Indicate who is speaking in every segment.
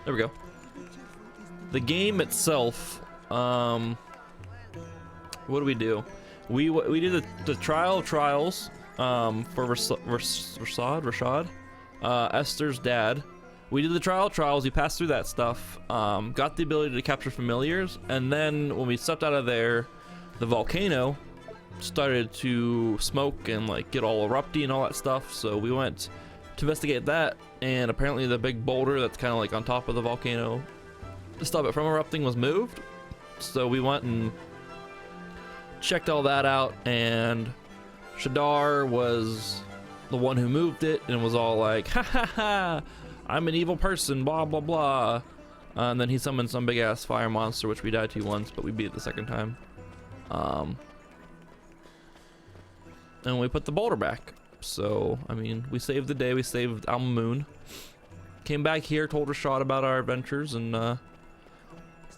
Speaker 1: There we go. The game itself, what do we do? We did the trial of trials for Rashad, Esther's dad. We did the trial of trials. We passed through that stuff. Got the ability to capture familiars, and then when we stepped out of there, the volcano started to smoke and like get all erupty and all that stuff. So we went to investigate that, and apparently the big boulder that's kind of like on top of the volcano to stop it from erupting was moved. So we went and checked all that out, and Shadar was the one who moved it and was all like, ha ha ha, I'm an evil person, blah blah blah. And then he summoned some big ass fire monster, which we died to once, but we beat it the second time. And we put the boulder back. So I mean, we saved the day. We saved Alma Moon. Came back here, told Rashad about our adventures,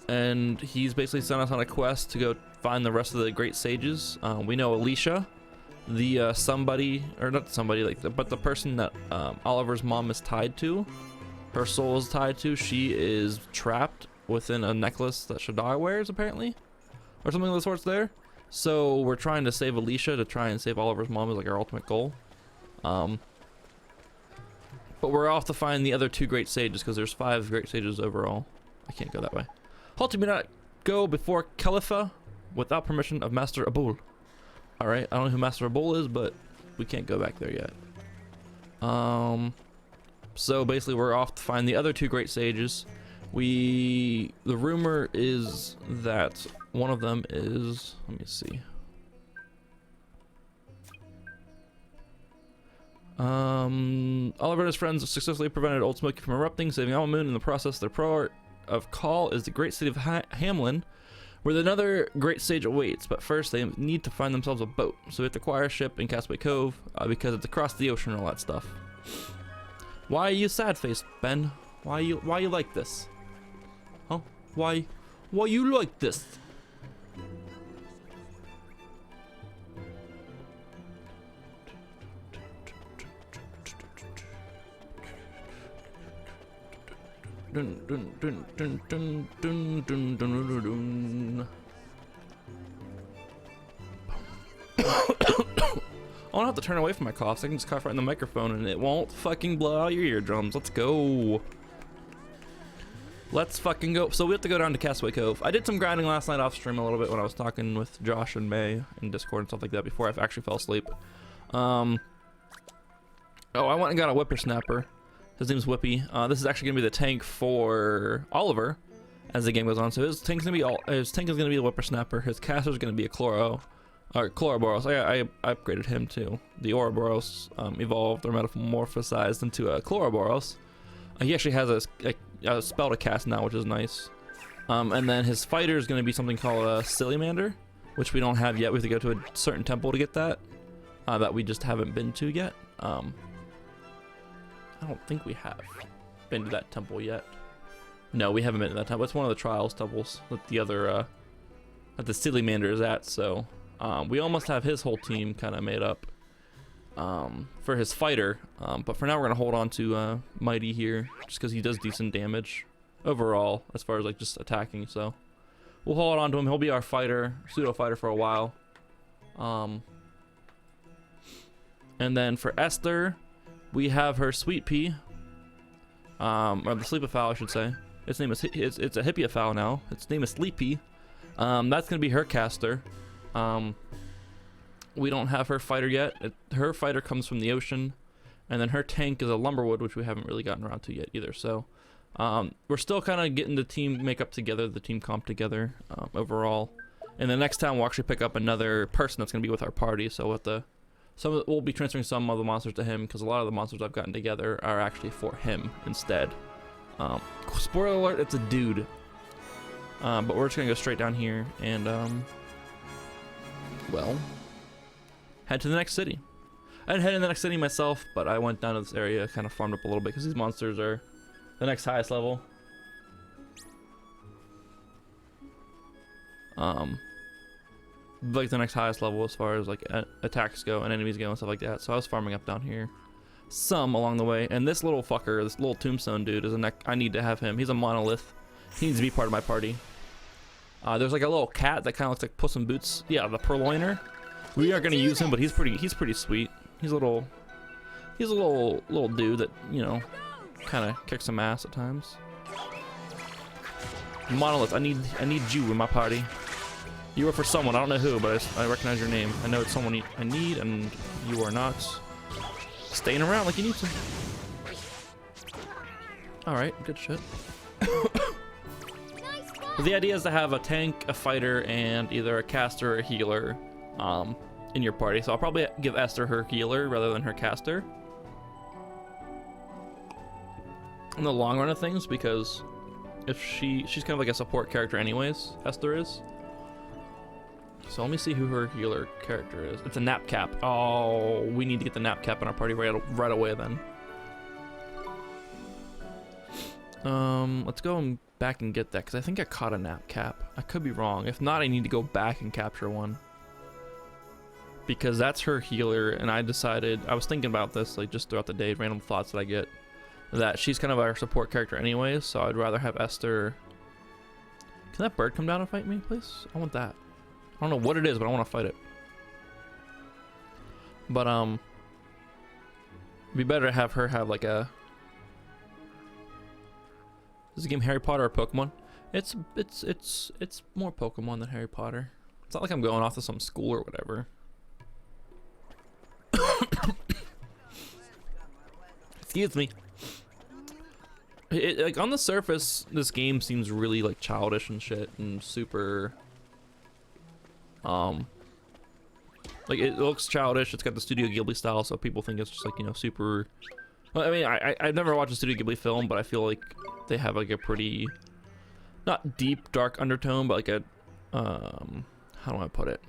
Speaker 1: and he's basically sent us on a quest to go find the rest of the great sages. We know Alicia, the somebody, or not somebody, like but the person that Oliver's mom is tied to, her soul is tied to. She is trapped within a necklace that Shadar wears, apparently, or something of the sorts there. So we're trying to save Alicia to try and save Oliver's mom is like our ultimate goal. But we're off to find the other 2 great sages, because there's 5 great sages overall. I can't go that way. Halt, me not go before Khalifa without permission of Master Abul. Alright, I don't know who Master Abul is, but we can't go back there yet. So basically we're off to find the other 2 great sages. The rumor is that one of them is, let me see. Oliver and his friends successfully prevented Old Smoky from erupting, saving Alma Moon. In the process, their port of call is the great city of Hamlin, where another great sage awaits. But first, they need to find themselves a boat. So we have to acquire a ship in Castaway Cove, because it's across the ocean and all that stuff. Why are you sad-faced, Ben? Why you like this? Huh? Why you like this? Dun, dun, dun, dun, dun, dun, dun, dun, dun, dun. I don't have to turn away from my coughs. I can just cough right in the microphone and it won't fucking blow out your eardrums. Let's go. Let's fucking go. So we have to go down to Castaway Cove. I did some grinding last night off stream a little bit when I was talking with Josh and May in Discord and stuff like that before I actually fell asleep. Oh, I went and got a whippersnapper. His name's Whippy. This is actually gonna be the tank for Oliver as the game goes on. So his tank is gonna be the whippersnapper. His caster is gonna be a Chloroboros. I upgraded him too. The Ouroboros evolved or metamorphosized into a Chloroboros. He actually has a spell to cast now, which is nice. And then his fighter is gonna be something called a Sillimander, which we don't have yet. We have to go to a certain temple to get that. That we just haven't been to yet. I don't think we have been to that temple yet. No, we haven't been to that temple. It's one of the trials temples that the other, that the Sillimander is at. So, we almost have his whole team kind of made up, for his fighter. But for now, we're gonna hold on to Mighty here, just because he does decent damage overall as far as like just attacking. So, we'll hold on to him. He'll be our fighter, pseudo fighter for a while. And then for Esther, we have her Sweet Pea, or the Sleepofowl, I should say. Its name is it's a Hippiofowl now. Its name is Sleepy. That's gonna be her caster. We don't have her fighter yet. Her fighter comes from the ocean, and then her tank is a Lumberwood, which we haven't really gotten around to yet either. So, we're still kind of getting the team makeup together, the team comp together overall. And the next time we'll actually pick up another person that's gonna be with our party. So we'll be transferring some of the monsters to him, because a lot of the monsters I've gotten together are actually for him instead. Spoiler alert, it's a dude. But we're just gonna go straight down here and well, head to the next city. I didn't head to the next city myself, but I went down to this area, kind of farmed up a little bit, because these monsters are the next highest level. Like the next highest level as far as like attacks go and enemies go and stuff like that. So I was farming up down here. some along the way. And this little fucker, this little tombstone dude, is I need to have him. He's a monolith. He needs to be part of my party. There's like a little cat that kind of looks like Puss in Boots. Yeah, the purloiner. We aren't gonna use him, but he's pretty sweet. He's a little dude that, you know, kind of kicks some ass at times. Monolith, I need you in my party. You work for someone, I don't know who, but I recognize your name. I know it's someone I need, and you are not staying around like you need to. Alright, good shit. But the idea is to have a tank, a fighter, and either a caster or a healer in your party. So I'll probably give Esther her healer rather than her caster in the long run of things, because if she's kind of like a support character anyways, Esther is. So let me see who her healer character is. It's a nap cap. Oh, we need to get the nap cap in our party right away then. Let's go back and get that, because I think I caught a nap cap. I could be wrong. If not, I need to go back and capture one, because that's her healer. And I decided, I was thinking about this like just throughout the day, random thoughts that I get, that she's kind of our support character anyways, so I'd rather have Esther. Can that bird come down and fight me, please? I want that. I don't know what it is, but I want to fight it. But it'd be better to have her have like a. Is the game Harry Potter or Pokemon? It's more Pokemon than Harry Potter. It's not like I'm going off to some school or whatever. Excuse me. Like on the surface, this game seems really like childish and shit and super. Like it looks childish. It's got the Studio Ghibli style, so people think it's just like, you know, super. Well, I mean, I've never watched a Studio Ghibli film, but I feel like they have like a pretty, not deep, dark undertone, but like a, how do I put it?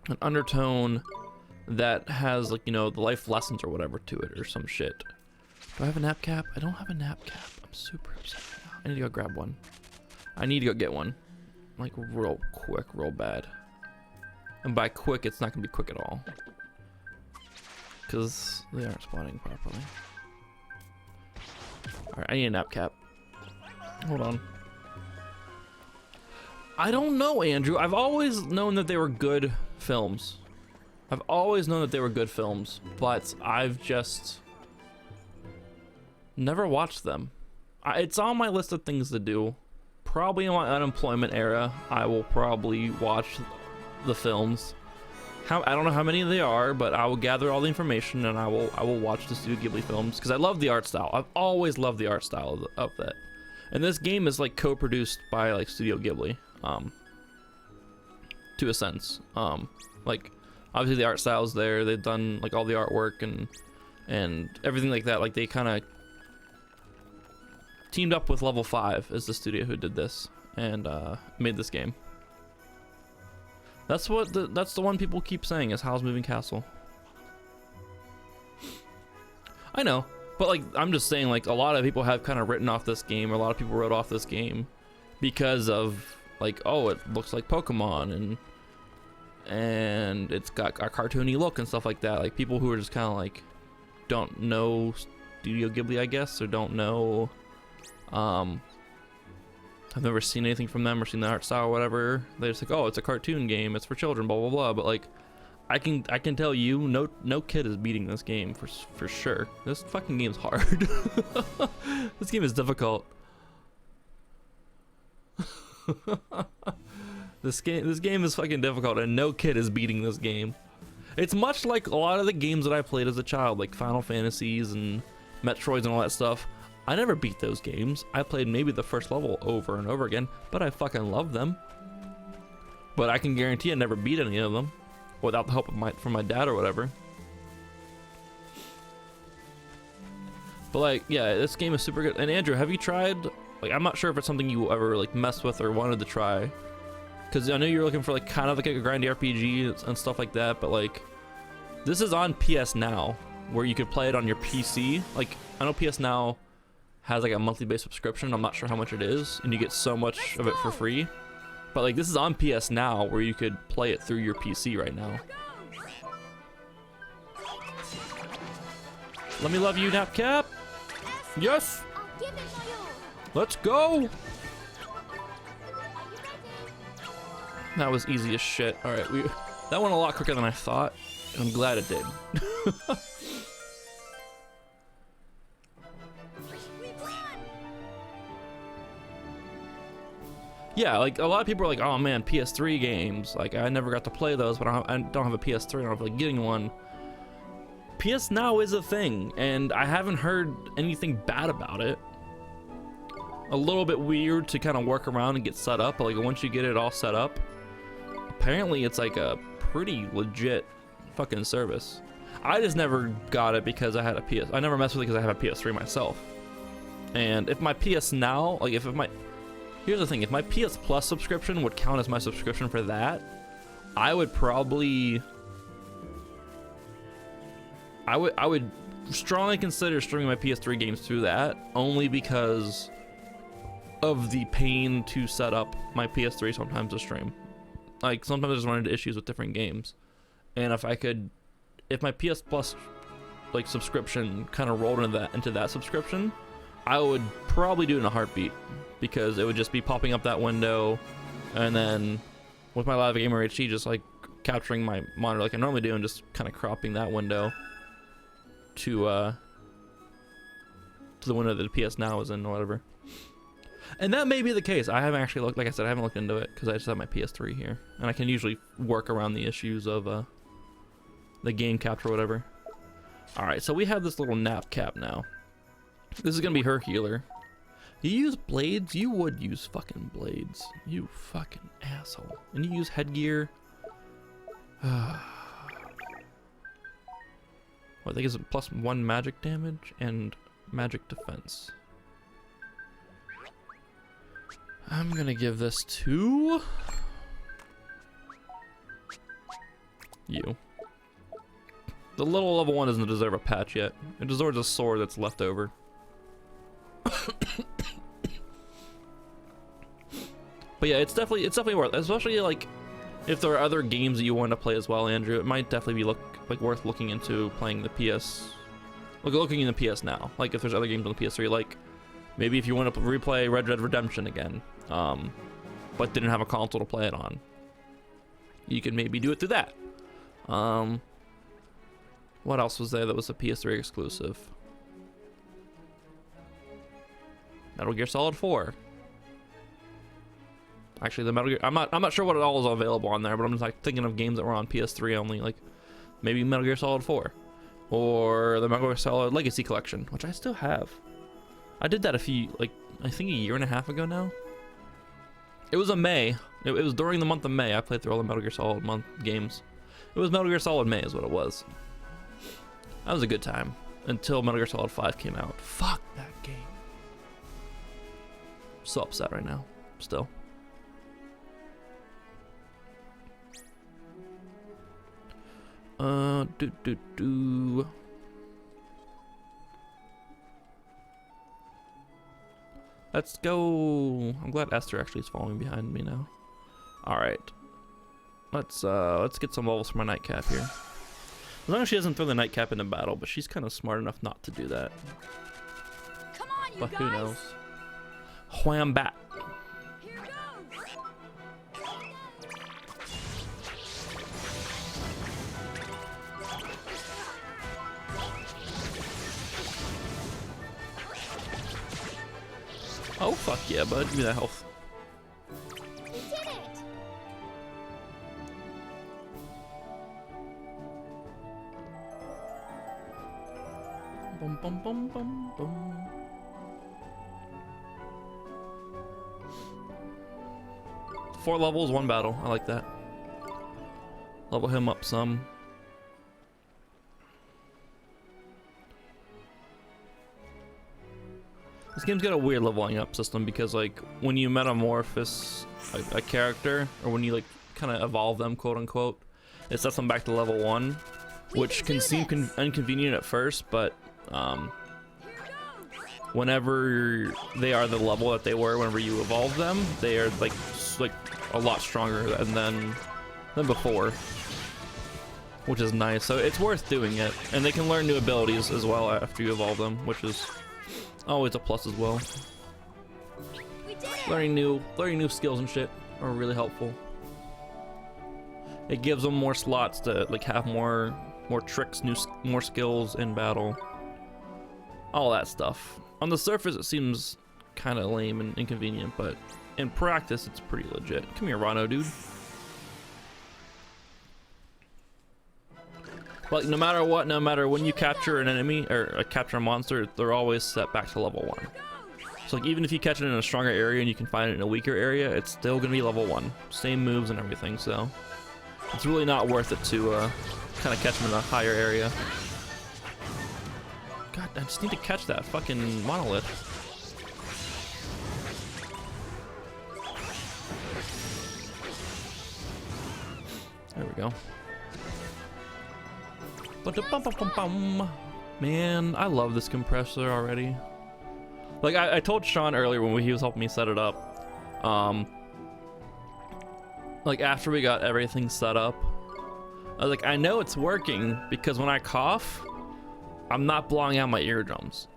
Speaker 1: An undertone that has like, you know, the life lessons or whatever to it or some shit. Do I have a nap cap? I don't have a nap cap. I'm super upset right now. I need to go grab one. I need to go get one. Like real quick, real bad. And by quick, it's not gonna be quick at all, because they aren't spawning properly. Alright, I need a nap cap. Hold on. I don't know, Andrew. I've always known that they were good films. I've always known that they were good films, but I've just never watched them. It's on my list of things to do. Probably in my unemployment era, I will probably watch the films. I don't know how many they are, but I will gather all the information and I will watch the Studio Ghibli films, because I love the art style. I've always loved the art style of that. And this game is like co-produced by like Studio Ghibli, to a sense. Like obviously the art style is there. They've done like all the artwork and everything like that. Like they kind of teamed up with Level 5 as the studio who did this and made this game. That's the one people keep saying is Howl's Moving Castle. I know, but like I'm just saying, like a lot of people have kind of written off this game, or a lot of people wrote off this game because of like, oh, it looks like Pokemon and it's got a cartoony look and stuff like that. Like people who are just kind of like don't know Studio Ghibli, I guess, or don't know. I've never seen anything from them or seen the art style or whatever. They're just like, oh, it's a cartoon game, it's for children, blah blah blah. But like, I can tell you, no kid is beating this game for sure. This fucking game's hard. This game is difficult. This game is fucking difficult, and no kid is beating this game. It's much like a lot of the games that I played as a child, like Final Fantasies and Metroids and all that stuff. I never beat those games. I played maybe the first level over and over again, but I fucking love them. But I can guarantee I never beat any of them without the help of from my dad or whatever. But like, yeah, this game is super good. And Andrew, have you tried? Like, I'm not sure if it's something you ever like messed with or wanted to try, because I know you're looking for like kind of like a grindy RPG and stuff like that. But like, this is on PS Now, where you could play it on your PC. Like, I know PS Now has like a monthly based subscription. I'm not sure how much it is, and you get so much of it for free. But like, this is on PS Now, where you could play it through your PC right now. Let me love you, Napcap. Yes. Let's go. That was easy as shit. All right, that went a lot quicker than I thought. I'm glad it did. Yeah, like a lot of people are like, oh man, PS3 games. Like I never got to play those, but I don't have a PS3. I don't feel like getting one. PS Now is a thing, and I haven't heard anything bad about it. A little bit weird to kind of work around and get set up, but like once you get it all set up, apparently it's like a pretty legit fucking service. I just never got it because I had a PS. I never messed with it because I have a PS3 myself. And if my PS Now, like here's the thing, if my PS Plus subscription would count as my subscription for that, I would probably, I would strongly consider streaming my PS3 games through that, only because of the pain to set up my PS3 sometimes to stream. Like sometimes I just run into issues with different games, and if my PS Plus like subscription kind of rolled into that subscription, I would probably do it in a heartbeat, because it would just be popping up that window, and then with my Live Gamer HD just like capturing my monitor like I normally do and just kind of cropping that window to the window that the PS Now is in or whatever. And that may be the case. I haven't actually looked, like I said, I haven't looked into it because I just have my PS3 here, and I can usually work around the issues of the game capture or whatever. All right, so we have this little Napcap now. This is gonna be her healer. You use blades? You would use fucking blades. You fucking asshole. And you use headgear. What, I think it's +1 magic damage and magic defense. I'm gonna give this to you. The little level 1 doesn't deserve a patch yet. It deserves a sword that's left over. But yeah, it's definitely worth it, especially like if there are other games that you want to play as well, Andrew. It might definitely be worth looking into playing the looking in the PS Now. Like if there's other games on the PS3, like maybe if you want to replay Red Dead Redemption again, but didn't have a console to play it on, you could maybe do it through that. What else was there that was a PS3 exclusive? Metal Gear Solid 4. Actually, the Metal Gear, I'm not sure what all is available on there, but I'm just like thinking of games that were on PS3 only, like maybe Metal Gear Solid 4 or the Metal Gear Solid Legacy Collection, which I still have. I did that I think a year and a half ago now. It was May. It was during the month of May. I played through all the Metal Gear Solid games. It was Metal Gear Solid May is what it was. That was a good time until Metal Gear Solid 5 came out. Fuck that game. So upset right now, still. Let's go. I'm glad Esther actually is following behind me now. All right. Let's get some levels for my Nightcap here. As long as she doesn't throw the Nightcap into battle, but she's kind of smart enough not to do that.
Speaker 2: Come on, you
Speaker 1: but
Speaker 2: guys.
Speaker 1: Who knows? Wham bat.
Speaker 2: Here goes.
Speaker 1: Oh fuck yeah, bud. Give me that health.
Speaker 2: We did it.
Speaker 1: Bum bum bum bum bum. Four levels, one battle. I like that. Level him up some. This game's got a weird leveling up system because like when you metamorphose a character, or when you like kind of evolve them, quote unquote, it sets them back to level 1, which can seem inconvenient at first, but whenever they are the level that they were whenever you evolve them, they are like a lot stronger than before. which is nice. So it's worth doing it, and they can learn new abilities as well after you evolve them, which is always a plus as well.
Speaker 2: We did it.
Speaker 1: Learning new skills and shit are really helpful. It gives them more slots to like have more tricks, more skills in battle. All that stuff. On the surface, it seems kind of lame and inconvenient, but in practice, it's pretty legit. Come here, Rhino, dude. Like, no matter what, no matter when you capture an enemy or capture a monster, they're always set back to level 1. So, like, even if you catch it in a stronger area and you can find it in a weaker area, it's still gonna be level 1. Same moves and everything, so it's really not worth it to kind of catch them in a higher area. God, I just need to catch that fucking monolith. There we go. Man, I love this compressor already. Like I told Sean earlier when he was helping me set it up, like after we got everything set up, I was like, I know it's working because when I cough, I'm not blowing out my eardrums.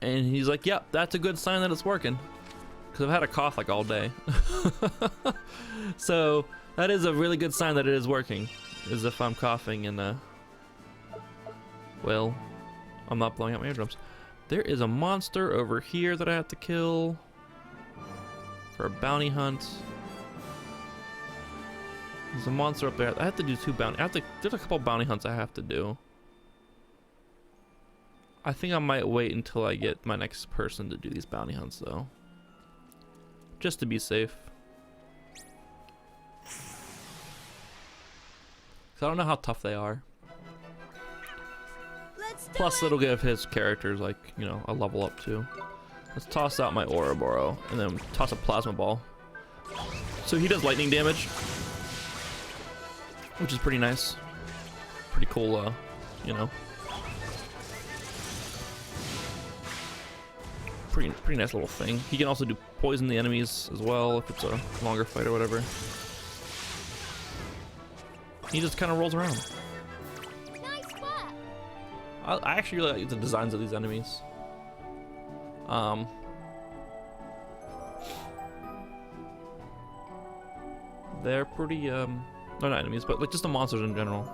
Speaker 1: And he's like, yep, that's a good sign that it's working. Because I've had a cough like all day. So that is a really good sign that it is working. Is if I'm coughing and well, I'm not blowing out my eardrums. There is a monster over here that I have to kill for a bounty hunt. There's a monster up there. I have to do 2 bounty. There's a couple bounty hunts I have to do. I think I might wait until I get my next person to do these bounty hunts though. Just to be safe. Cause I don't know how tough they are. Plus it'll give his characters like, you know, a level up too. Let's toss out my Ouroboros and then toss a plasma ball. So he does lightning damage, which is pretty nice. Pretty cool, you know. Pretty nice little thing. He can also do poison the enemies as well if it's a longer fight or whatever. He just kind of rolls around.
Speaker 2: Nice work.
Speaker 1: I actually really like the designs of these enemies. They're pretty they're not enemies, but like just the monsters in general.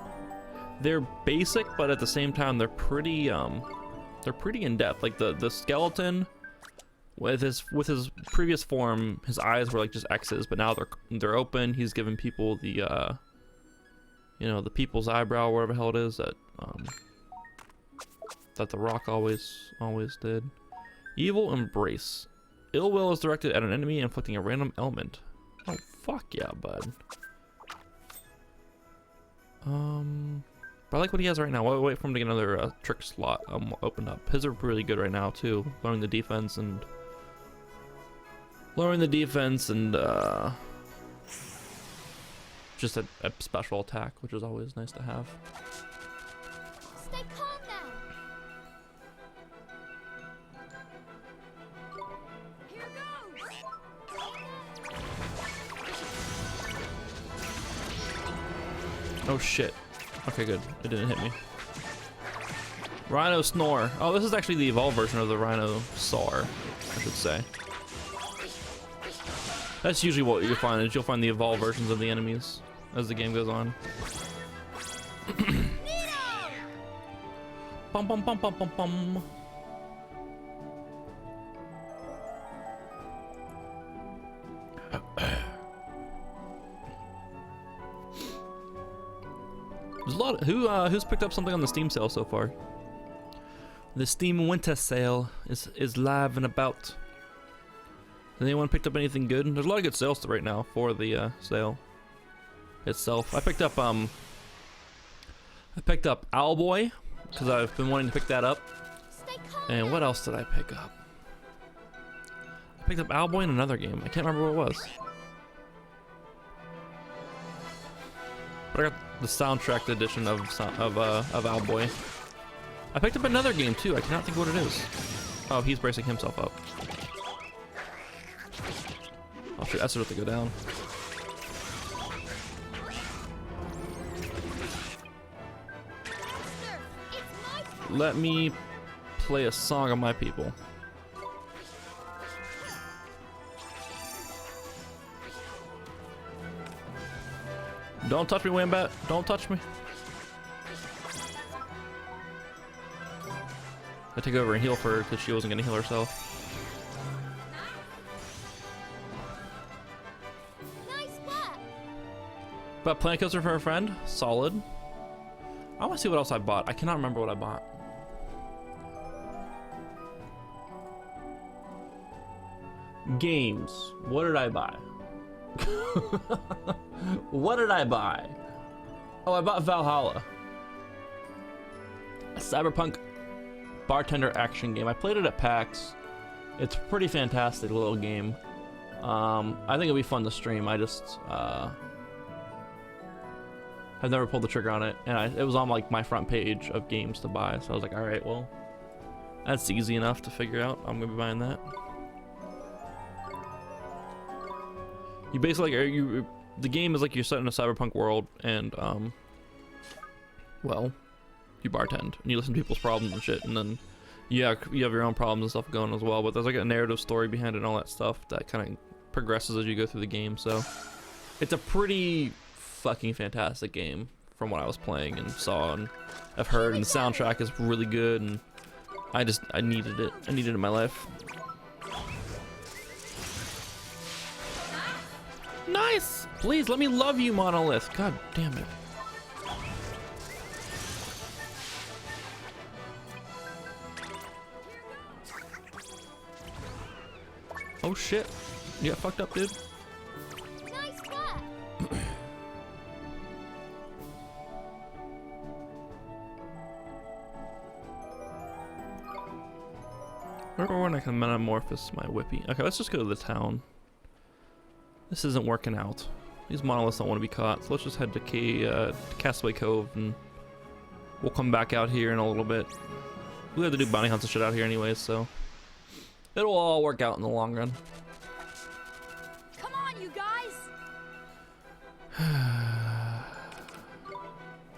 Speaker 1: They're basic, but at the same time they're pretty in depth. Like the skeleton with his previous form, his eyes were like just X's, but now they're open. He's giving people the you know, the people's eyebrow, whatever the hell it is that that the Rock always did. Evil Embrace. Ill will is directed at an enemy, inflicting a random ailment. Oh fuck yeah, bud. But I like what he has right now. We'll wait for him to get another trick slot opened up. His are really good right now too. Lowering the defense and just a special attack, which is always nice to have.
Speaker 2: Stay calm now. Here goes.
Speaker 1: Oh shit. Okay, good. It didn't hit me. Rhino Snore. Oh, this is actually the evolved version of the Rhino Saur, I should say. That's usually what you'll find, is you'll find the evolved versions of the enemies as the game goes on. Bum bum bum bum bum bum. There's a lot of, who's picked up something on the Steam sale so far? The Steam winter sale is live and about. Has anyone picked up anything good? There's a lot of good sales right now for the sale itself. I picked up Owlboy because I've been wanting to pick that up. And what else did I pick up? I picked up Owlboy in another game. I can't remember what it was. But I got the soundtrack edition of Owlboy. I picked up another game too. I cannot think what it is. Oh, he's bracing himself up. Oh shit, that's about to go down. let me play a song of my people. Don't touch me, Wambat. Don't touch me. I take over and heal for her because she wasn't gonna heal herself.
Speaker 2: Nice work.
Speaker 1: But plant kills her for a friend. Solid. I want to see what else I bought. I cannot remember what I bought. Games. What did I buy? What did I buy? Oh, I bought Valhalla. A cyberpunk bartender action game. I played it at PAX. It's a pretty fantastic little game. I think it'll be fun to stream. I just I've never pulled the trigger on it, and it was on like my front page of games to buy, so I was like, all right, well, that's easy enough to figure out. I'm gonna be buying that. You basically the game is like you're set in a cyberpunk world, and well, you bartend and you listen to people's problems and shit, and then you have your own problems and stuff going as well. But there's like a narrative story behind it and all that stuff that kind of progresses as you go through the game. So it's a pretty fucking fantastic game from what I was playing and saw and I've heard, and the soundtrack is really good, and I needed it. I needed it in my life. Nice! Please let me love you, Monolith. God damn it. Oh shit. You got fucked up, dude.
Speaker 2: Nice work.
Speaker 1: Or when I can metamorphose my whippy. Okay, let's just go to the town. This isn't working out. These monoliths don't want to be caught, so let's just head to Castaway Cove, and we'll come back out here in a little bit. We have to do bounty hunts and shit out here anyways, so it'll all work out in the long run.
Speaker 2: Come on, you guys.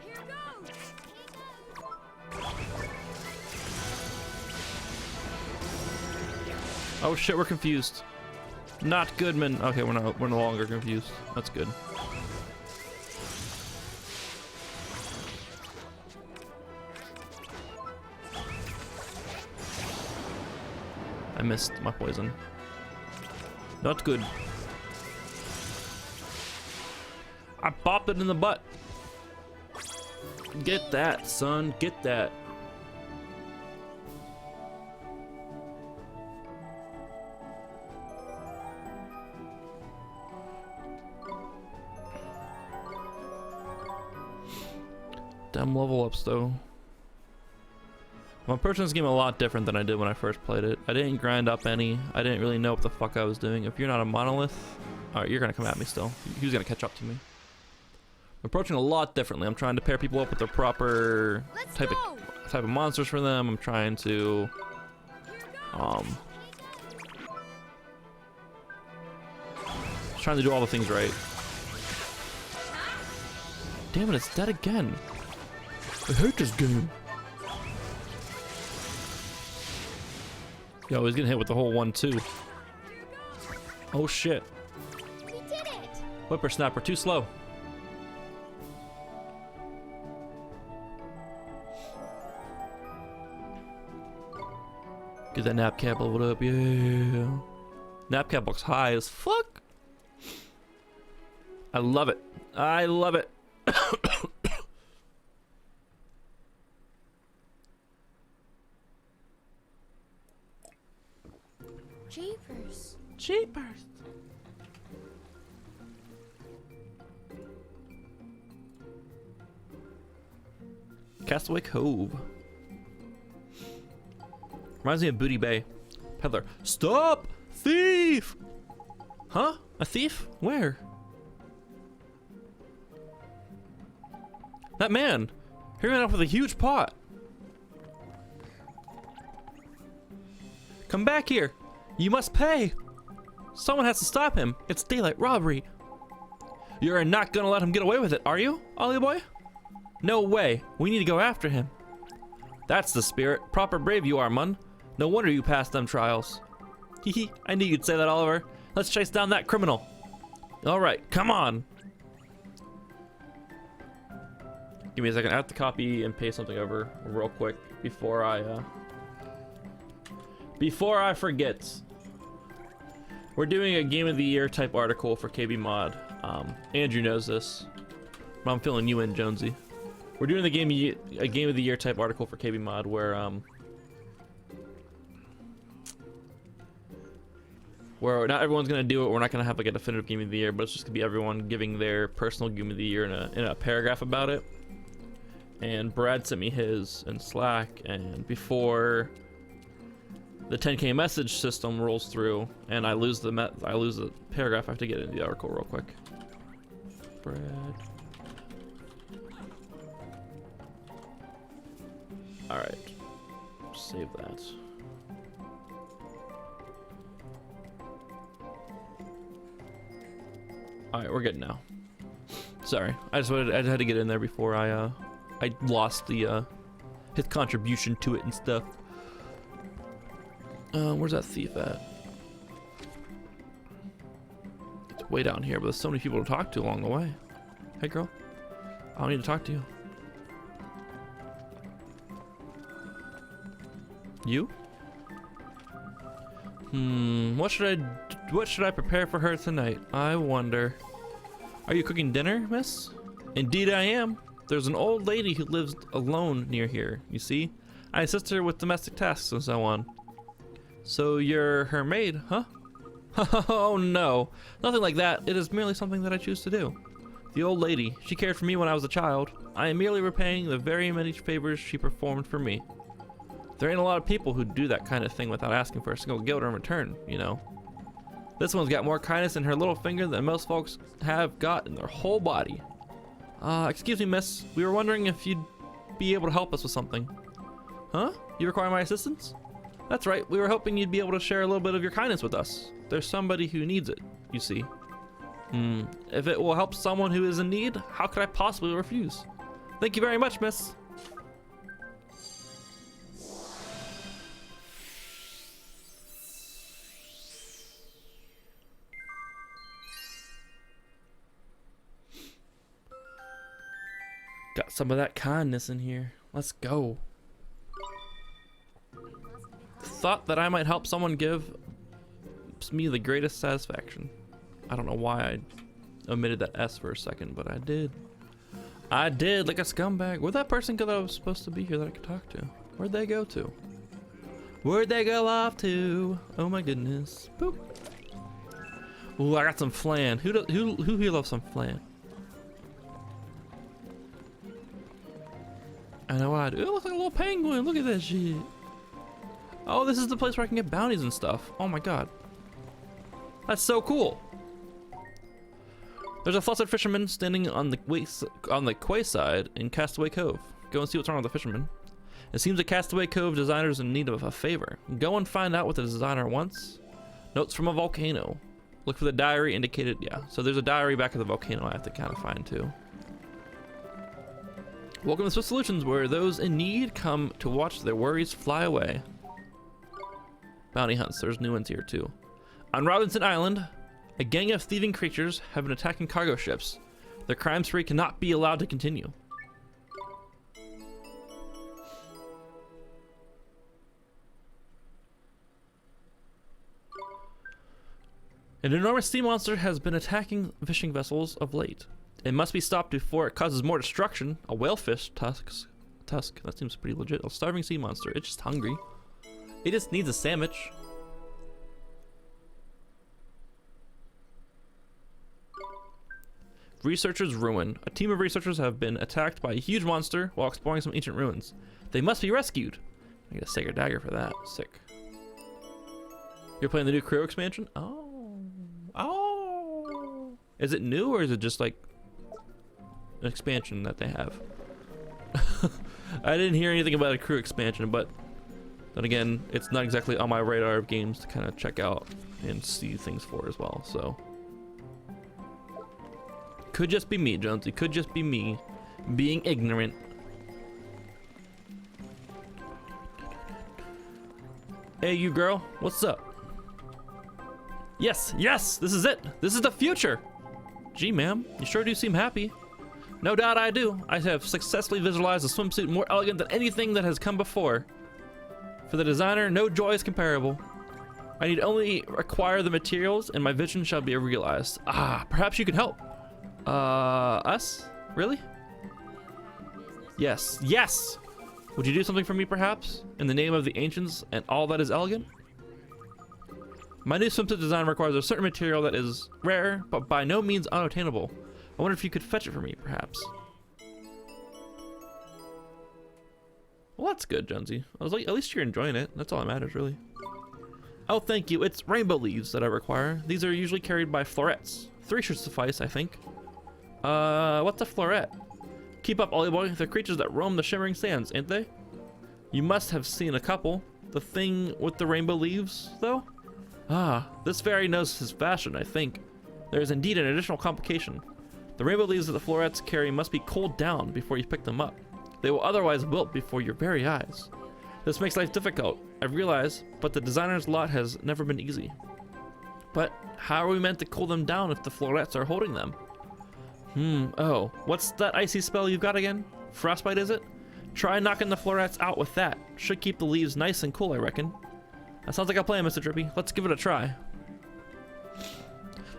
Speaker 2: Here goes.
Speaker 1: Oh shit, we're confused. Not Goodman. Okay, we're no longer confused. That's good. I missed my poison. Not good. I popped it in the butt. Get that, son. Get that. Damn level ups though. I'm approaching this game a lot different than I did when I first played it. I didn't grind up any. I didn't really know what the fuck I was doing. If you're not a monolith, alright, you're gonna come at me still. Who's gonna catch up to me? I'm approaching a lot differently. I'm trying to pair people up with the proper type of monsters for them. I'm trying to do all the things right. Damn it, it's dead again. I hate this game. Yo, he's getting hit with the whole 1-2. Oh shit.
Speaker 2: We did it.
Speaker 1: Whippersnapper, too slow. Get that nap cap leveled up, yeah. Nap cap looks high as fuck. I love it. I love it.
Speaker 2: Jeepers.
Speaker 1: Jeepers. Castaway Cove. Reminds me of Booty Bay. Peddler. Stop! Thief! Huh? A thief? Where? That man! He ran off with a huge pot! Come back here! You must pay! Someone has to stop him! It's daylight robbery! You're not gonna let him get away with it, are you, Ollie boy? No way! We need to go after him! That's the spirit. Proper brave you are, Mun. No wonder you passed them trials. Hehe, I knew you'd say that, Oliver. Let's chase down that criminal. Alright, come on. Give me a second. I have to copy and paste something over real quick before I forget. We're doing a Game of the Year type article for KB Mod. Andrew knows this, but I'm filling you in, Jonesy. We're doing a Game of the Year type article for KB Mod where not everyone's gonna do it. We're not gonna have like a definitive Game of the Year, but it's just gonna be everyone giving their personal Game of the Year in a paragraph about it. And Brad sent me his in Slack, and before the 10K message system rolls through and I lose the paragraph, I have to get into the article real quick. Brad. All right, save that. All right, we're good now. Sorry, I had to get in there before I lost the his contribution to it and stuff. Where's that thief at? It's way down here, but there's so many people to talk to along the way. Hey, girl. I don't need to talk to you. You? What should I prepare for her tonight? I wonder. Are you cooking dinner, miss? Indeed I am. There's an old lady who lives alone near here, you see? I assist her with domestic tasks and so on. So you're her maid, huh? Oh no, nothing like that. It is merely something that I choose to do. The old lady, she cared for me when I was a child. I am merely repaying the very many favors she performed for me. There ain't a lot of people who do that kind of thing without asking for a single guilt in return, you know. This one's got more kindness in her little finger than most folks have got in their whole body. Excuse me, miss. We were wondering if you'd be able to help us with something. Huh? You require my assistance? That's right. We were hoping you'd be able to share a little bit of your kindness with us. There's somebody who needs it, you see. If it will help someone who is in need, how could I possibly refuse? Thank you very much, miss. Got some of that kindness in here. Let's go. Thought that I might help someone gives me the greatest satisfaction. I don't know why I omitted that S for a second, but I did. I did, like a scumbag. Where'd that person go that was supposed to be here that I could talk to? Where'd they go to? Where'd they go off to? Oh my goodness. Boop. Ooh, I got some flan. Who here loves some flan? I know what I do. It looks like a little penguin. Look at that shit. Oh, this is the place where I can get bounties and stuff. Oh my god. That's so cool. There's a flustered fisherman standing on the quayside in Castaway Cove. Go and see what's wrong with the fisherman. It seems the Castaway Cove designer is in need of a favor. Go and find out what the designer wants. Notes from a volcano. Look for the diary indicated. Yeah, so there's a diary back at the volcano I have to kind of find too. Welcome to Swift Solutions, where those in need come to watch their worries fly away. Bounty hunts, there's new ones here too. On Robinson Island, a gang of thieving creatures have been attacking cargo ships. Their crime spree cannot be allowed to continue. An enormous sea monster has been attacking fishing vessels of late. It must be stopped before it causes more destruction. A whalefish tusk. That seems pretty legit. A starving sea monster. It's just hungry. It just needs a sandwich. Researchers' ruin. A team of researchers have been attacked by a huge monster while exploring some ancient ruins. They must be rescued. I get a Sacred Dagger for that. Sick. You're playing the new Crew expansion? Oh. Oh. Is it new or is it just like an expansion that they have? I didn't hear anything about a Crew expansion, but then again, it's not exactly on my radar of games to kind of check out and see things for as well, so. Could just be me, Jonesy. Could just be me being ignorant. Hey, you girl, what's up? Yes, yes, this is it. This is the future. Gee, ma'am, you sure do seem happy. No doubt I do. I have successfully visualized a swimsuit more elegant than anything that has come before. For the designer, no joy is comparable. I need only acquire the materials and my vision shall be realized. Ah, perhaps you can help. Us? Really? Yes, yes! Would you do something for me perhaps? In the name of the ancients and all that is elegant? My new swimsuit design requires a certain material that is rare, but by no means unattainable. I wonder if you could fetch it for me, perhaps. Well, that's good, Jonesy. I was like, at least you're enjoying it. That's all that matters, really. Oh, thank you. It's rainbow leaves that I require. These are usually carried by florets. 3 should suffice, I think. What's a floret? Keep up, Ollie boy. They're creatures that roam the shimmering sands, ain't they? You must have seen a couple. The thing with the rainbow leaves, though? Ah, this fairy knows his fashion, I think. There is indeed an additional complication. The rainbow leaves that the florets carry must be cooled down before you pick them up. They will otherwise wilt before your very eyes. This makes life difficult, I realize, but the designer's lot has never been easy. But how are we meant to cool them down if the florets are holding them? Oh, what's that icy spell you've got again? Frostbite, is it? Try knocking the florets out with that. Should keep the leaves nice and cool, I reckon. That sounds like a plan, Mr. Drippy. Let's give it a try.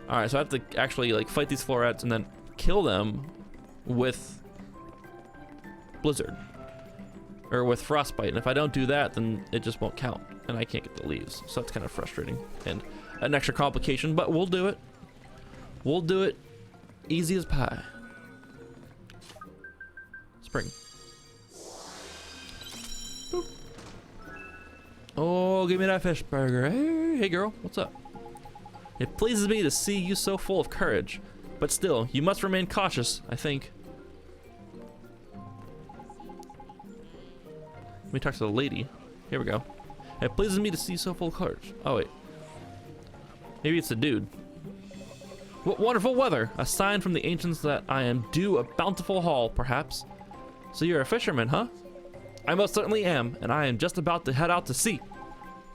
Speaker 1: Alright, so I have to actually like fight these florets and then kill them with Blizzard. Or with Frostbite. And if I don't do that, then it just won't count. And I can't get the leaves. So that's kind of frustrating. And an extra complication, but we'll do it. We'll do it. Easy as pie. Spring. Boop. Oh, give me that fish burger. Hey girl, what's up? It pleases me to see you so full of courage, but still, you must remain cautious, I think. Let me talk to the lady. Here we go. It pleases me to see you so full of courage. Oh wait. Maybe it's a dude. What wonderful weather! A sign from the ancients that I am due a bountiful haul, perhaps. So you're a fisherman, huh? I most certainly am, and I am just about to head out to sea.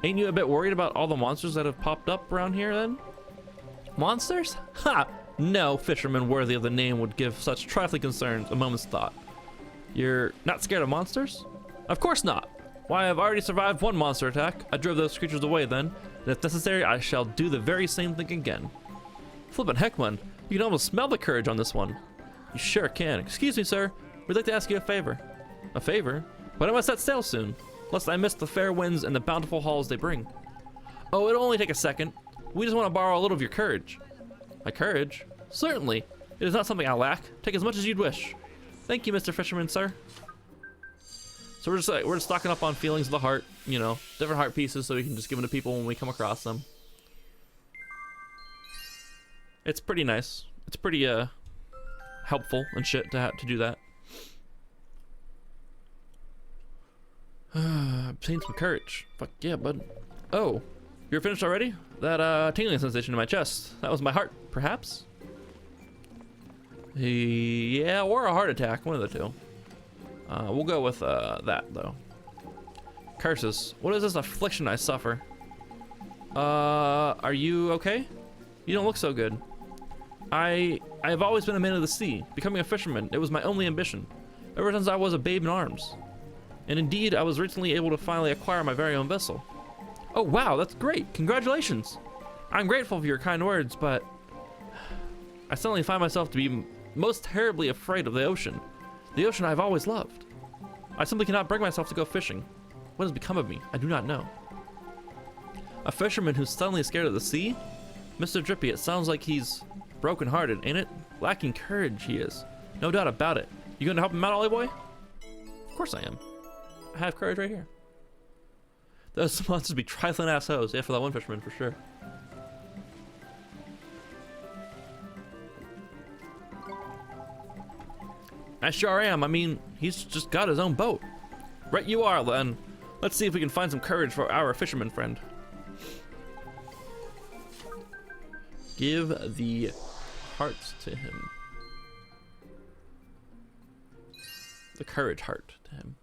Speaker 1: Ain't you a bit worried about all the monsters that have popped up around here, then? Monsters? Ha! No fisherman worthy of the name would give such trifling concerns a moment's thought. You're not scared of monsters? Of course not! Why, I've already survived one monster attack. I drove those creatures away then, and if necessary, I shall do the very same thing again. Flippin' heck, man. You can almost smell the courage on this one. You sure can. Excuse me, sir. We'd like to ask you a favor. A favor? But I must set sail soon, lest I miss the fair winds and the bountiful hauls they bring. Oh, it'll only take a second. We just want to borrow a little of your courage. My courage? Certainly. It is not something I lack. Take as much as you'd wish. Thank you, Mr. Fisherman, sir. So we're just stocking up on feelings of the heart, you know, different heart pieces so we can just give them to people when we come across them. It's pretty nice. It's pretty helpful and shit to have to do that. Obtain some courage. Fuck yeah, bud. Oh, you're finished already? That tingling sensation in my chest. That was my heart, perhaps? Yeah, or a heart attack, one of the two. We'll go with that though. Curses. What is this affliction I suffer? Are you okay? You don't look so good. I have always been a man of the sea. Becoming a fisherman, it was my only ambition, ever since I was a babe in arms. And indeed, I was recently able to finally acquire my very own vessel. Oh wow, that's great! Congratulations! I'm grateful for your kind words, but I suddenly find myself to be most terribly afraid of the ocean. The ocean I've always loved. I simply cannot bring myself to go fishing. What has become of me? I do not know. A fisherman who's suddenly scared of the sea? Mr. Drippy, it sounds like he's broken-hearted, ain't it? Lacking courage, he is. No doubt about it. You gonna help him out, Ollie boy? Of course I am. I have courage right here. Those monsters be trifling assholes. Yeah, for that one fisherman, for sure. I sure am. I mean, he's just got his own boat. Right you are, then. Let's see if we can find some courage for our fisherman friend. Give the hearts to him. The courage heart to him.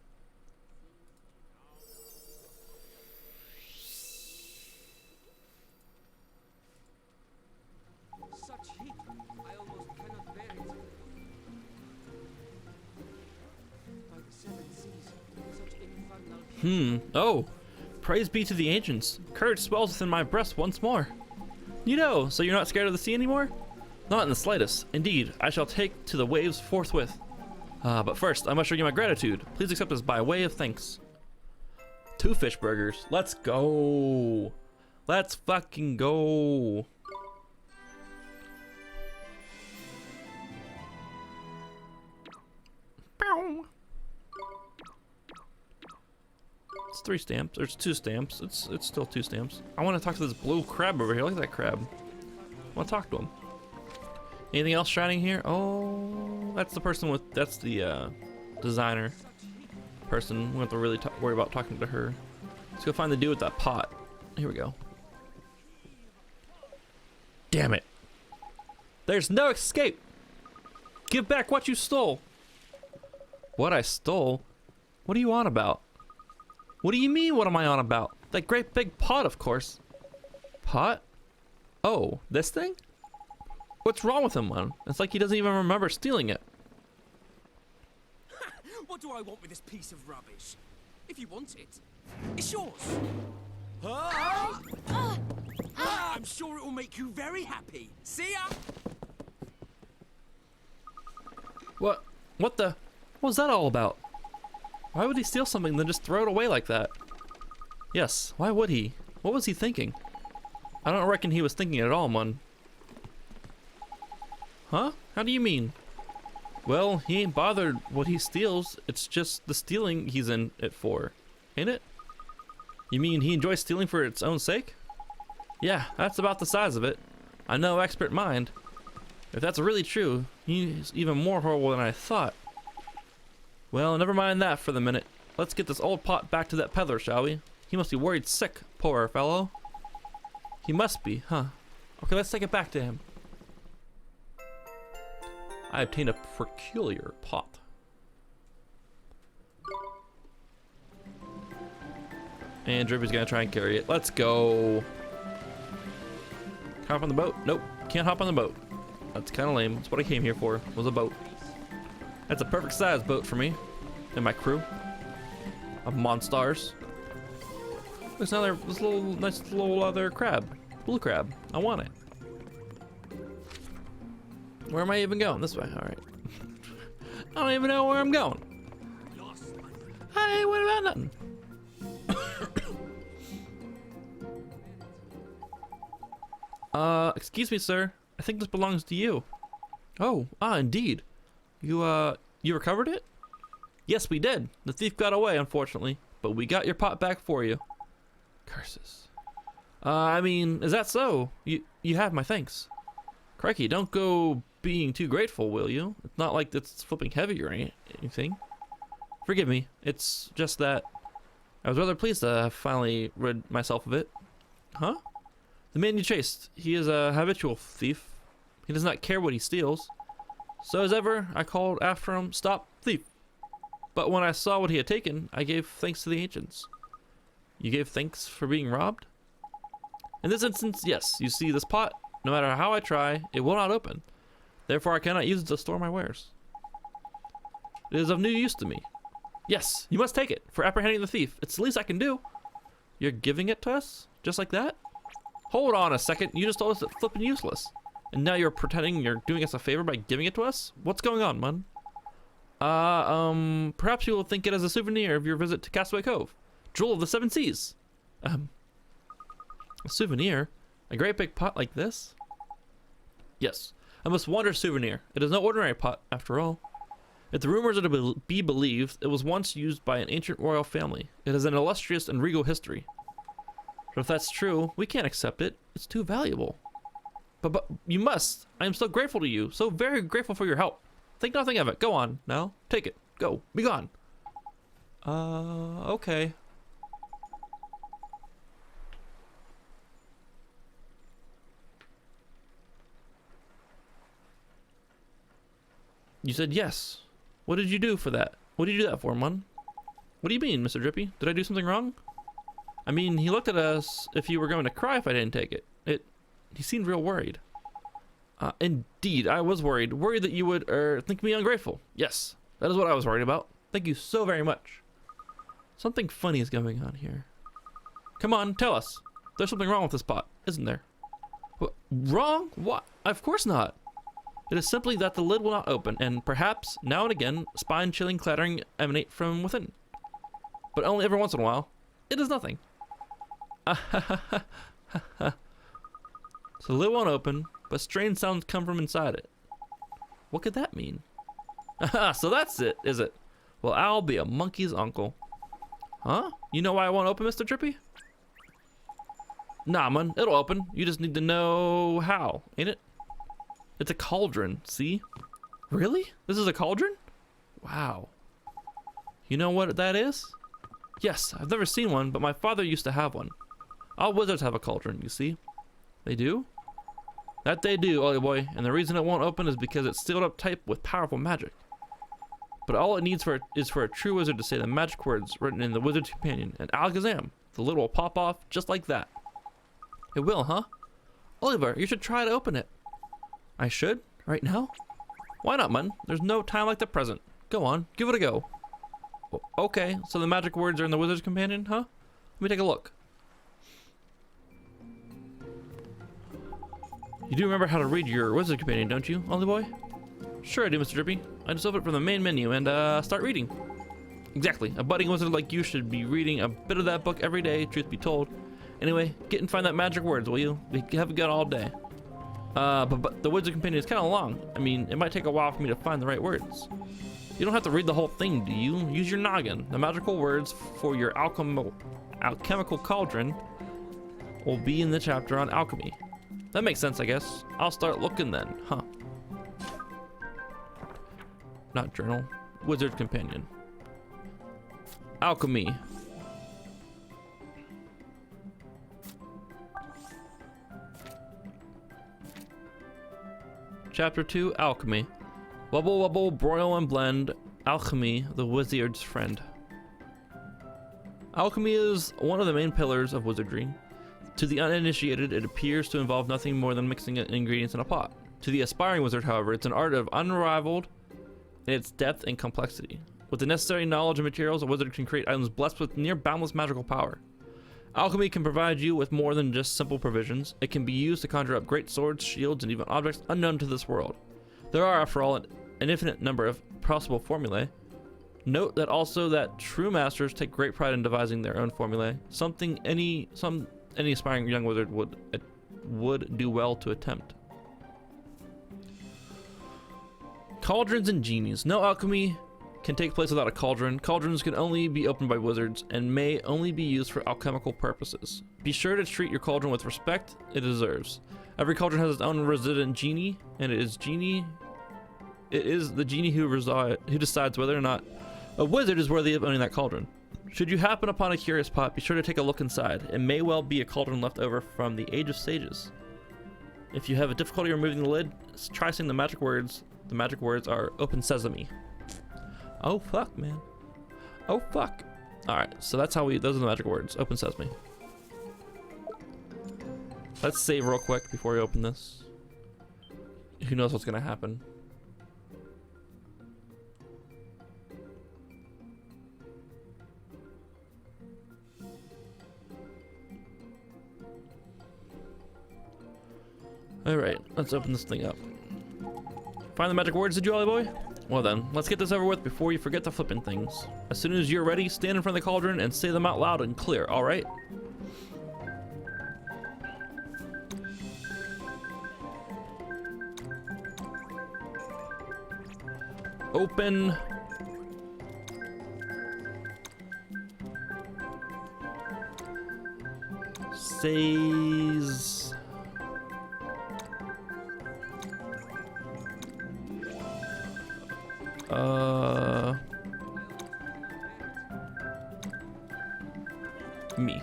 Speaker 3: I almost cannot bear it. By the seven seas, such infernal
Speaker 1: Oh. Praise be to the ancients. Courage swells within my breast once more. You know, so you're not scared of the sea anymore? Not in the slightest. Indeed, I shall take to the waves forthwith. But first, I must show you my gratitude. Please accept this by way of thanks. 2 fish burgers. Let's go. Let's fucking go. Bow. It's 3 stamps. There's 2 stamps. It's still 2 stamps. I want to talk to this blue crab over here. Look at that crab. I want to talk to him. Anything else shining here? Oh, that's the person with. That's the designer person. We don't have to really worry about talking to her. Let's go find the dude with that pot. Here we go. Damn it. There's no escape. Give back what you stole. What I stole? What are you on about? What do you mean, what am I on about? That great big pot, of course. Pot? Oh, this thing? What's wrong with him, man? It's like he doesn't even remember stealing it.
Speaker 3: What do I want with this piece of rubbish? If you want it, it's yours. I'm sure it will make you very happy. See ya!
Speaker 1: What? What the? What was that all about? Why would he steal something and then just throw it away like that? Yes, why would he? What was he thinking? I don't reckon he was thinking at all, man. Huh? How do you mean? Well, he ain't bothered what he steals. It's just the stealing he's in it for. Ain't it? You mean he enjoys stealing for its own sake? Yeah, that's about the size of it. I know expert mind. If that's really true, he's even more horrible than I thought. Well, never mind that for the minute. Let's get this old pot back to that peddler, shall we? He must be worried sick, poor fellow. He must be, huh? Okay, let's take it back to him. I obtained a peculiar pot. And Drippy's gonna try and carry it. Let's go. Hop on the boat? Nope, can't hop on the boat. That's kind of lame. That's what I came here for, was a boat. That's a perfect size boat for me and my crew of monsters. There's another, this little, nice little other crab. Blue crab, I want it. Where am I even going? This way, all right. I don't even know where I'm going. I ain't worried about nothing. Excuse me, sir. I think this belongs to you. Oh, indeed. You recovered it? Yes, we did. The thief got away, unfortunately, but we got your pot back for you. Curses. I mean, is that so? You have my thanks. Crikey, don't go being too grateful, will you? It's not like it's flipping heavy or anything. Forgive me. It's just that I was rather pleased to finally rid myself of it. Huh? The man you chased, he is a habitual thief. He does not care what he steals. So as ever, I called after him, "Stop, thief." But when I saw what he had taken, I gave thanks to the ancients. You gave thanks for being robbed? In this instance, yes. You see, this pot, no matter how I try, it will not open. Therefore, I cannot use it to store my wares. It is of no use to me. Yes, you must take it for apprehending the thief. It's the least I can do. You're giving it to us? Just like that? Hold on a second. You just told us it's flipping useless. And now you're pretending you're doing us a favor by giving it to us? What's going on, man? Perhaps you will think it as a souvenir of your visit to Castaway Cove. Jewel of the Seven Seas. A souvenir? A great big pot like this? Yes, a most wondrous souvenir. It is no ordinary pot, after all. If the rumors are to be believed, it was once used by an ancient royal family. It has an illustrious and regal history. But if that's true, we can't accept it. It's too valuable. But you must. I am so grateful to you. So very grateful for your help. Think nothing of it. Go on, now. Take it. Go. Be gone. Okay. You said yes. What did you do for that? What did you do that for, man? What do you mean, Mr. Drippy? Did I do something wrong? I mean, he looked at us if you were going to cry if I didn't take it. He seemed real worried. Indeed, I was worried. Worried that you would think me ungrateful. Yes, that is what I was worried about. Thank you so very much. Something funny is going on here. Come on, tell us. There's something wrong with this pot, isn't there? What, wrong? What? Of course not. It is simply that the lid will not open, and perhaps, now and again, spine-chilling clattering emanate from within. But only every once in a while. It is nothing. So the lid won't open, but strange sounds come from inside it. What could that mean? So that's it, is it? Well, I'll be a monkey's uncle. Huh? You know why I won't open, Mr. Drippy? Nah, man, it'll open. You just need to know how, ain't it? It's a cauldron, see? Really? This is a cauldron? Wow. You know what that is? Yes, I've never seen one, but my father used to have one. All wizards have a cauldron, you see? They do? That they do, Ollie boy, and the reason it won't open is because it's sealed up tight with powerful magic. But all it needs is for a true wizard to say the magic words written in the Wizard's Companion, and alakazam, the lid will pop off just like that. It will, huh? Oliver, you should try to open it. I should? Right now? Why not, man? There's no time like the present. Go on, give it a go. Okay, so the magic words are in the Wizard's Companion, huh? Let me take a look. You do remember how to read your Wizard's Companion, don't you, Ollie boy? Sure I do, Mr. Drippy. I just open it from the main menu and start reading. Exactly. A budding wizard like you should be reading a bit of that book every day, truth be told. Anyway, get and find that magic words, will you? We haven't got all day. But the Wizard's Companion is kind of long. I mean, it might take a while for me to find the right words. You don't have to read the whole thing, do you? Use your noggin. The magical words for your alchemical cauldron will be in the chapter on alchemy. That makes sense, I guess. I'll start looking then, huh? Not journal. Wizard Companion. Alchemy. Chapter 2, Alchemy. Wubble wubble, broil and blend. Alchemy, the wizard's friend. Alchemy is one of the main pillars of wizardry. To the uninitiated, it appears to involve nothing more than mixing ingredients in a pot. To the aspiring wizard, however, it's an art of unrivaled in its depth and complexity. With the necessary knowledge and materials, a wizard can create items blessed with near boundless magical power. Alchemy can provide you with more than just simple provisions. It can be used to conjure up great swords, shields, and even objects unknown to this world. There are, after all, an infinite number of possible formulae. Note that also that true masters take great pride in devising their own formulae, something any aspiring young wizard would do well to attempt. Cauldrons and genies. No alchemy can take place without a cauldron. Cauldrons can only be opened by wizards and may only be used for alchemical purposes. Be sure to treat your cauldron with respect it deserves. Every cauldron has its own resident genie, and it is the genie who decides whether or not a wizard is worthy of owning that cauldron. Should you happen upon a curious pot, be sure to take a look inside. It may well be a cauldron left over from the Age of Sages. If you have a difficulty removing the lid, try saying the magic words. The magic words are open sesame. Oh fuck, man. Oh fuck. Alright, so that's how those are the magic words. Open sesame. Let's save real quick before we open this. Who knows what's gonna happen. Alright, let's open this thing up. Find the magic words, did you, Ollie boy? Well then, let's get this over with before you forget the flipping things. As soon as you're ready, stand in front of the cauldron and say them out loud and clear, alright? Open. Says... me.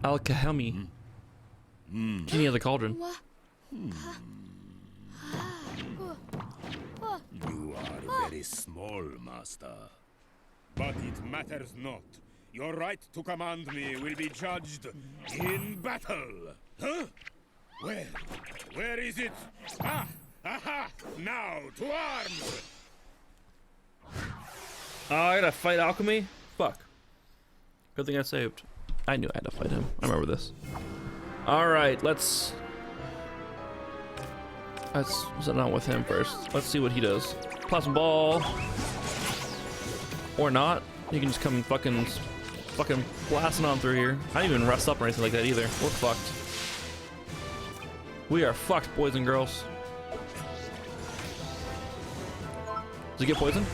Speaker 1: Alchemy. Genie of the Cauldron.
Speaker 2: What?
Speaker 4: You are very small, master. But it matters not. Your right to command me will be judged in battle. Huh? Where? Where is it? Ah! Aha! Now, to arms!
Speaker 1: Oh, I gotta fight alchemy? Fuck. Good thing I saved. I knew I had to fight him. I remember this. Alright, let's sit down with him first. Let's see what he does. Plasma ball. Or not. You can just come fucking blasting on through here. I didn't even rest up or anything like that either. We're fucked. We are fucked, boys and girls. Does he get poisoned?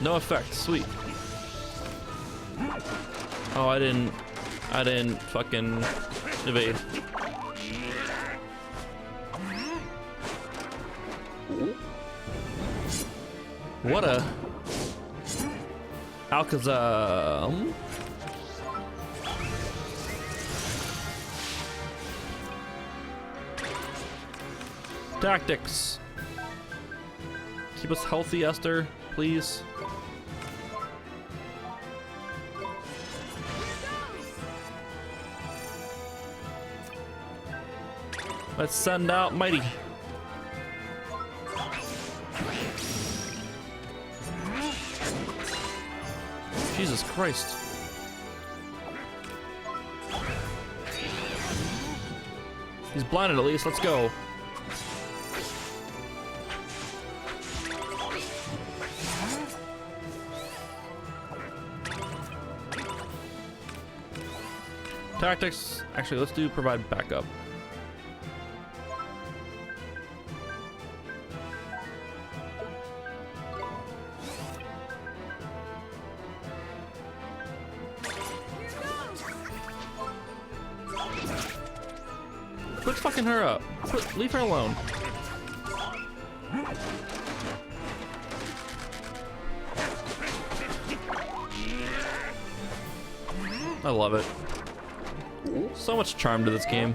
Speaker 1: No effect. Sweet. Oh, I didn't fucking evade. What a Alakazam. Tactics. Keep us healthy, Esther, please. Let's send out Mighty. Jesus Christ. He's blinded at least, let's go. Tactics, actually let's do provide backup. Quit fucking her up. Leave her alone. I love it. So much charm to this game.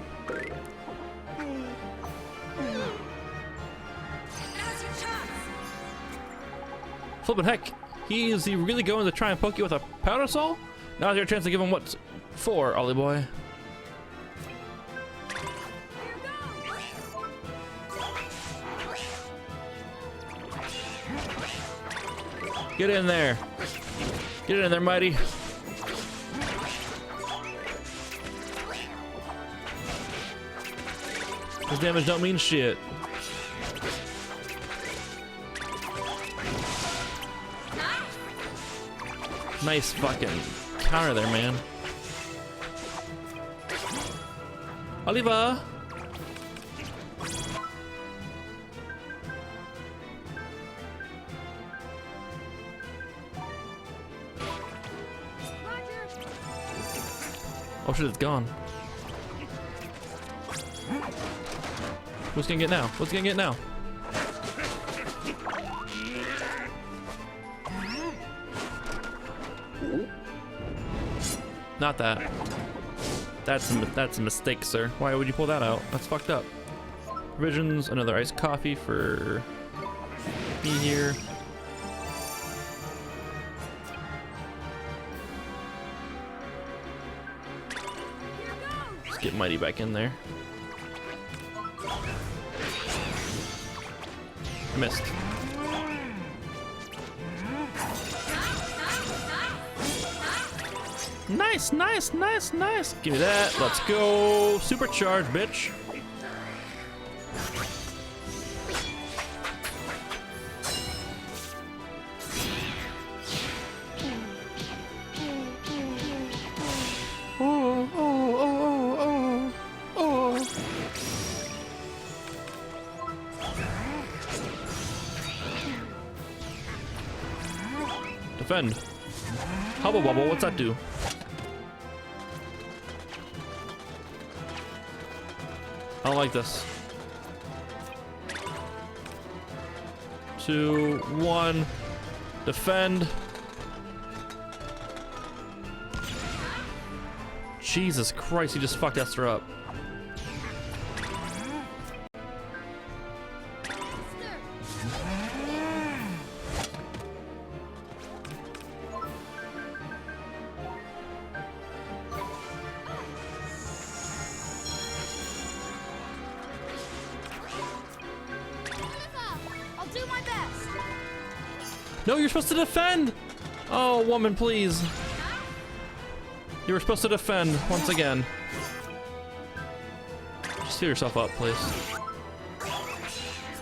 Speaker 1: Flippin' heck, is he really going to try and poke you with a powder soul? Now's your chance to give him what's for, Ollie boy. Get in there. Get in there, Mighty. His damage don't mean shit. Nice fucking counter there, man. Oliva. Oh shit, it's gone. What's he gonna get now? What's he gonna get now? Not that. That's a mistake, sir. Why would you pull that out? That's fucked up. Provisions, another iced coffee for me here. Let's get Mighty back in there. Missed. Nice, nice, nice, nice. Give me that. Let's go. Supercharge, bitch. Oh, oh, oh, oh, oh. Defend. Hubble bubble, what's that do? I don't like this. 2, 1, defend. Jesus Christ, he just fucked Esther up.
Speaker 2: I'll do my best.
Speaker 1: No, you're supposed to defend! Oh, woman, please. You were supposed to defend once again. Just heal yourself up, please.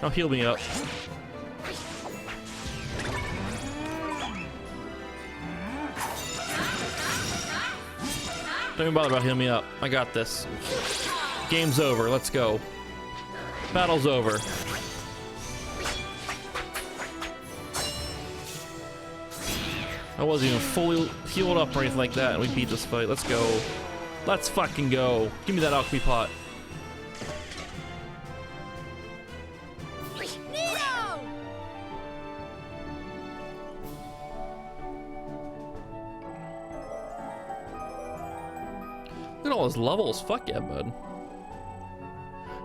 Speaker 1: Now heal me up. Don't even bother about healing me up. I got this. Game's over. Let's go. Battle's over. I wasn't even fully healed up or anything like that, and we beat this fight. Let's go. Let's fucking go. Give me that alchemy pot.
Speaker 2: Nino!
Speaker 1: Look at all his levels. Fuck yeah, bud.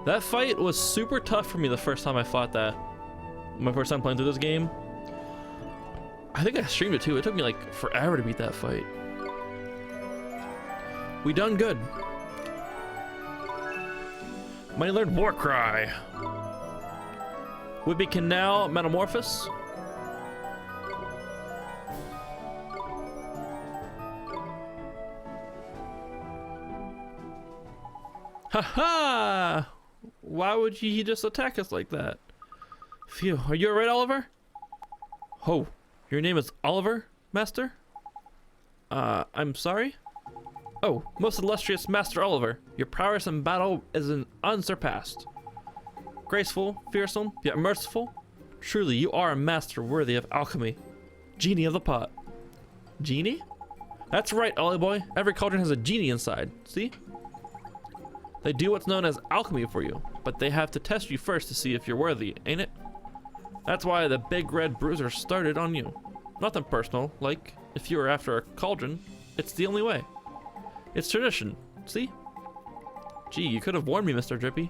Speaker 1: That fight was super tough for me the first time I fought that. My first time playing through this game. I think I streamed it too. It took me like forever to beat that fight. We done good. Mighty learned War Cry. Whippy can now metamorphose. Haha! Why would he just attack us like that? Phew. Are you alright, Oliver? Oh. Your name is Oliver, Master? I'm sorry? Oh, most illustrious Master Oliver, your prowess in battle is unsurpassed. Graceful, fearsome, yet merciful. Truly, you are a master worthy of alchemy. Genie of the pot. Genie? That's right, Ollie boy. Every cauldron has a genie inside. See? They do what's known as alchemy for you, but they have to test you first to see if you're worthy, ain't it? That's why the big red bruiser started on you. Nothing personal, like, if you were after a cauldron, it's the only way. It's tradition, see? Gee, you could have warned me, Mr. Drippy.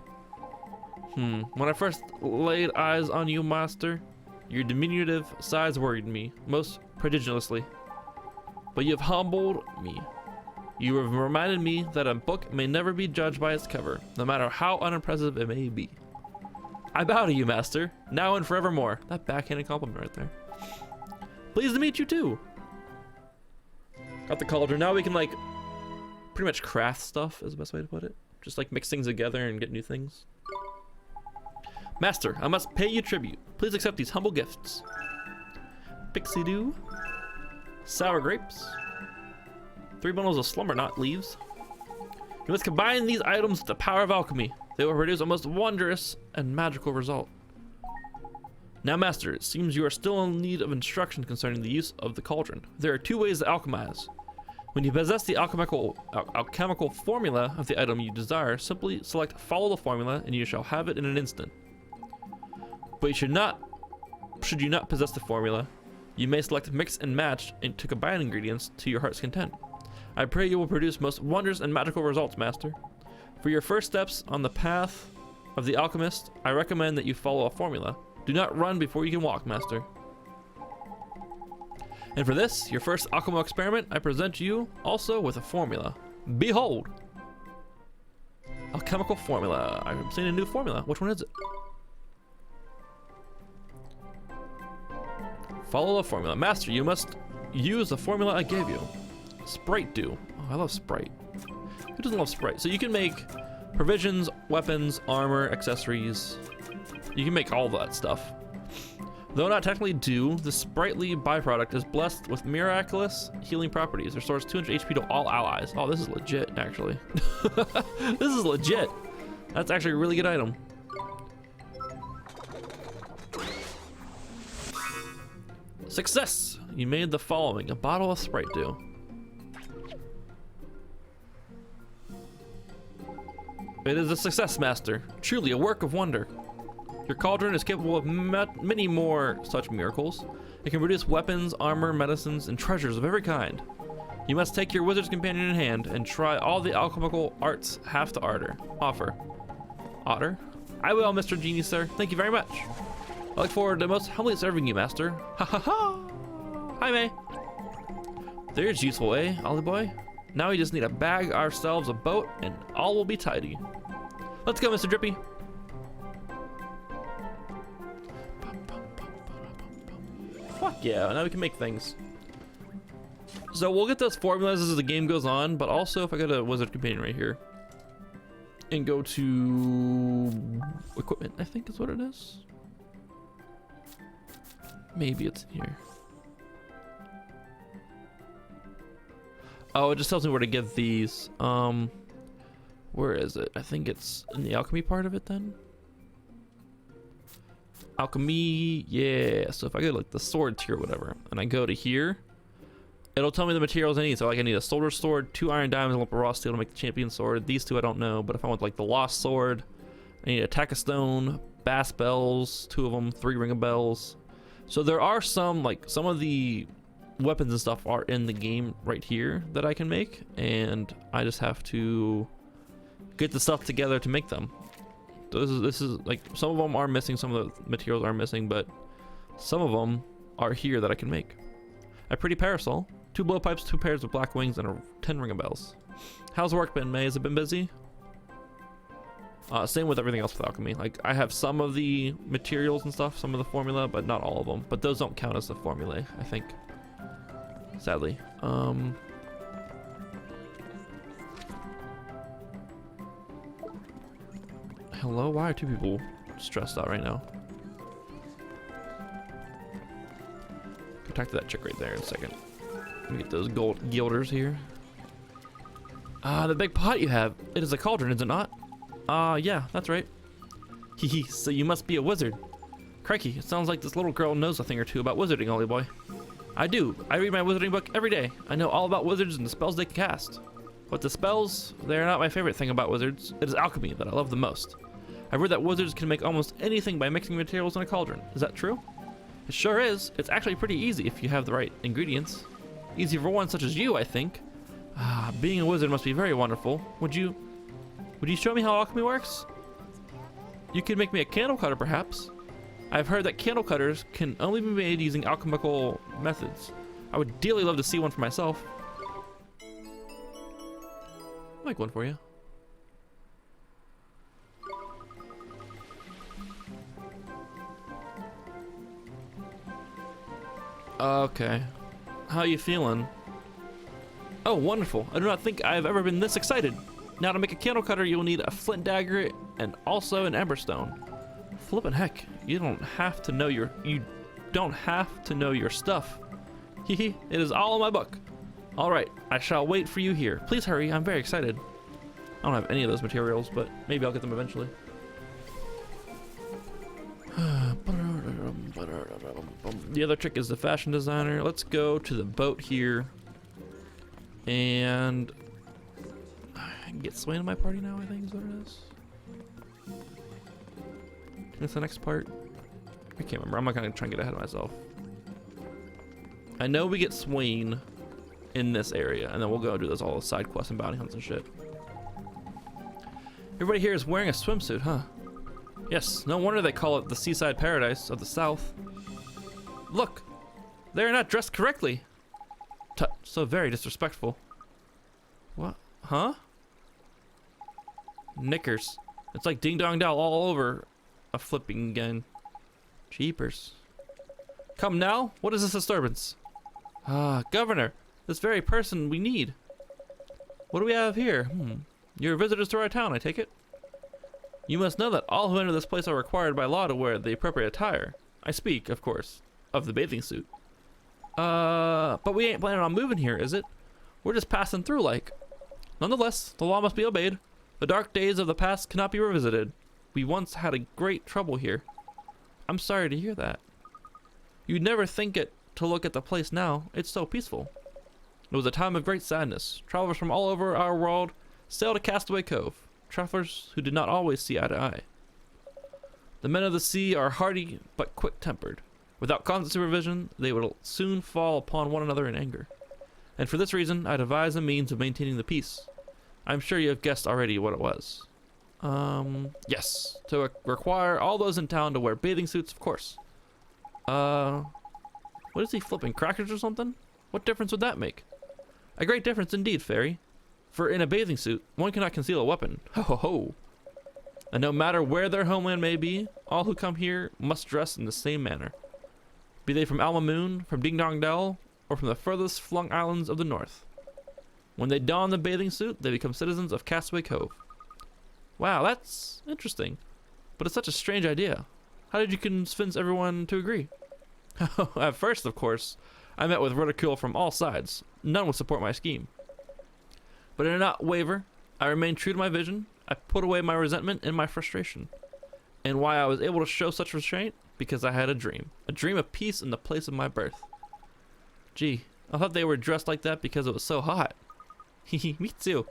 Speaker 1: When I first laid eyes on you, Master, your diminutive size worried me, most prodigiously. But you have humbled me. You have reminded me that a book may never be judged by its cover, no matter how unimpressive it may be. I bow to you, Master, now and forevermore. That backhanded compliment right there. Pleased to meet you too. Got the cauldron. Now we can like pretty much craft stuff is the best way to put it. Just like mix things together and get new things. Master, I must pay you tribute. Please accept these humble gifts. Pixie dew. Sour grapes. 3 bundles of slumber knot leaves. You must combine these items with the power of alchemy. They will produce a most wondrous and magical result. Now, Master, it seems you are still in need of instruction concerning the use of the cauldron. There are 2 ways to alchemize. When you possess the alchemical formula of the item you desire, simply select follow the formula and you shall have it in an instant. But you should you not possess the formula, you may select mix and match to combine ingredients to your heart's content. I pray you will produce most wondrous and magical results, Master. For your first steps on the path of the alchemist, I recommend that you follow a formula. Do not run before you can walk, Master. And for this, your first alchemy experiment, I present you also with a formula. Behold! Alchemical formula. I'm seeing a new formula. Which one is it? Follow the formula. Master, you must use the formula I gave you. Sprite dew. Oh, I love Sprite. Who doesn't love Sprite? So you can make provisions, weapons, armor, accessories. You can make all that stuff. Though not technically dew, the sprightly byproduct is blessed with miraculous healing properties. Restores 200 HP to all allies. Oh, this is legit, actually. This is legit. That's actually a really good item. Success! You made the following: a bottle of Sprite dew. It is a success, Master. Truly a work of wonder. Your cauldron is capable of many more such miracles. It can produce weapons, armor, medicines, and treasures of every kind. You must take your wizard's companion in hand and try all the alchemical arts have to offer. Otter? I will, Mr. Genie, sir. Thank you very much. I look forward to most humbly serving you, master. Ha ha ha! Hi, May. There's useful, eh, Ollie boy? Now we just need to bag ourselves a boat and all will be tidy. Let's go, Mr. Drippy. Fuck yeah, now we can make things. So we'll get those formulas as the game goes on, but also if I go to Wizard Companion right here and go to equipment, I think is what it is. Maybe it's in here. Oh, it just tells me where to get these. Where is it? I think it's in the alchemy part of it then. Alchemy, yeah. So if I go to like the sword tier or whatever, and I go to here, it'll tell me the materials I need. So like I need a soldier sword, 2 iron diamonds, and a lump of raw steel to make the champion sword. These 2 I don't know, but if I want like the lost sword, I need a attack of stone, bass bells, 2 of them, 3 ring of bells. So there are some, like some of the weapons and stuff are in the game right here that I can make, and I just have to get the stuff together to make them. This is like, some of them are missing, some of the materials are missing, but some of them are here that I can make. A pretty parasol, 2 blowpipes, 2 pairs of black wings, and 10 ring of bells. How's the work been, May? Has it been busy? Same with everything else with alchemy. Like I have some of the materials and stuff, some of the formula, but not all of them. But those don't count as the formulae, I think. Sadly. Hello? Why are 2 people stressed out right now? Go talk to that chick right there in a second. Let me get those gold gilders here. The big pot you have. It is a cauldron, is it not? Yeah, that's right. Hehe, so you must be a wizard. Crikey, it sounds like this little girl knows a thing or two about wizarding, Ollie boy. I do. I read my wizarding book every day. I know all about wizards and the spells they can cast. But the spells, they're not my favorite thing about wizards. It is alchemy that I love the most. I've read that wizards can make almost anything by mixing materials in a cauldron. Is that true? It sure is. It's actually pretty easy if you have the right ingredients. Easy for one such as you, I think. Being a wizard must be very wonderful. Would you show me how alchemy works? You could make me a candle cutter, perhaps. I've heard that candle cutters can only be made using alchemical methods. I would dearly love to see one for myself. I'll make one for you. Okay. How are you feeling? Oh, wonderful. I do not think I've ever been this excited. Now to make a candle cutter, you'll need a flint dagger and also an emberstone. Flippin' heck, you don't have to know your stuff. Hehe, it is all in my book. All right, I shall wait for you here. Please hurry, I'm very excited. I don't have any of those materials, but maybe I'll get them eventually. The other trick is the fashion designer. Let's go to the boat here. And I can get Swain in my party now, I think is what it is. What's the next part? I can't remember. I'm not gonna try and get ahead of myself. I know we get Swain in this area, and then we'll go do those all side quests and bounty hunts and shit. Everybody here is wearing a swimsuit, huh? Yes, no wonder they call it the seaside paradise of the south. Look, they are not dressed correctly. Tut, so very disrespectful. What? Huh? Knickers. It's like Ding Dong Dow all over a flipping again. Jeepers. Come now, what is this disturbance? Governor, this very person we need. What do we have here? You're visitors to our town, I take it? You must know that all who enter this place are required by law to wear the appropriate attire. I speak, of course, of the bathing suit. But we ain't planning on moving here, is it? We're just passing through like. Nonetheless, the law must be obeyed. The dark days of the past cannot be revisited. We once had a great trouble here. I'm sorry to hear that. You'd never think it to look at the place now. It's so peaceful. It was a time of great sadness. Travelers from all over our world sailed to Castaway Cove. Travelers who did not always see eye to eye. The men of the sea are hardy but quick-tempered. Without constant supervision, they will soon fall upon one another in anger. and for this reason, I devised a means of maintaining the peace. I'm sure you have guessed already what it was. Yes, to require all those in town to wear bathing suits, of course. What is he flipping, crackers or something? What difference would that make? A great difference indeed, Fairy. For in a bathing suit, one cannot conceal a weapon. Ho ho ho! And no matter where their homeland may be, all who come here must dress in the same manner. Be they from Alma Moon, from Ding Dong Dell, or from the furthest flung islands of the north. When they don the bathing suit, they become citizens of Castaway Cove. Wow, that's interesting. But it's such a strange idea. How did you convince everyone to agree? At first, of course, I met with ridicule from all sides. None would support my scheme. But I did not waver. I remained true to my vision. I put away my resentment and my frustration. And why I was able to show such restraint? Because I had a dream. A dream of peace in the place of my birth. Gee, I thought they were dressed like that because it was so hot. Hehe, me too.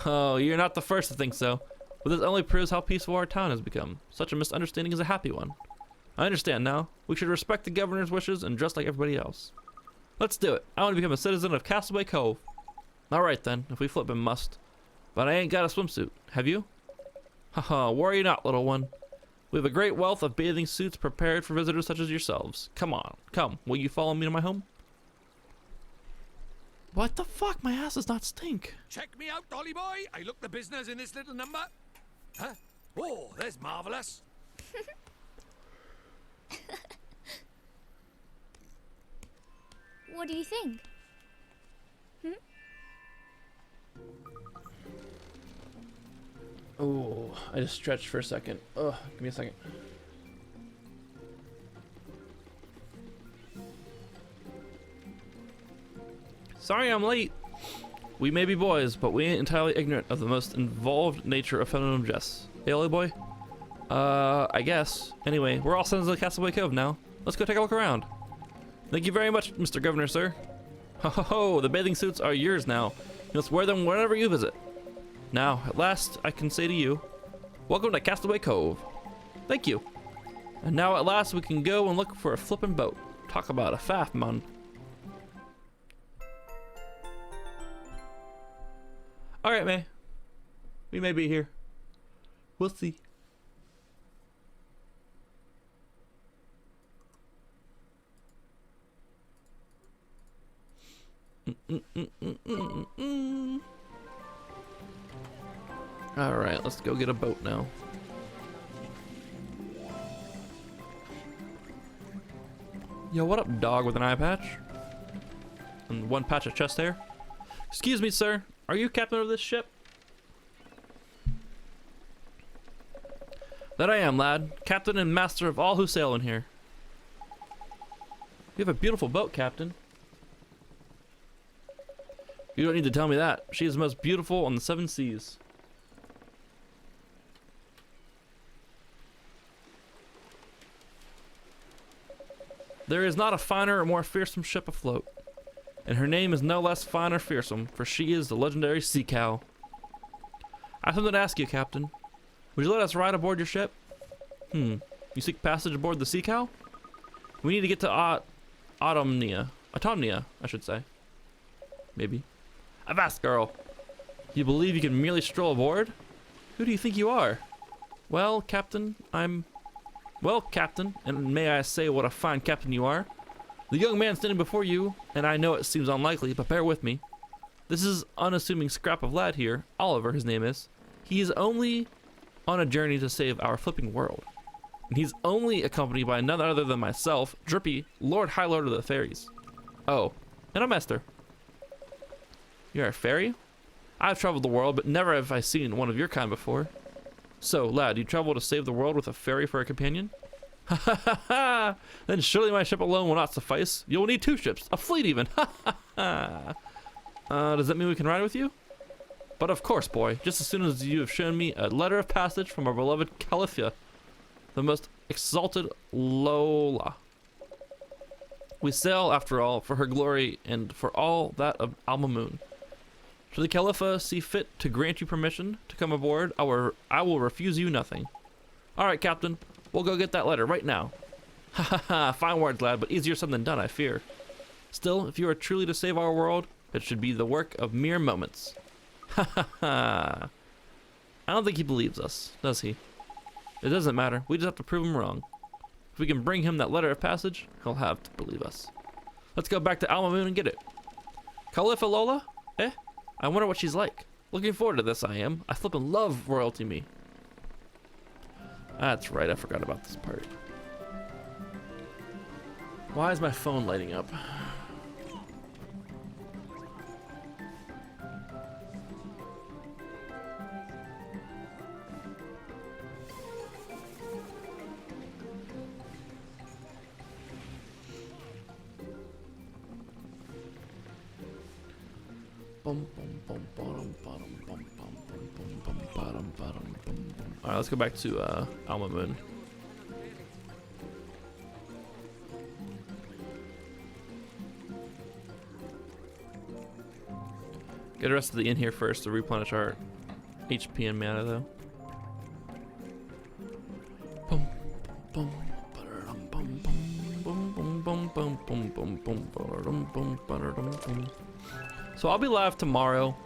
Speaker 1: Oh, you're not the first to think so. But this only proves how peaceful our town has become. Such a misunderstanding is a happy one. I understand now. We should respect the governor's wishes and dress like everybody else. Let's do it. I want to become a citizen of Castaway Cove. Alright then, if we flippin' must. But I ain't got a swimsuit. Have you? Haha, worry not, little one. We have a great wealth of bathing suits prepared for visitors such as yourselves. Come on, come. Will you follow me to my home? What the fuck? My ass does not stink.
Speaker 5: Check me out, Dolly boy. I look the business in this little number. Huh? Oh, that's marvelous.
Speaker 2: What do you think?
Speaker 1: Oh, I just stretched for a second. Ugh, give me a second. Sorry I'm late. We may be boys, but we ain't entirely ignorant of the most involved nature of feminine dress. Hey, Ollie boy? I guess. Anyway, we're all citizens of Castaway Cove now. Let's go take a look around. Thank you very much, Mr. Governor, sir. Ho ho ho, the bathing suits are yours now. You must wear them wherever you visit. Now, at last, I can say to you, welcome to Castaway Cove. Thank you. And now, at last, we can go and look for a flippin' boat. Talk about a faff, man. Alright, May. We may be here. We'll see. Alright, let's go get a boat now. Yo, what up, dog with an eye patch? And one patch of chest hair? Excuse me, sir. Are you captain of this ship? That I am, lad. Captain and master of all who sail in here. You have a beautiful boat, Captain. You don't need to tell me that. She is the most beautiful on the 7 seas. There is not a finer or more fearsome ship afloat. And her name is no less fine or fearsome, for she is the legendary Sea Cow. I have something to ask you, Captain. Would you let us ride aboard your ship? You seek passage aboard the Sea Cow? We need to get to Autumnia, I should say. Maybe. Avast, girl. You believe you can merely stroll aboard? Who do you think you are? Well, Captain, Well, Captain, and may I say what a fine captain you are. The young man standing before you, and I know it seems unlikely, but bear with me. This is unassuming scrap of lad here, Oliver his name is. He is only on a journey to save our flipping world. And he's only accompanied by none other than myself, Drippy, Lord High Lord of the Fairies. Oh, and a master. You're a fairy? I've traveled the world, but never have I seen one of your kind before. So, lad, you travel to save the world with a fairy for a companion? Ha ha ha ha! Then surely my ship alone will not suffice. You'll need 2 ships, a fleet even. Ha ha ha! Does that mean we can ride with you? But of course, boy, just as soon as you have shown me a letter of passage from our beloved Califia, the most exalted Lola. We sail, after all, for her glory and for all that of Alma Moon. Should the Calipha see fit to grant you permission to come aboard, I will refuse you nothing. Alright, Captain, we'll go get that letter right now. Ha ha ha, fine words, lad, but easier said than done, I fear. Still, if you are truly to save our world, it should be the work of mere moments. Ha ha ha. I don't think he believes us, does he? It doesn't matter. We just have to prove him wrong. If we can bring him that letter of passage, he'll have to believe us. Let's go back to Alma Moon and get it. Khalifa Lola? Eh? I wonder what she's like. Looking forward to this, I am. I flippin' love royalty me. That's right, I forgot about this part. Why is my phone lighting up? Alright, let's go back to Alma Moon. Get the rest of the inn here first to replenish our HP and mana though. So I'll be live tomorrow.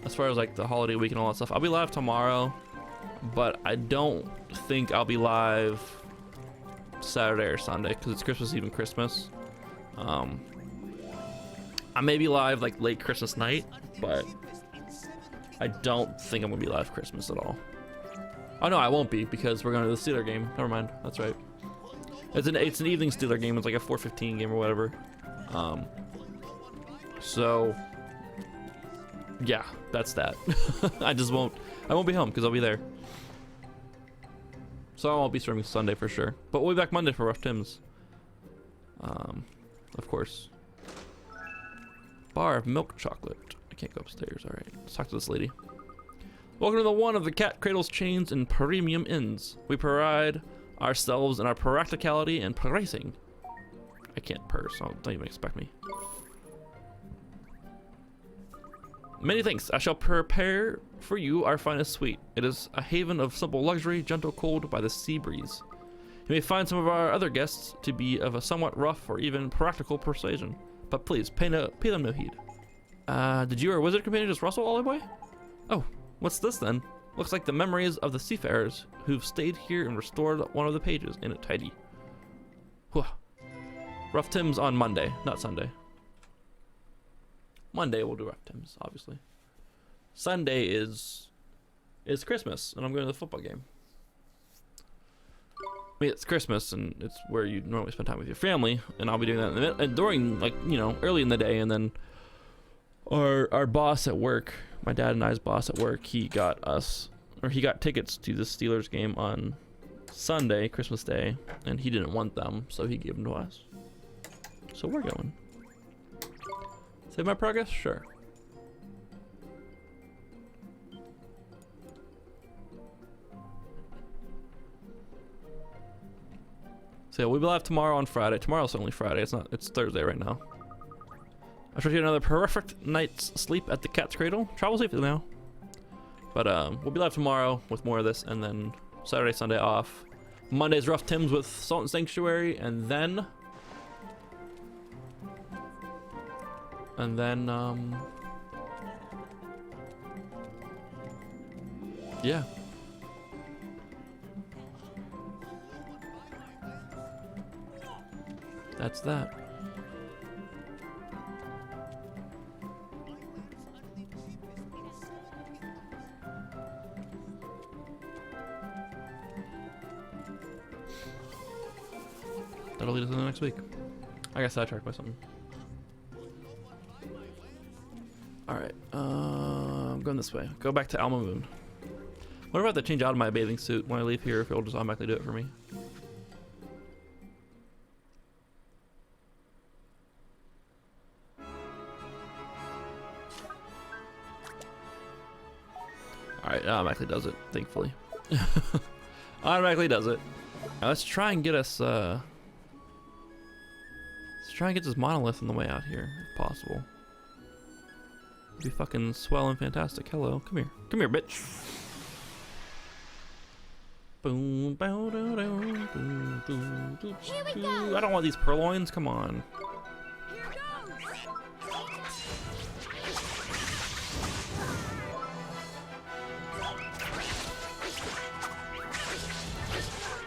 Speaker 1: As far as like the holiday week and all that stuff, I'll be live tomorrow, but I don't think I'll be live Saturday or Sunday because it's Christmas Eve and Christmas. I may be live like late Christmas night, but I don't think I'm gonna be live Christmas at all. Oh no, I won't be because we're going to the Steeler game. Never mind, that's right. It's an evening Steeler game. It's like a 4:15 game or whatever. So yeah, that's that. I won't be home because I'll be there. So I won't be streaming Sunday for sure. But we'll be back Monday for Rough Tim's. Of course. Bar of milk chocolate. I can't go upstairs. All right, let's talk to this lady. Welcome to the one of the Cat Cradles chains and premium inns. We pride ourselves in our practicality and pricing. I can't purr, so don't even expect me. Many thanks. I shall prepare for you our finest suite. It is a haven of simple luxury, gentle cooled by the sea breeze. You may find some of our other guests to be of a somewhat rough or even practical persuasion, but please pay them no heed. Did you or wizard companion just rustle, Ollie boy? Oh, what's this then? Looks like the memories of the seafarers who've stayed here and restored one of the pages in it tidy. Whew. Rough Tim's on Monday, not Sunday. Monday we'll do Rough Tim's, obviously. Sunday is Christmas, and I'm going to the football game. I mean, it's Christmas, and it's where you normally spend time with your family, and I'll be doing that and during, like, you know, early in the day, and then our boss at work, my dad and I's boss at work, he got tickets to the Steelers game on Sunday, Christmas Day, and he didn't want them, so he gave them to us. So we're going. Save my progress? Sure. So yeah, we'll be live tomorrow on Friday. Tomorrow's only Friday. It's Thursday right now. I wish you another perfect night's sleep at the Cat's Cradle. Travel safely now. But we'll be live tomorrow with more of this, and then Saturday, Sunday off. Monday's Rough Tim's with Salt and Sanctuary, and then yeah. That's that. That'll lead us into next week. I got sidetracked by something. Alright, I'm going this way. Go back to Alma Moon. What about to change out of my bathing suit when I leave here if it'll just automatically do it for me? Alright, it automatically does it, thankfully. Automatically does it. Now let's try and get us, let's try and get this monolith on the way out here, if possible. It'd be fucking swell and fantastic. Hello, come here. Come here, bitch. Boom, bow, dow, dow, doo, doo, doo,
Speaker 2: Here we go.
Speaker 1: I don't want these purloins, come on.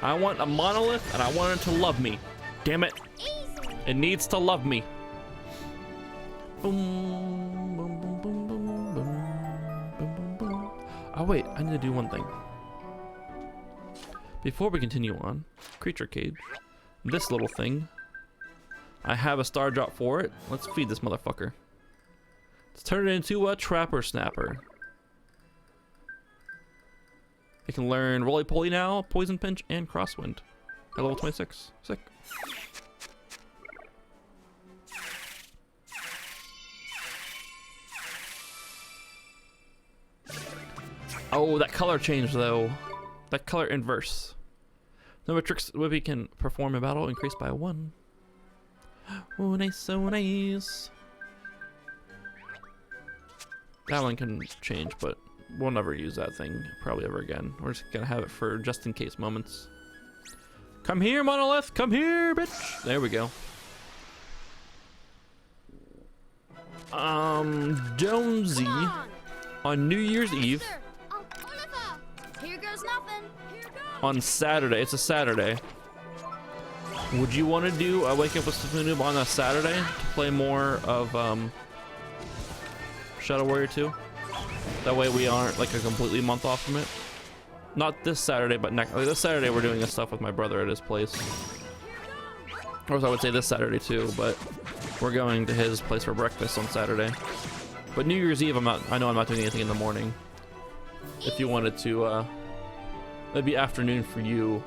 Speaker 1: I want a monolith, and I want it to love me. Damn it.
Speaker 2: Easy.
Speaker 1: It needs to love me. Boom, boom, boom, boom, boom, boom, boom, boom, boom. Oh wait, I need to do one thing. Before we continue on, creature cage. This little thing. I have a star drop for it. Let's feed this motherfucker. Let's turn it into a trapper snapper. It can learn roly poly now, poison pinch, and crosswind at level 26. Sick. Oh, that color change though. That color inverse. Number of tricks Whippy can perform in battle increased by 1. Oh, nice, so nice. That one can change, but we'll never use that thing probably ever again. We're just gonna have it for just in case moments. Come here, Monolith! Come here, bitch! There we go. Jonesy on New Year's Eve.
Speaker 2: Sir. Oh, Oliver. Here goes nothing. Here goes.
Speaker 1: On Saturday. It's a Saturday. Would you want to do a Wake Up with Noob on a Saturday to play more of Shadow Warrior 2? That way we aren't like a completely month off from it. Not this Saturday, but next. Like this Saturday we're doing this stuff with my brother at his place. Or I would say this Saturday too, but we're going to his place for breakfast on Saturday. But New Year's Eve, I know I'm not doing anything in the morning. If you wanted to, it'd be afternoon for you.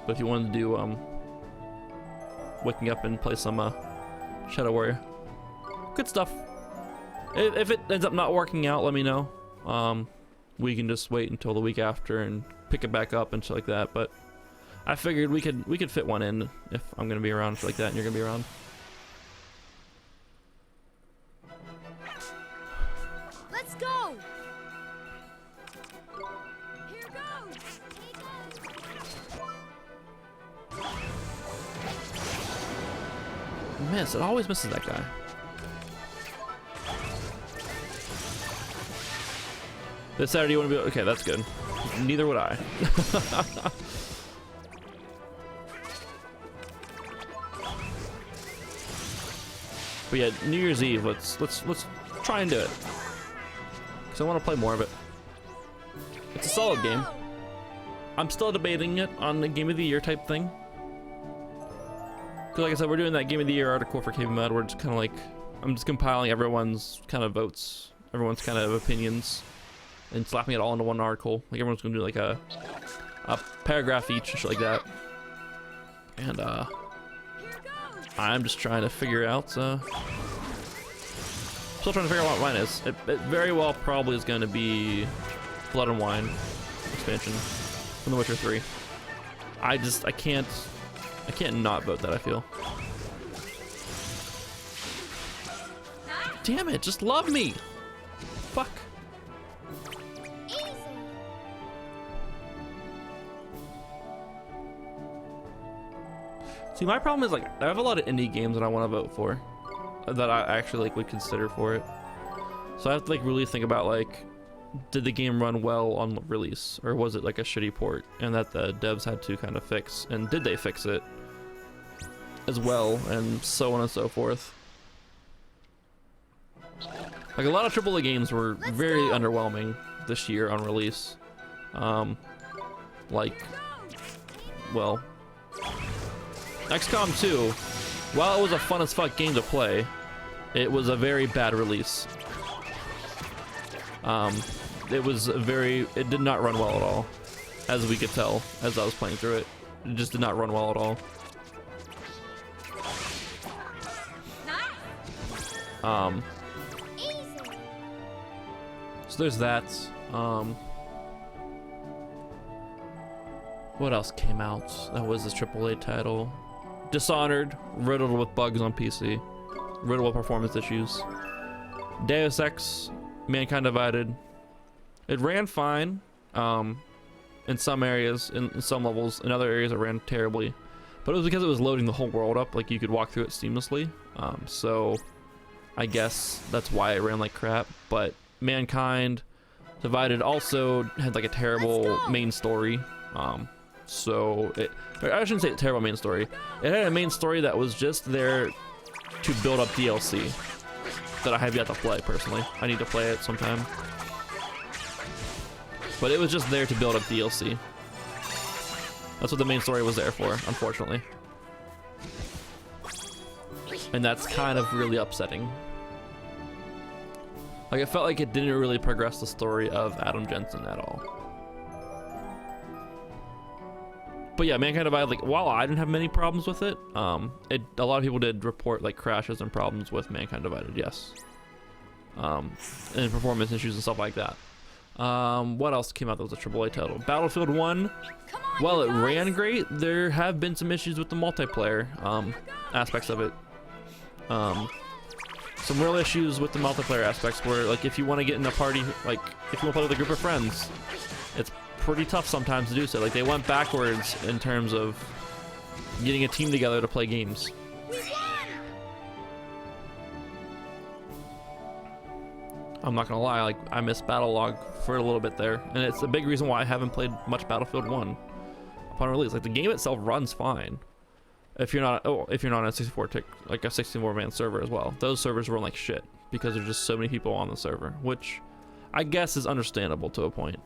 Speaker 1: But if you wanted to do, waking up and play some, Shadow Warrior. Good stuff. If it ends up not working out, let me know. We can just wait until the week after and pick it back up and shit like that. But I figured we could fit one in if I'm gonna be around like that and you're gonna be around.
Speaker 2: Let's go. Here goes.
Speaker 1: Miss, it always misses that guy. This Saturday you want to be okay? That's good. Neither would I. But yeah, New Year's Eve. Let's try and do it. Cause I want to play more of it. It's a solid game. I'm still debating it on the Game of the Year type thing. Cause like I said, we're doing that Game of the Year article for KB Mud. We're just kind of like, I'm just compiling everyone's kind of votes, everyone's kind of opinions, and slapping it all into one article. Like everyone's gonna do like a paragraph each, shit like that. And I'm just trying to figure out. Still trying to figure out what mine is. It very well probably is going to be Blood and Wine expansion from The Witcher 3. I can't not vote that. I feel. Damn it! Just love me. Fuck. See, my problem is like I have a lot of indie games that I want to vote for, that I actually like would consider for it. So I have to like really think about like, did the game run well on release, or was it like a shitty port and that the devs had to kind of fix, and did they fix it as well, and so on and so forth. Like a lot of AAA games were very underwhelming this year on release. Like, well, XCOM 2, while it was a fun as fuck game to play, it was a very bad release. It did not run well at all, as we could tell as I was playing through it. It just did not run well at all. So there's that. What else came out? That was this AAA title. Dishonored, riddled with bugs on PC, riddled with performance issues. Deus Ex, Mankind Divided. It ran fine, in some areas, in some levels. In other areas, it ran terribly. But it was because it was loading the whole world up, like you could walk through it seamlessly. So I guess that's why it ran like crap. But Mankind Divided also had like a terrible main story. so I shouldn't say terrible main story. It had a main story that was just there to build up DLC that I have yet to play personally. I need to play it sometime. But it was just there to build up DLC. That's what the main story was there for, unfortunately. And that's kind of really upsetting. Like, it felt like it didn't really progress the story of Adam Jensen at all. But yeah, Mankind Divided, like, while I didn't have many problems with it, a lot of people did report, like, crashes and problems with Mankind Divided, yes. And performance issues and stuff like that. What else came out that was a AAA title? Battlefield 1, while it ran great, there have been some issues with the multiplayer aspects of it. Some real issues with the multiplayer aspects where, like, if you want to get in a party, like, if you want to play with a group of friends, it's pretty tough sometimes to do so. Like, they went backwards in terms of getting a team together to play games. I'm not gonna lie, like, I missed Battlelog for a little bit there, and it's a big reason why I haven't played much Battlefield 1 upon release. Like, the game itself runs fine. If you're not on a 64-man server as well. Those servers run like shit because there's just so many people on the server, which I guess is understandable to a point.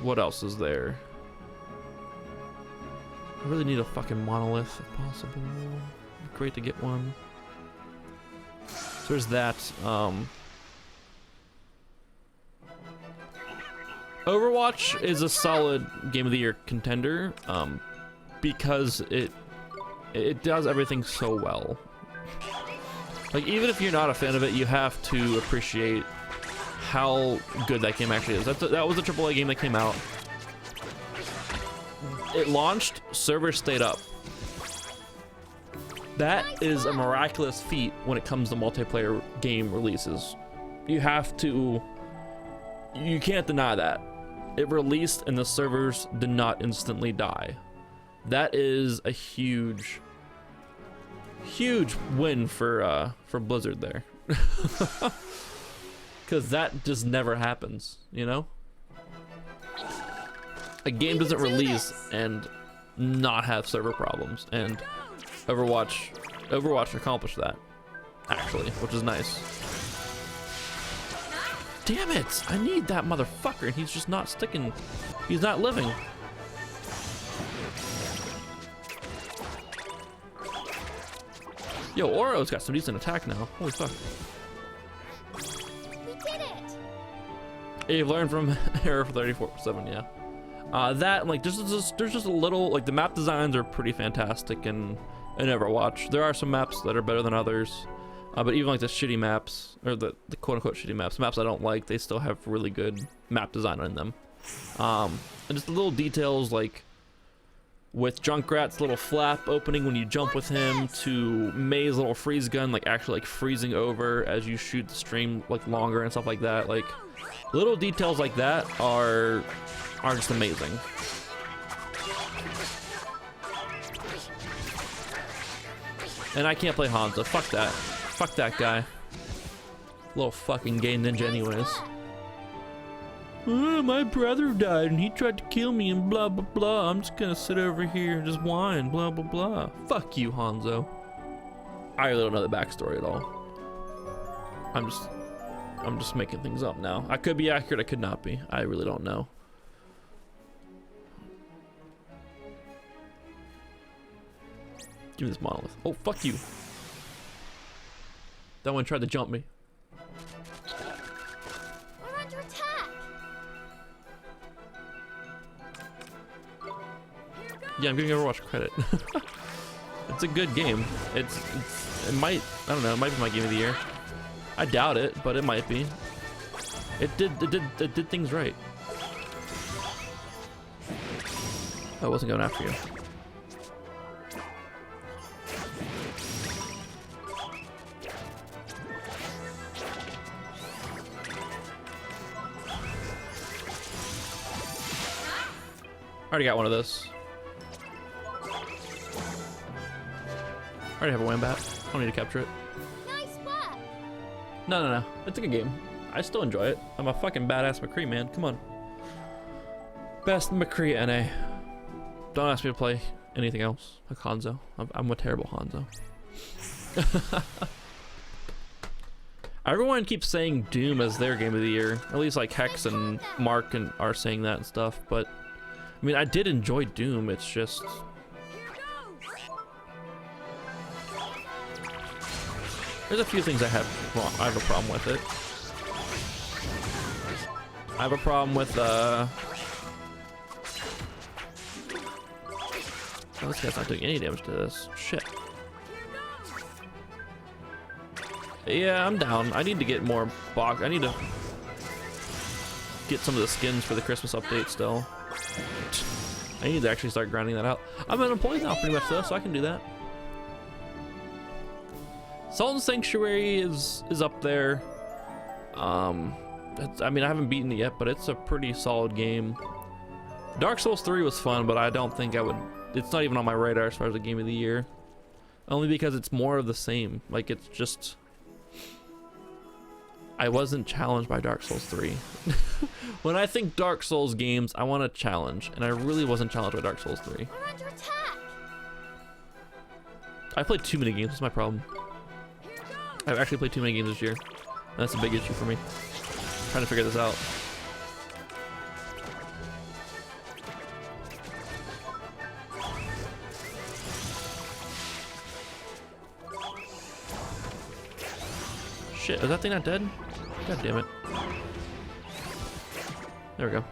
Speaker 1: What else is there? I really need a fucking monolith if possible. It'd be great to get one. So there's that. Overwatch is a solid Game of the Year contender because it does everything so well. Like, even if you're not a fan of it, you have to appreciate how good that game actually is. That was a AAA game that came out. It launched, servers stayed up. That is a miraculous feat when it comes to multiplayer game releases. You can't deny that. It released and the servers did not instantly die. That is a huge win for Blizzard there. Because that just never happens, you know? A game doesn't release and not have server problems, and Overwatch accomplished that, actually, which is nice. Damn it! I need that motherfucker, and he's just not sticking. He's not living. Yo, Oro's got some decent attack now. Holy fuck.
Speaker 2: We did it!
Speaker 1: You've learned from Error 34/7, yeah. That, like, there's just a little, like, the map designs are pretty fantastic in Overwatch. There are some maps that are better than others. But even like the shitty maps, or the quote-unquote shitty maps I don't like, they still have really good map design in them. And just the little details, like with Junkrat's little flap opening when you jump with him, to May's little freeze gun, like actually like freezing over as you shoot the stream like longer and stuff like that. Like little details like that are just amazing. And I can't play Hanzo. Fuck that. Fuck that guy. Little fucking gay ninja anyways. Oh, my brother died and he tried to kill me and blah blah blah. I'm just gonna sit over here and just whine, blah blah blah. Fuck you, Hanzo. I really don't know the backstory at all. I'm just making things up now. I could be accurate, I could not be. I really don't know. Give me this monolith. Oh, fuck you. That one tried to jump me.
Speaker 2: We're under attack!
Speaker 1: Yeah, I'm giving Overwatch credit. It's a good game. It might, I don't know, it might be my game of the year. I doubt it, but it might be. It did things right. I wasn't going after you. Already got one of those. Already have a Wambat. I don't need to capture it.
Speaker 2: Nice work!
Speaker 1: No. It's a good game. I still enjoy it. I'm a fucking badass McCree, man. Come on. Best McCree NA. Don't ask me to play anything else like Hanzo. I'm a terrible Hanzo. Everyone keeps saying Doom as their game of the year. At least like Hex and Mark are saying that and stuff. But I mean, I did enjoy Doom. It's just there's a few things I have wrong. I have a problem with it. I have a problem with oh, this guy's not doing any damage to this. Shit. Yeah, I'm down. I need to get more box. I need to get some of the skins for the Christmas update still. I need to actually start grinding that out. I'm unemployed now pretty much though, so I can do that. Salt and Sanctuary is up there. I mean, I haven't beaten it yet, but it's a pretty solid game. Dark Souls 3 was fun, but I don't think I would. It's not even on my radar as far as the game of the year. Only because it's more of the same. Like, it's just. I wasn't challenged by Dark Souls 3. When I think Dark Souls games, I want a challenge, and I really wasn't challenged by Dark Souls 3.
Speaker 2: We're under attack.
Speaker 1: I played too many games. That's my problem. I've actually played too many games this year. That's a big issue for me. I'm trying to figure this out. Shit, is that thing not dead? God damn it. There we go.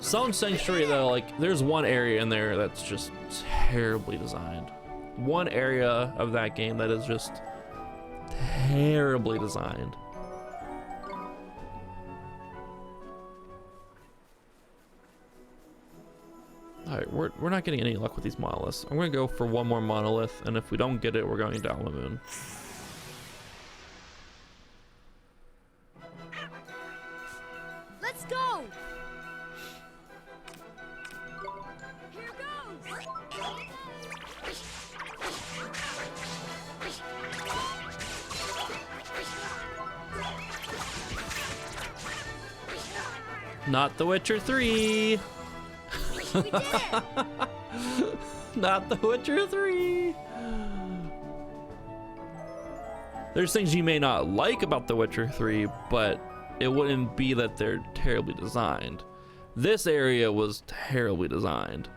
Speaker 1: Sound Sanctuary though, like, there's one area in there that's just terribly designed. One area of that game that is just terribly designed. Alright, we're not getting any luck with these monoliths. I'm gonna go for one more monolith, and if we don't get it, we're going down the moon.
Speaker 2: Let's go. Here goes.
Speaker 1: Not The Witcher 3!
Speaker 2: We did it.
Speaker 1: Not The Witcher 3! There's things you may not like about The Witcher 3, but it wouldn't be that they're terribly designed. This area was terribly designed.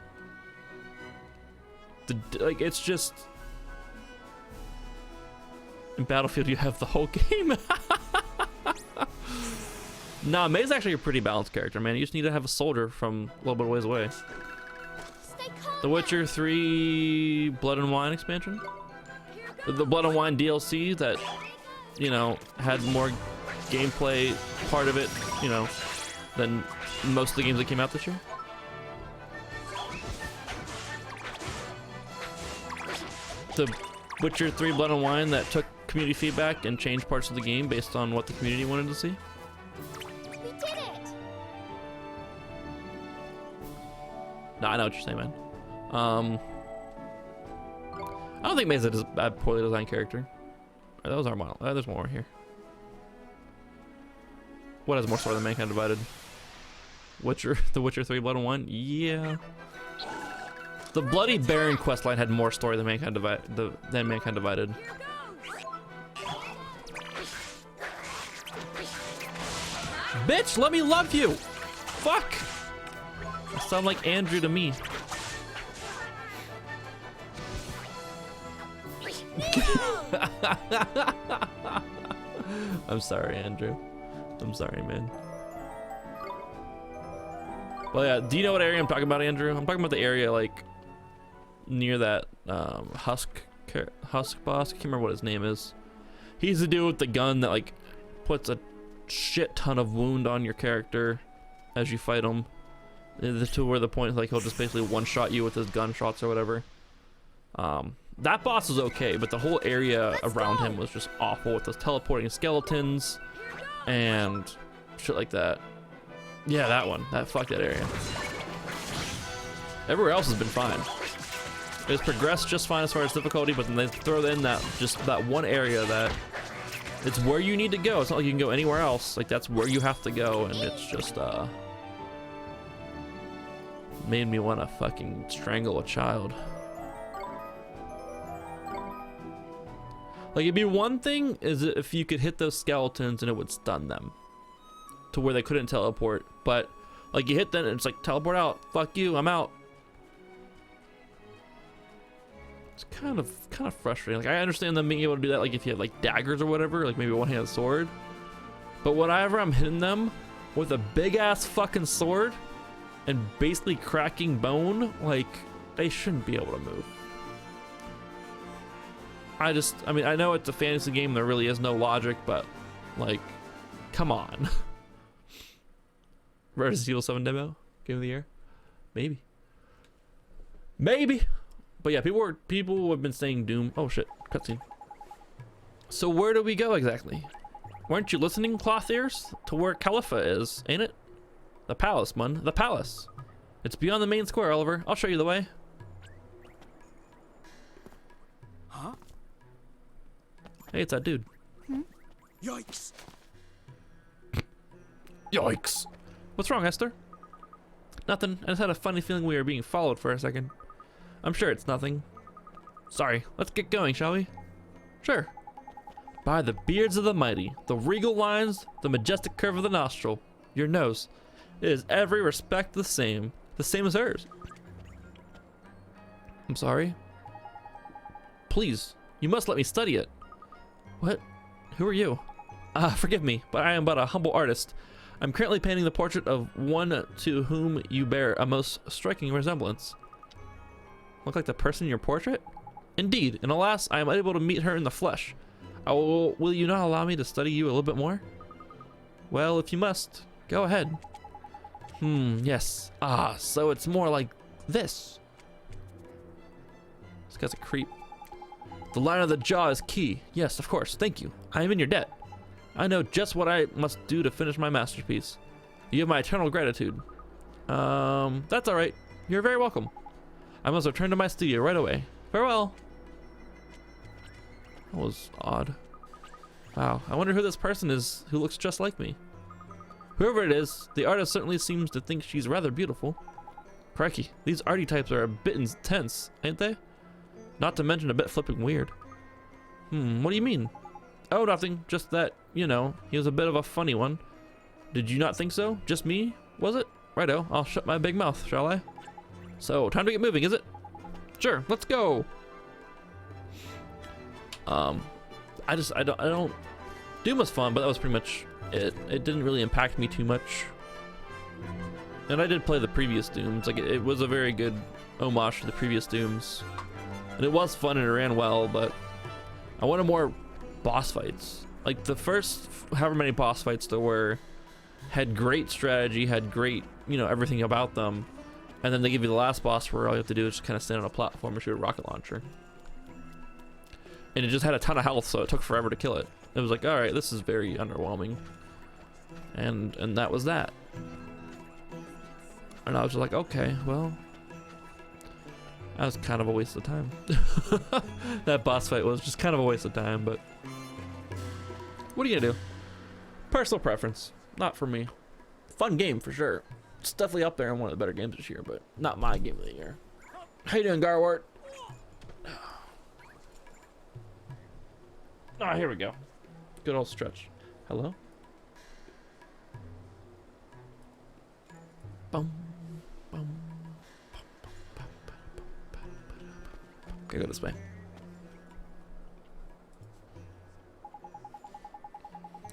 Speaker 1: Like, it's just... In Battlefield, you have the whole game. Nah, May's actually a pretty balanced character, man. You just need to have a soldier from a little bit of ways away.
Speaker 2: Stay calm.
Speaker 1: The Witcher 3 Blood and Wine expansion? The Blood and Wine DLC that, you know, had more gameplay part of it, you know, than most of the games that came out this year. The Witcher 3 Blood and Wine that took community feedback and changed parts of the game based on what the community wanted to see.
Speaker 2: We did it.
Speaker 1: No, I know what you're saying, man. I don't think Mesa is a poorly designed character. That was our model. There's more here. What has more story than Mankind Divided? The Witcher 3 Blood and Wine? Yeah. The Bloody Baron questline had more story than Mankind Divided. Bitch, let me love you! Fuck! You sound like Andrew to me. I'm sorry, Andrew. I'm sorry, man. Well, yeah, do you know what area I'm talking about, Andrew? I'm talking about the area, like, near that, Husk boss. I can't remember what his name is. He's the dude with the gun that, like, puts a shit ton of wound on your character as you fight him. To where the point is, like, he'll just basically one-shot you with his gunshots or whatever. That boss was okay, but the whole area around him was just awful with those teleporting skeletons and shit like that. Yeah, that one. Fuck that area. Everywhere else has been fine. It's progressed just fine as far as difficulty, but then they throw in that one area that it's where you need to go. It's not like you can go anywhere else. Like, that's where you have to go, and it's just Made me want to fucking strangle a child. Like, it'd be one thing is if you could hit those skeletons and it would stun them to where they couldn't teleport, but like you hit them and it's like, teleport out, fuck you, I'm out. It's kind of frustrating. Like, I understand them being able to do that, like if you had like daggers or whatever, like maybe a one-handed sword, but whenever I'm hitting them with a big ass fucking sword and basically cracking bone, like, they shouldn't be able to move. I mean, I know it's a fantasy game, there really is no logic, but like, come on. Resident Evil 7 demo? Game of the year? Maybe. Maybe! But yeah, people have been saying Doom. Oh shit, cutscene. So where do we go exactly? Weren't you listening, cloth ears? To where Khalifa is, ain't it? The palace, man. The palace. It's beyond the main square, Oliver. I'll show you the way.
Speaker 3: Huh?
Speaker 1: Hey, it's that dude.
Speaker 3: Yikes!
Speaker 1: Yikes. What's wrong, Esther? Nothing. I just had a funny feeling we were being followed for a second. I'm sure it's nothing. Sorry. Let's get going, shall we? Sure. By the beards of the mighty, the regal lines, the majestic curve of the nostril, your nose, it is every respect the same as hers. I'm sorry. Please, you must let me study it. What? Who are you? Forgive me, but I am but a humble artist. I'm currently painting the portrait of one to whom you bear a most striking resemblance. Look like the person in your portrait? Indeed, and alas, I am unable to meet her in the flesh. Will you not allow me to study you a little bit more? Well, if you must, go ahead. Yes. So it's more like this. This guy's a creep. The line of the jaw is key. Yes, of course. Thank you. I am in your debt. I know just what I must do to finish my masterpiece. You have my eternal gratitude. That's all right. You're very welcome. I must return to my studio right away. Farewell. That was odd. Wow, I wonder who this person is who looks just like me. Whoever it is, the artist certainly seems to think she's rather beautiful. Crikey, these arty types are a bit intense, ain't they? Not to mention a bit flipping weird. What do you mean? Oh, nothing. Just that, you know, he was a bit of a funny one. Did you not think so? Just me, was it? Righto, I'll shut my big mouth, shall I? So, time to get moving, is it? Sure, let's go. I don't. Doom was fun, but that was pretty much it. It didn't really impact me too much. And I did play the previous Dooms. Like, it was a very good homage to the previous Dooms. And it was fun and it ran well, but I wanted more boss fights. Like, the first however many boss fights there were had great strategy, had great, you know, everything about them. And then they give you the last boss where all you have to do is just kind of stand on a platform and shoot a rocket launcher. And it just had a ton of health, so it took forever to kill it. It was like, all right, this is very underwhelming. And that was that. And I was just like, okay, well, that was kind of a waste of time. That boss fight was just kind of a waste of time, but what are you gonna do? Personal preference, not for me. Fun game for sure. It's definitely up there in one of the better games this year, but not my game of the year. How you doing, Garwart? Ah, here we go. Good old stretch. Hello? Bum, bum, okay, go this way.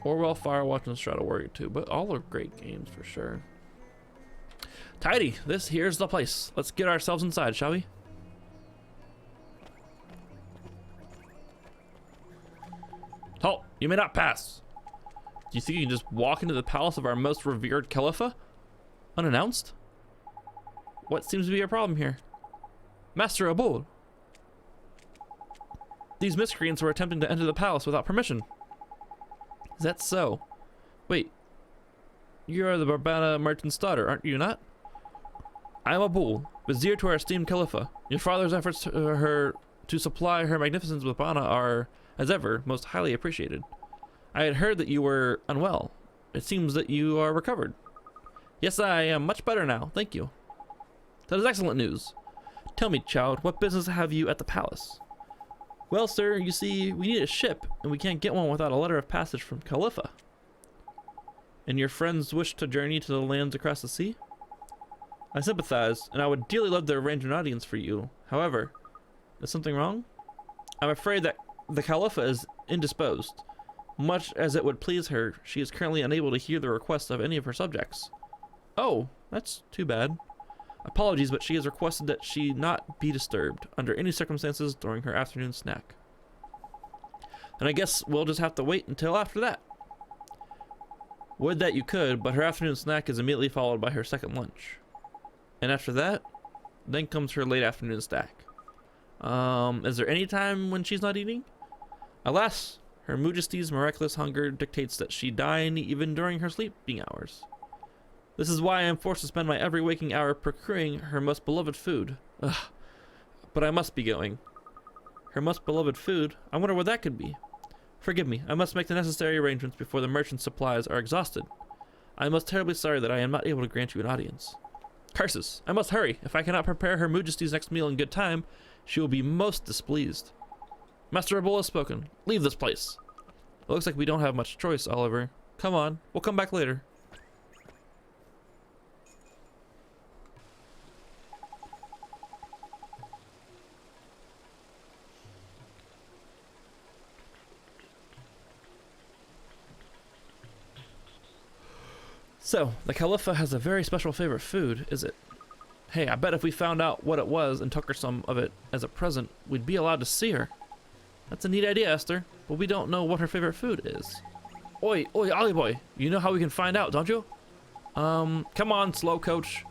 Speaker 1: Orwell, Firewatch, and Shadow Warrior 2, but all are great games for sure. Tidy, here's the place. Let's get ourselves inside, shall we? Halt! You may not pass. Do you think you can just walk into the palace of our most revered Khalifa? Unannounced? What seems to be your problem here? Master Abul. These miscreants were attempting to enter the palace without permission. Is that so? Wait. You are the Barbana merchant's daughter, aren't you not? I am Abul, vizier to our esteemed Khalifa. Your father's efforts to supply her magnificence with Bana are, as ever, most highly appreciated. I had heard that you were unwell. It seems that you are recovered. Yes, I am much better now, thank you. That is excellent news. Tell me, child, what business have you at the palace? Well, sir, you see, we need a ship, and we can't get one without a letter of passage from Khalifa. And your friends wish to journey to the lands across the sea? I sympathize, and I would dearly love to arrange an audience for you. However, is something wrong? I'm afraid that the Khalifa is indisposed. Much as it would please her, she is currently unable to hear the requests of any of her subjects. Oh, that's too bad. Apologies, but she has requested that she not be disturbed under any circumstances during her afternoon snack. And I guess we'll just have to wait until after that. Would that you could, but her afternoon snack is immediately followed by her second lunch. And after that, then comes her late afternoon snack. Is there any time when she's not eating? Alas, Her Majesty's miraculous hunger dictates that she dine even during her sleeping hours. This is why I am forced to spend my every waking hour procuring her most beloved food. Ugh. But I must be going. Her most beloved food? I wonder what that could be. Forgive me, I must make the necessary arrangements before the merchant's supplies are exhausted. I am most terribly sorry that I am not able to grant you an audience. Curses! I must hurry. If I cannot prepare Her Majesty's next meal in good time, she will be most displeased. Master Abul has spoken. Leave this place. It looks like we don't have much choice, Oliver. Come on, we'll come back later. So, the Khalifa has a very special favorite food, is it? Hey, I bet if we found out what it was and took her some of it as a present, we'd be allowed to see her. That's a neat idea, Esther, but we don't know what her favorite food is. Oi, Ollie boy, you know how we can find out, don't you? Come on, slow coach.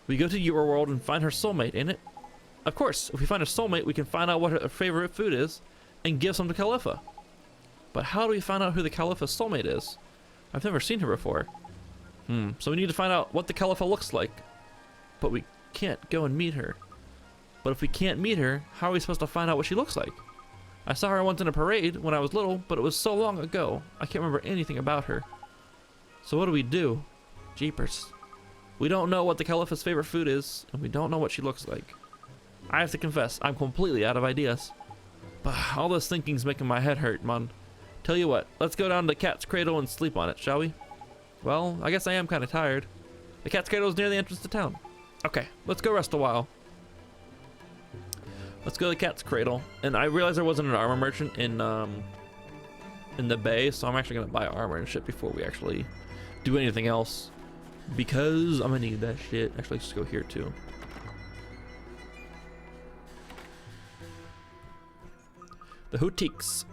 Speaker 1: We go to your world and find her soulmate, ain't it? Of course, if we find her soulmate, we can find out what her favorite food is and give some to Khalifa. But how do we find out who the Khalifa's soulmate is? I've never seen her before. So we need to find out what the Khalifa looks like. But we can't go and meet her. But if we can't meet her, how are we supposed to find out what she looks like? I saw her once in a parade when I was little, but it was so long ago, I can't remember anything about her. So what do we do? Jeepers. We don't know what the Khalifa's favorite food is, and we don't know what she looks like. I have to confess, I'm completely out of ideas. But all this thinking's making my head hurt, man. Tell you what, let's go down to the cat's cradle and sleep on it, shall we? Well, I guess I am kind of tired. The cat's cradle is near the entrance to town. Okay, let's go rest a while. Let's go to the cat's cradle. And I realized there wasn't an armor merchant in the bay, so I'm actually gonna buy armor and shit before we actually do anything else, because I'm gonna need that shit. Actually, let's just go here too. The Hootiques.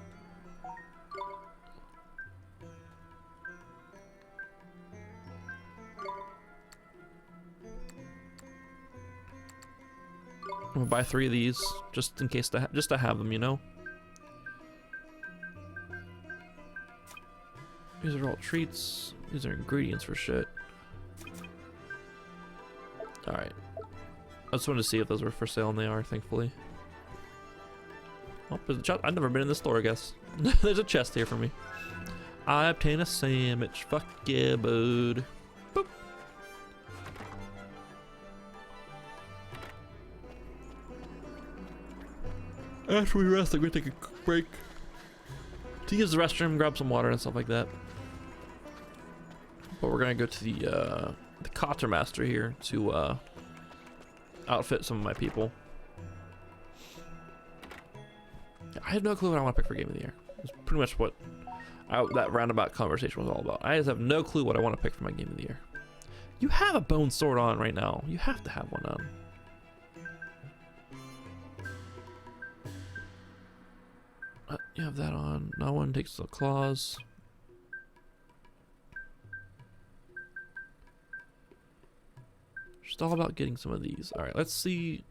Speaker 1: I'm gonna buy 3 of these just in case just to have them, you know. These are all treats. These are ingredients for shit. All right. I just wanted to see if those were for sale, and they are, thankfully. Oh, there's a chest. I've never been in this store, I guess. There's a chest here for me. I obtain a sandwich. Fuck yeah, bud. Boop. After we rest, I'm gonna take a quick break to use the restroom, grab some water and stuff like that. But we're gonna go to the quartermaster here to outfit some of my people. I have no clue what I want to pick for Game of the Year. It's pretty much what that roundabout conversation was all about. I just have no clue what I want to pick for my Game of the Year. You have a bone sword on right now. You have to have one on. You have that on. No one takes the claws. Just all about getting some of these. All right, let's see.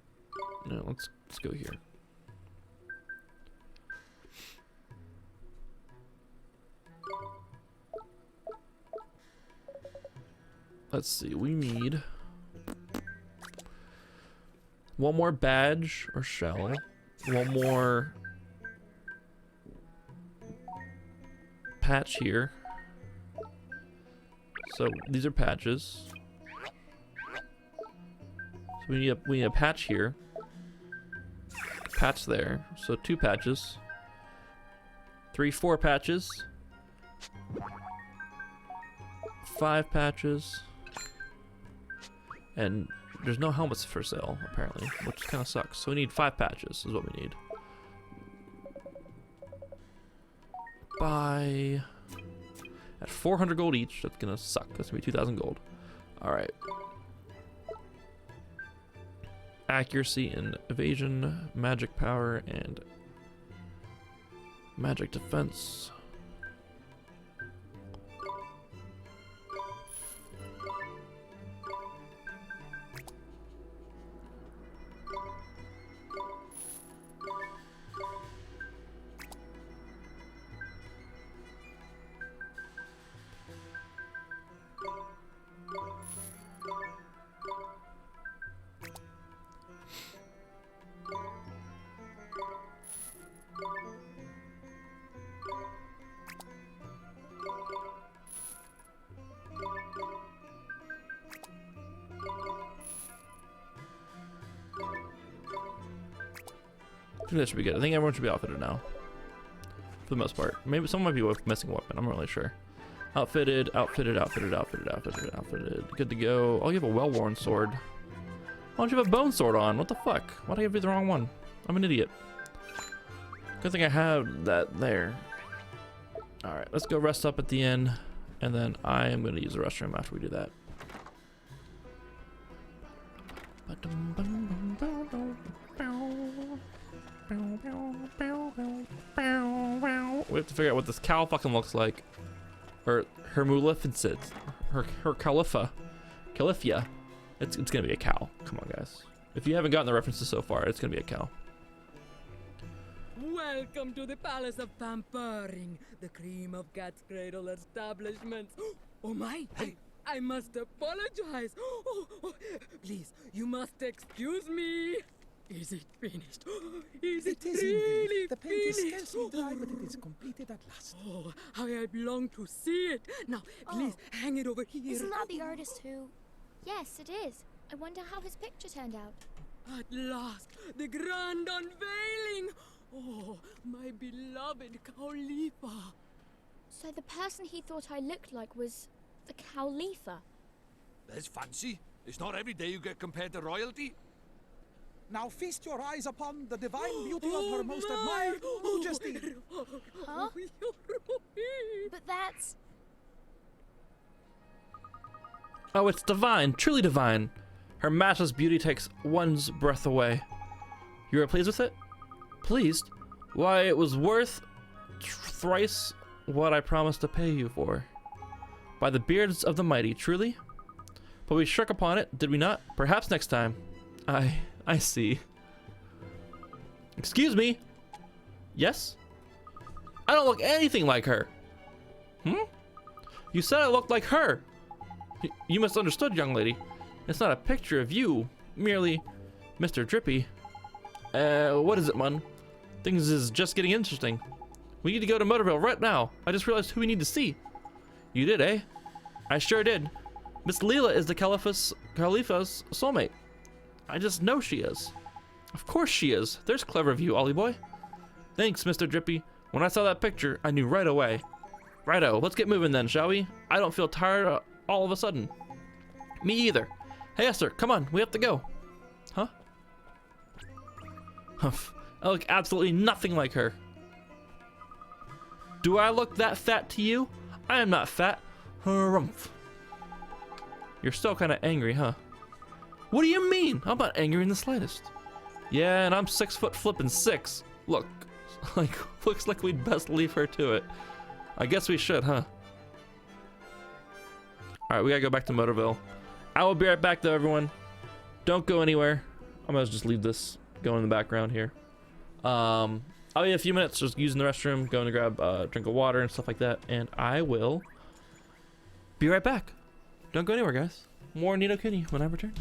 Speaker 1: No, let's go here. Let's see. We need one more badge or shell. One more patch here. So these are patches. So we need a patch here. Patch there. So 2 patches. 3, 4 patches. 5 patches. And there's no helmets for sale, apparently, which kind of sucks. So we need 5 patches is what we need. Buy at 400 gold each. That's gonna suck. That's gonna be 2,000 gold. All right. Accuracy and evasion, magic power, and magic defense. I think that should be good. I think everyone should be outfitted now. For the most part. Maybe someone might be missing a weapon. I'm not really sure. Outfitted, outfitted, outfitted, outfitted, outfitted, outfitted. Good to go. Oh, you have a well-worn sword. Why don't you have a bone sword on? What the fuck? Why did I give you the wrong one? I'm an idiot. Good thing I have that there. Alright, let's go rest up at the inn. And then I am going to use the restroom after we do that. We have to figure out what this cow fucking looks like. Or her Maleficent. Her Calipha. Califia. It's gonna be a cow. Come on, guys. If you haven't gotten the references so far, it's gonna be a cow.
Speaker 6: Welcome to the Palace of Pampering, the cream of Cat's Cradle establishment. Oh my! I must apologize. Please, you must excuse me. Is it finished? Is it really
Speaker 3: indeed. The paint is
Speaker 6: finished?
Speaker 3: scarcely dry, but it is completed at last.
Speaker 6: Oh, how I long to see it. Now, please, hang it over here.
Speaker 2: Isn't that the artist who... Yes, it is. I wonder how his picture turned out.
Speaker 6: At last, the grand unveiling. Oh, my beloved Khalifa.
Speaker 2: So the person he thought I looked like was the Khalifa.
Speaker 5: There's fancy. It's not every day you get compared to royalty.
Speaker 3: Now feast your eyes upon the divine beauty of her most admired majesty.
Speaker 2: Huh? But that's...
Speaker 1: Oh, it's divine. Truly divine. Her matchless beauty takes one's breath away. You are pleased with it? Pleased? Why, it was worth thrice what I promised to pay you for. By the beards of the mighty, truly? But we struck upon it, did we not? Perhaps next time. I see. Excuse me? Yes? I don't look anything like her. You said I looked like her. You misunderstood, young lady. It's not a picture of you, merely Mr. Drippy. What is it, man? Things is just getting interesting. We need to go to Motorville right now. I just realized who we need to see. You did, eh? I sure did. Miss Leela is the Khalifa's soulmate. I just know she is. Of course she is. There's clever of you, Ollie boy. Thanks, Mr. Drippy. When I saw that picture, I knew right away. Righto, let's get moving then, shall we? I don't feel tired all of a sudden. Me either. Hey, Esther, come on, we have to go. Huh? Humph. I look absolutely nothing like her. Do I look that fat to you? I am not fat. Harumph. You're still kind of angry, huh? What do you mean? I'm not angry in the slightest. Yeah, and I'm 6 foot flippin' 6. Look, looks like we'd best leave her to it. I guess we should, huh? All right, we gotta go back to Motorville. I will be right back though, everyone. Don't go anywhere. I'm gonna just leave this going in the background here. I'll be a few minutes just using the restroom, going to grab a drink of water and stuff like that, and I will be right back. Don't go anywhere, guys. More Ni No Kuni when I return.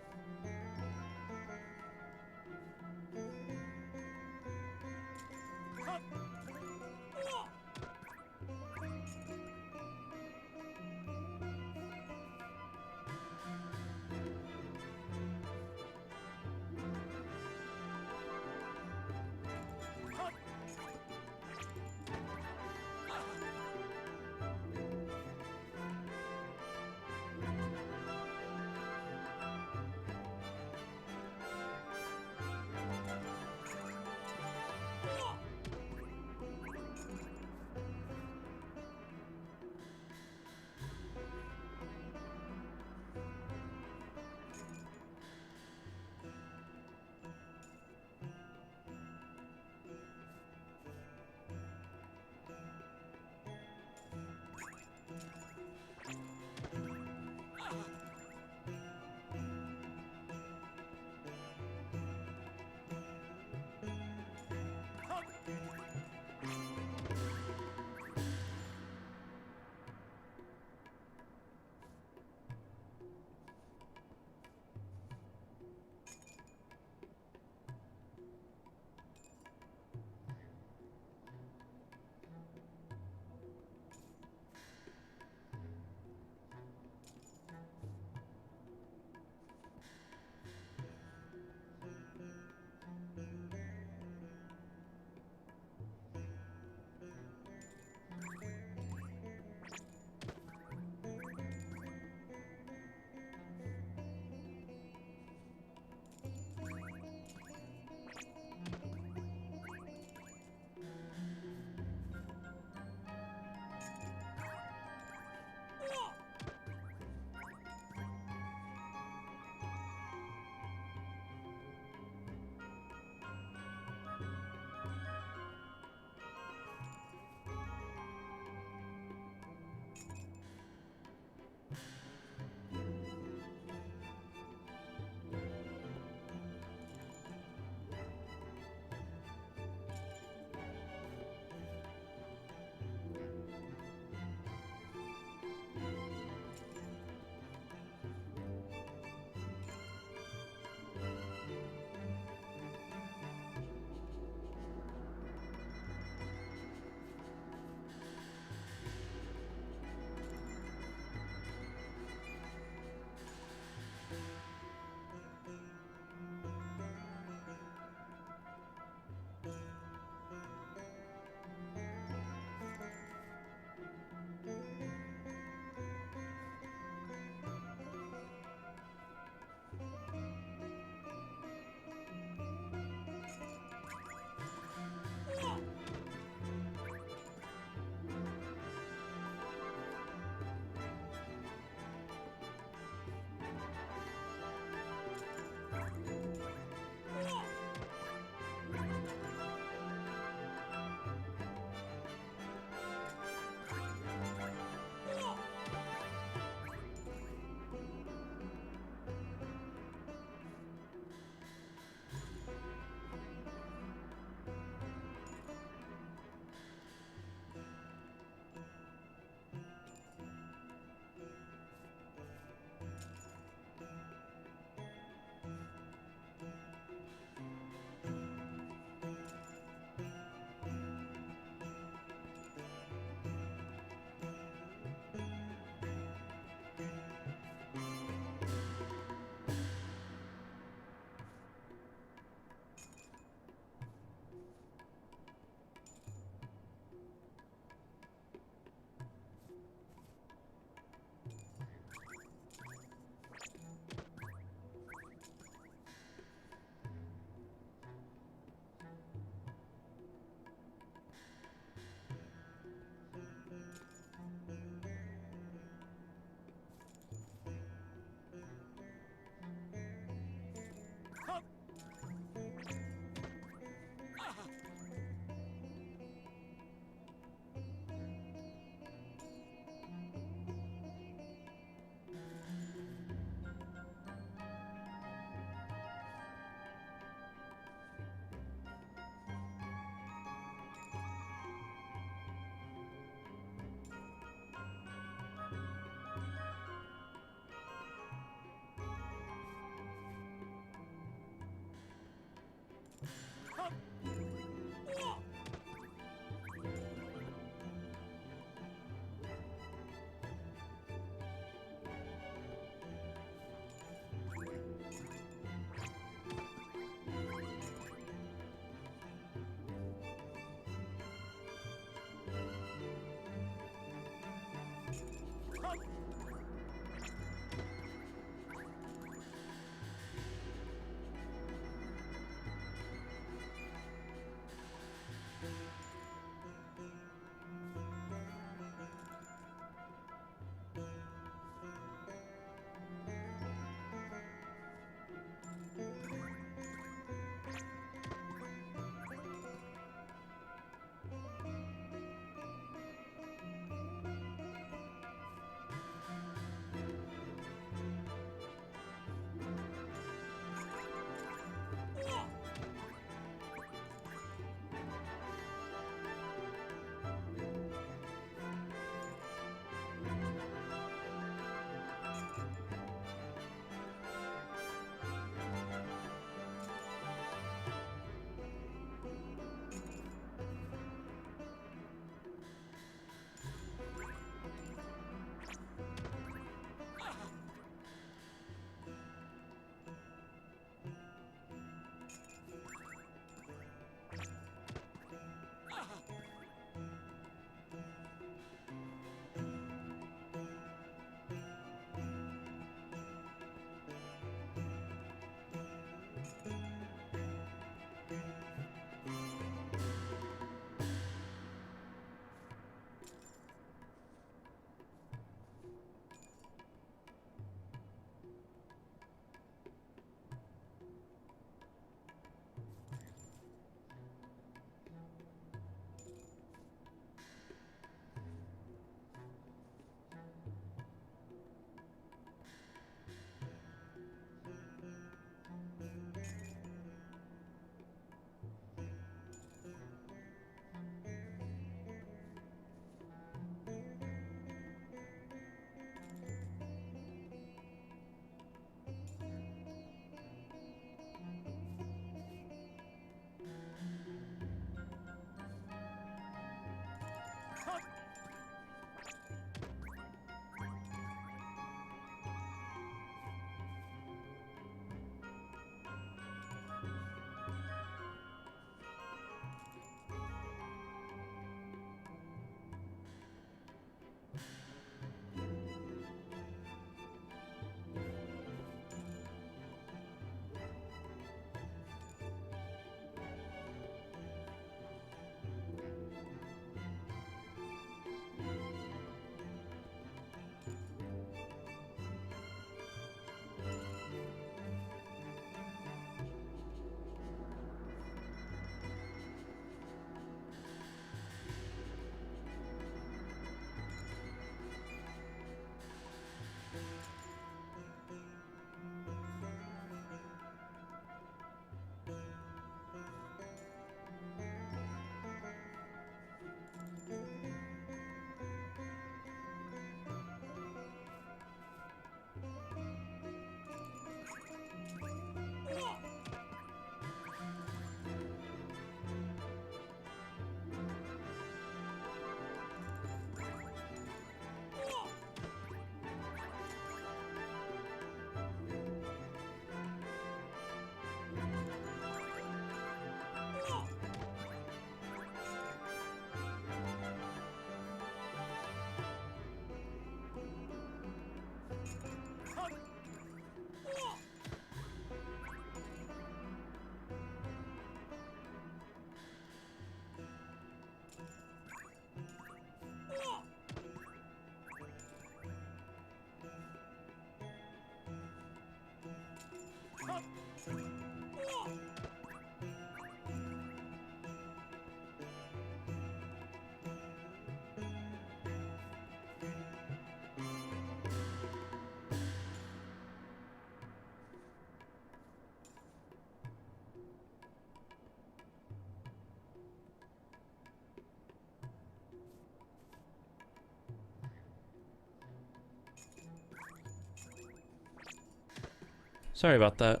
Speaker 1: Sorry about that.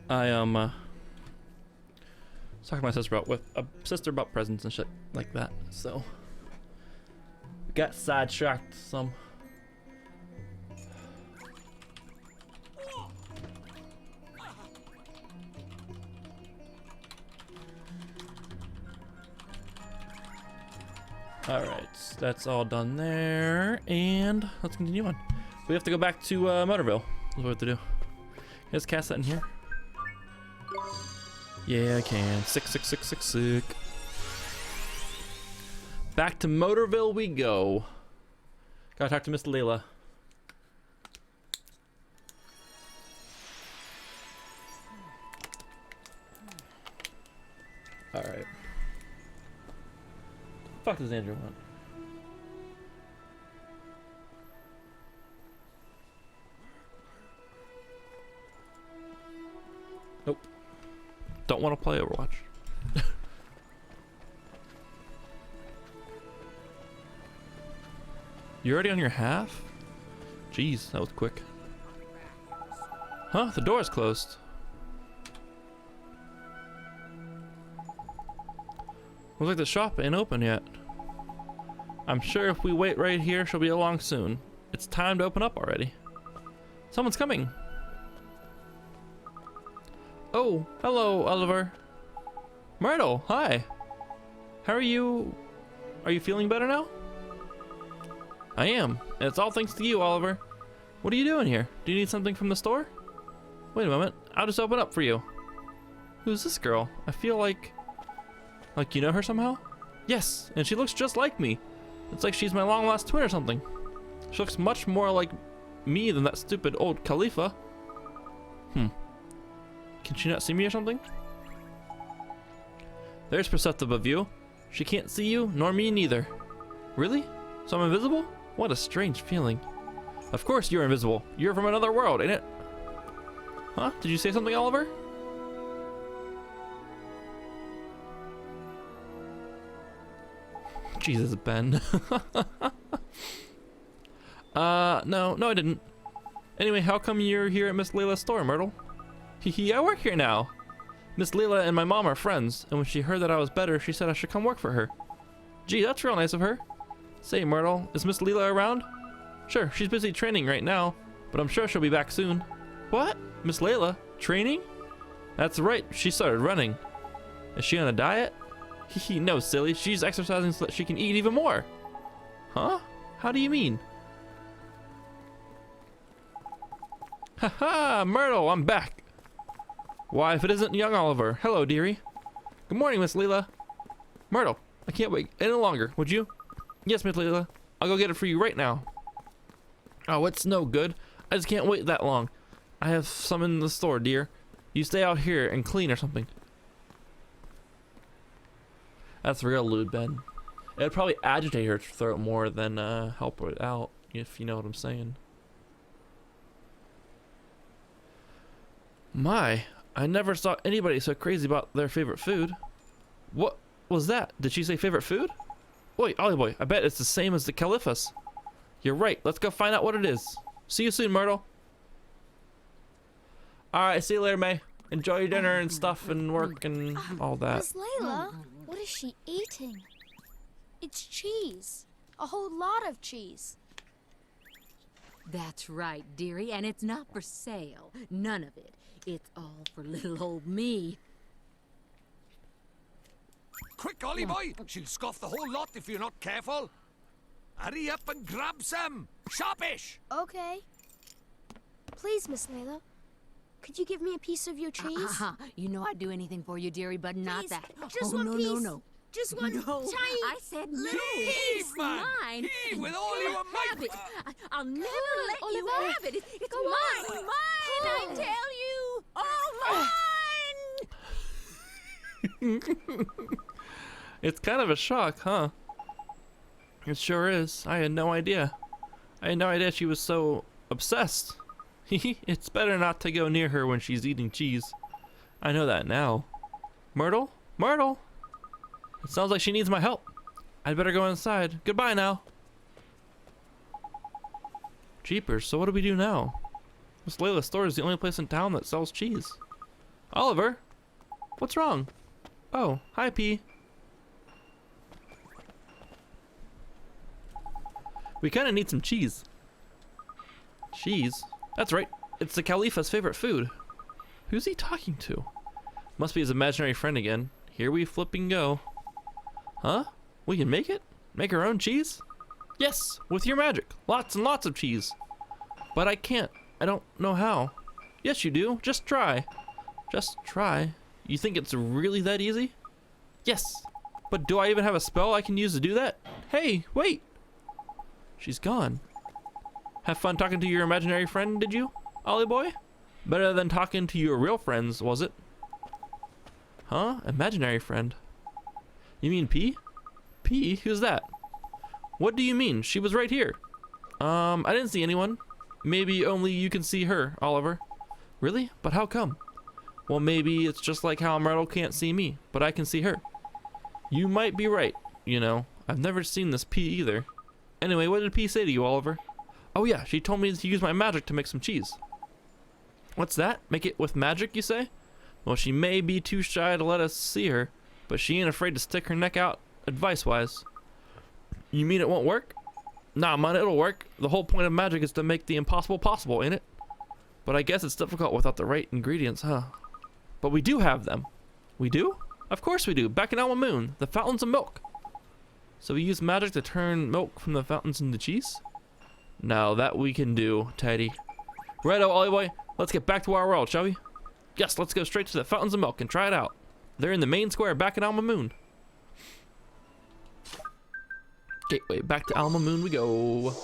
Speaker 1: I was talking to my sister about presents and shit like that, so got sidetracked some. Alright, that's all done there, and let's continue on. We have to go back to Motorville. That's what we have to do. Let's cast that in here. Yeah, I can. Sick. Back to Motorville we go. Gotta talk to Miss Layla. Alright. Fuck does Andrew want? Nope. Don't want to play Overwatch. You're already on your half? Jeez, that was quick. Huh? The door is closed. Looks like the shop ain't open yet. I'm sure if we wait right here, she'll be along soon. It's time to open up already. Someone's coming. Oh, hello, Oliver. Myrtle, hi. How are you? Are you feeling better now? I am, and it's all thanks to you, Oliver. What are you doing here? Do you need something from the store? Wait a moment, I'll just open up for you. Who's this girl? I feel like you know her somehow? Yes, and she looks just like me. It's like she's my long-lost twin or something. She looks much more like me than that stupid old Khalifa. Can she not see me or something? There's perceptive of you. She can't see you, nor me neither. Really? So I'm invisible? What a strange feeling. Of course you're invisible. You're from another world, ain't it? Huh? Did you say something, Oliver? Jesus, Ben. No, I didn't. Anyway, how come you're here at Miss Layla's store, Myrtle? Hee, I work here now. Miss Layla and my mom are friends, and when she heard that I was better, she said I should come work for her. Gee, that's real nice of her. Say, Myrtle, is Miss Layla around? Sure, she's busy training right now, but I'm sure she'll be back soon. What? Miss Layla? Training? That's right, she started running. Is she on a diet? Hee, no, silly. She's exercising so that she can eat even more. Huh? How do you mean? Haha, Myrtle, I'm back. Why, if it isn't young Oliver. Hello, dearie. Good morning, Miss Layla. Myrtle, I can't wait any longer, would you? Yes, Miss Layla. I'll go get it for you right now. Oh, it's no good. I just can't wait that long. I have some in the store, dear. You stay out here and clean or something. That's real lewd, Ben. It'd probably agitate her throat more than help her out, if you know what I'm saying. My, I never saw anybody so crazy about their favorite food. What was that? Did she say favorite food? Wait, Ollie boy, I bet it's the same as the Caliphus. You're right, let's go find out what it is. See you soon, Myrtle. Alright, see you later, May. Enjoy your dinner and stuff and work and all that.
Speaker 2: Miss Layla, what is she eating? It's cheese. A whole lot of cheese.
Speaker 6: That's right, dearie, and it's not for sale. None of it. It's all for little old me.
Speaker 5: Quick, Ollie boy! She'll scoff the whole lot if you're not careful. Hurry up and grab some. Sharpish!
Speaker 2: Okay. Please, Miss Layla, could you give me a piece of your cheese?
Speaker 6: You know I'd do anything for you, dearrie, but not
Speaker 2: Please,
Speaker 6: that.
Speaker 2: just
Speaker 6: oh,
Speaker 2: one
Speaker 6: no,
Speaker 2: piece.
Speaker 6: No, no.
Speaker 2: Just one
Speaker 6: No,
Speaker 2: tiny
Speaker 6: I said no.
Speaker 2: little
Speaker 5: Heave,
Speaker 6: It's
Speaker 5: man!
Speaker 6: mine.
Speaker 5: Heave with all
Speaker 6: You
Speaker 5: your
Speaker 6: have
Speaker 5: might!
Speaker 6: it. I'll never
Speaker 2: on,
Speaker 6: let you
Speaker 2: Oliver.
Speaker 6: have it. It's
Speaker 2: Go on.
Speaker 6: mine. Mine, I
Speaker 2: Oh.
Speaker 6: tell you. Oh, mine!
Speaker 1: It's kind of a shock, huh? It sure is. I had no idea. I had no idea she was so obsessed. It's better not to go near her when she's eating cheese. I know that now. Myrtle? Myrtle? It sounds like she needs my help. I'd better go inside. Goodbye now. Jeepers, so what do we do now? This Layla's store is the only place in town that sells cheese. Oliver? What's wrong? Oh, hi, P. We kind of need some cheese. Cheese? That's right. It's the Khalifa's favorite food. Who's he talking to? Must be his imaginary friend again. Here we flipping go. Huh? We can make it? Make our own cheese? Yes, with your magic. Lots and lots of cheese. But I can't. I don't know how. Yes, you do. Just try. Just try. You think it's really that easy? Yes. But do I even have a spell I can use to do that? Hey, wait. She's gone. Have fun talking to your imaginary friend, did you, Ollie boy? Better than talking to your real friends, was it? Huh? Imaginary friend? You mean P? P? Who's that? What do you mean? She was right here. I didn't see anyone. Maybe only you can see her, Oliver. Really? But how come? Well, maybe it's just like how Myrtle can't see me, but I can see her. You might be right, you know. I've never seen this P either. Anyway, what did P say to you, Oliver? Oh yeah, she told me to use my magic to make some cheese. What's that? Make it with magic, you say? Well, she may be too shy to let us see her, but she ain't afraid to stick her neck out, advice-wise. You mean it won't work? Nah, man, it'll work. The whole point of magic is to make the impossible possible, ain't it? But I guess it's difficult without the right ingredients, huh? But we do have them. We do? Of course we do. Back in Alma Moon, the fountains of milk. So we use magic to turn milk from the fountains into cheese? Now that we can do, Teddy. Righto, Ollie boy. Let's get back to our world, shall we? Yes, let's go straight to the fountains of milk and try it out. They're in the main square back in Alma Moon. Gateway, back to Alma Moon we go.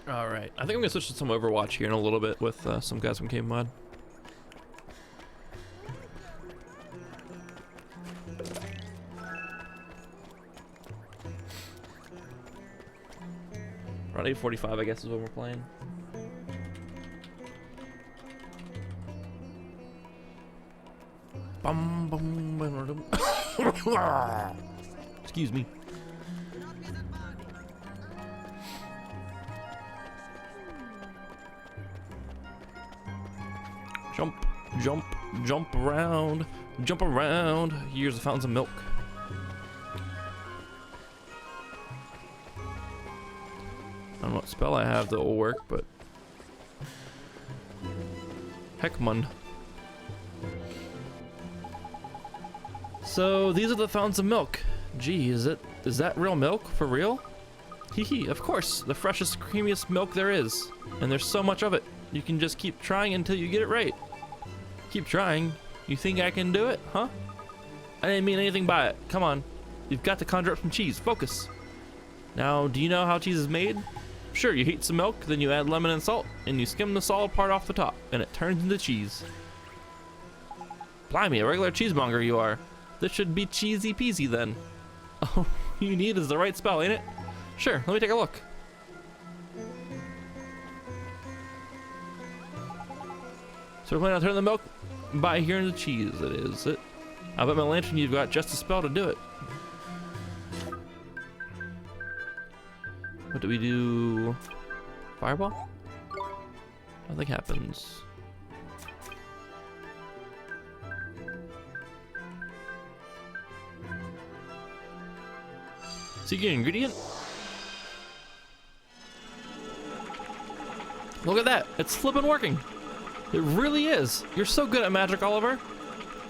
Speaker 1: Alright, I think I'm gonna switch to some Overwatch here in a little bit with some guys from Cave Mod. Around 8:45, I guess, is when we're playing. Bum, bum, bum, bum. Excuse me. Jump, jump, jump around, jump around. Here's the fountains of milk. I don't know what spell I have that will work, but Heckman. So these are the fountains of milk. Gee, is that real milk for real? Hee hee, of course, the freshest, creamiest milk there is, and there's so much of it. You can just keep trying until you get it right. Keep trying. You think I can do it, huh? I didn't mean anything by it. Come on. You've got to conjure up some cheese. Focus. Now, do you know how cheese is made? Sure, you heat some milk, then you add lemon and salt, and you skim the solid part off the top, and it turns into cheese. Blimey, a regular cheesemonger you are. This should be cheesy peasy then. All you need is the right spell, ain't it? Sure, let me take a look. So we're planning on turning the milk by here into cheese, that is it. I bet my lantern you've got just a spell to do it. What do we do? Fireball? Nothing happens. Secret ingredient? Look at that, it's flippin' working. It really is. You're so good at magic, Oliver.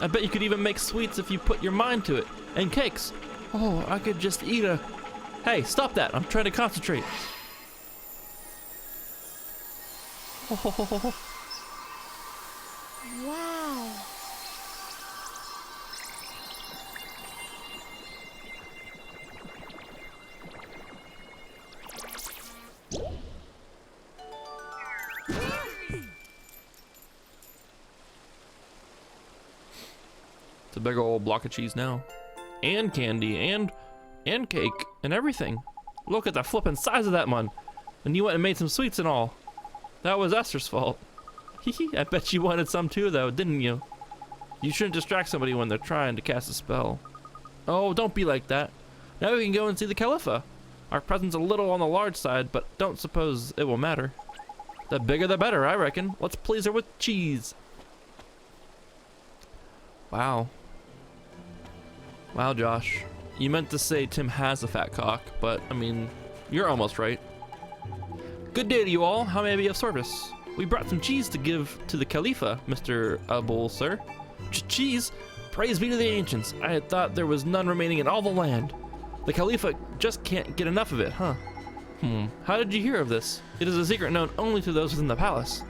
Speaker 1: I bet you could even make sweets if you put your mind to it. And cakes. Oh, I could just eat a... Hey, stop that. I'm trying to concentrate. Oh.
Speaker 2: Wow.
Speaker 1: a big old block of cheese now. And candy, and cake, and everything. Look at the flippin' size of that one. And you went and made some sweets and all. That was Esther's fault. Hehe, I bet you wanted some too though, didn't you? You shouldn't distract somebody when they're trying to cast a spell. Oh, don't be like that. Now we can go and see the Calipha. Our present's a little on the large side, but don't suppose it will matter. The bigger the better, I reckon. Let's please her with cheese. Wow. Wow, Josh. You meant to say Tim has a fat cock, but, I mean, you're almost right. Good day to you all. How may I be of service? We brought some cheese to give to the Calipha, Mr. Abul, sir. Cheese? Praise be to the ancients. I had thought there was none remaining in all the land. The Calipha just can't get enough of it, huh? How did you hear of this? It is a secret known only to those within the palace.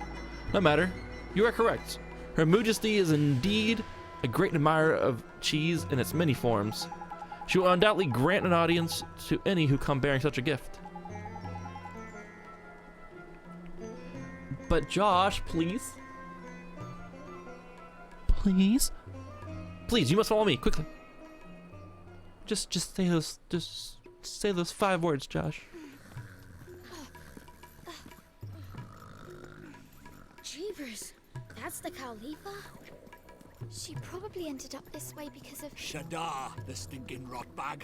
Speaker 1: No matter. You are correct. Her Majesty is indeed a great admirer of cheese in its many forms. She will undoubtedly grant an audience to any who come bearing such a gift. But Josh, please. Please? Please, you must follow me, quickly. Just say those 5 words, Josh.
Speaker 2: Jeepers, that's the Khalifa? She probably ended up this way because of...
Speaker 5: Shadar, the stinking rotbag.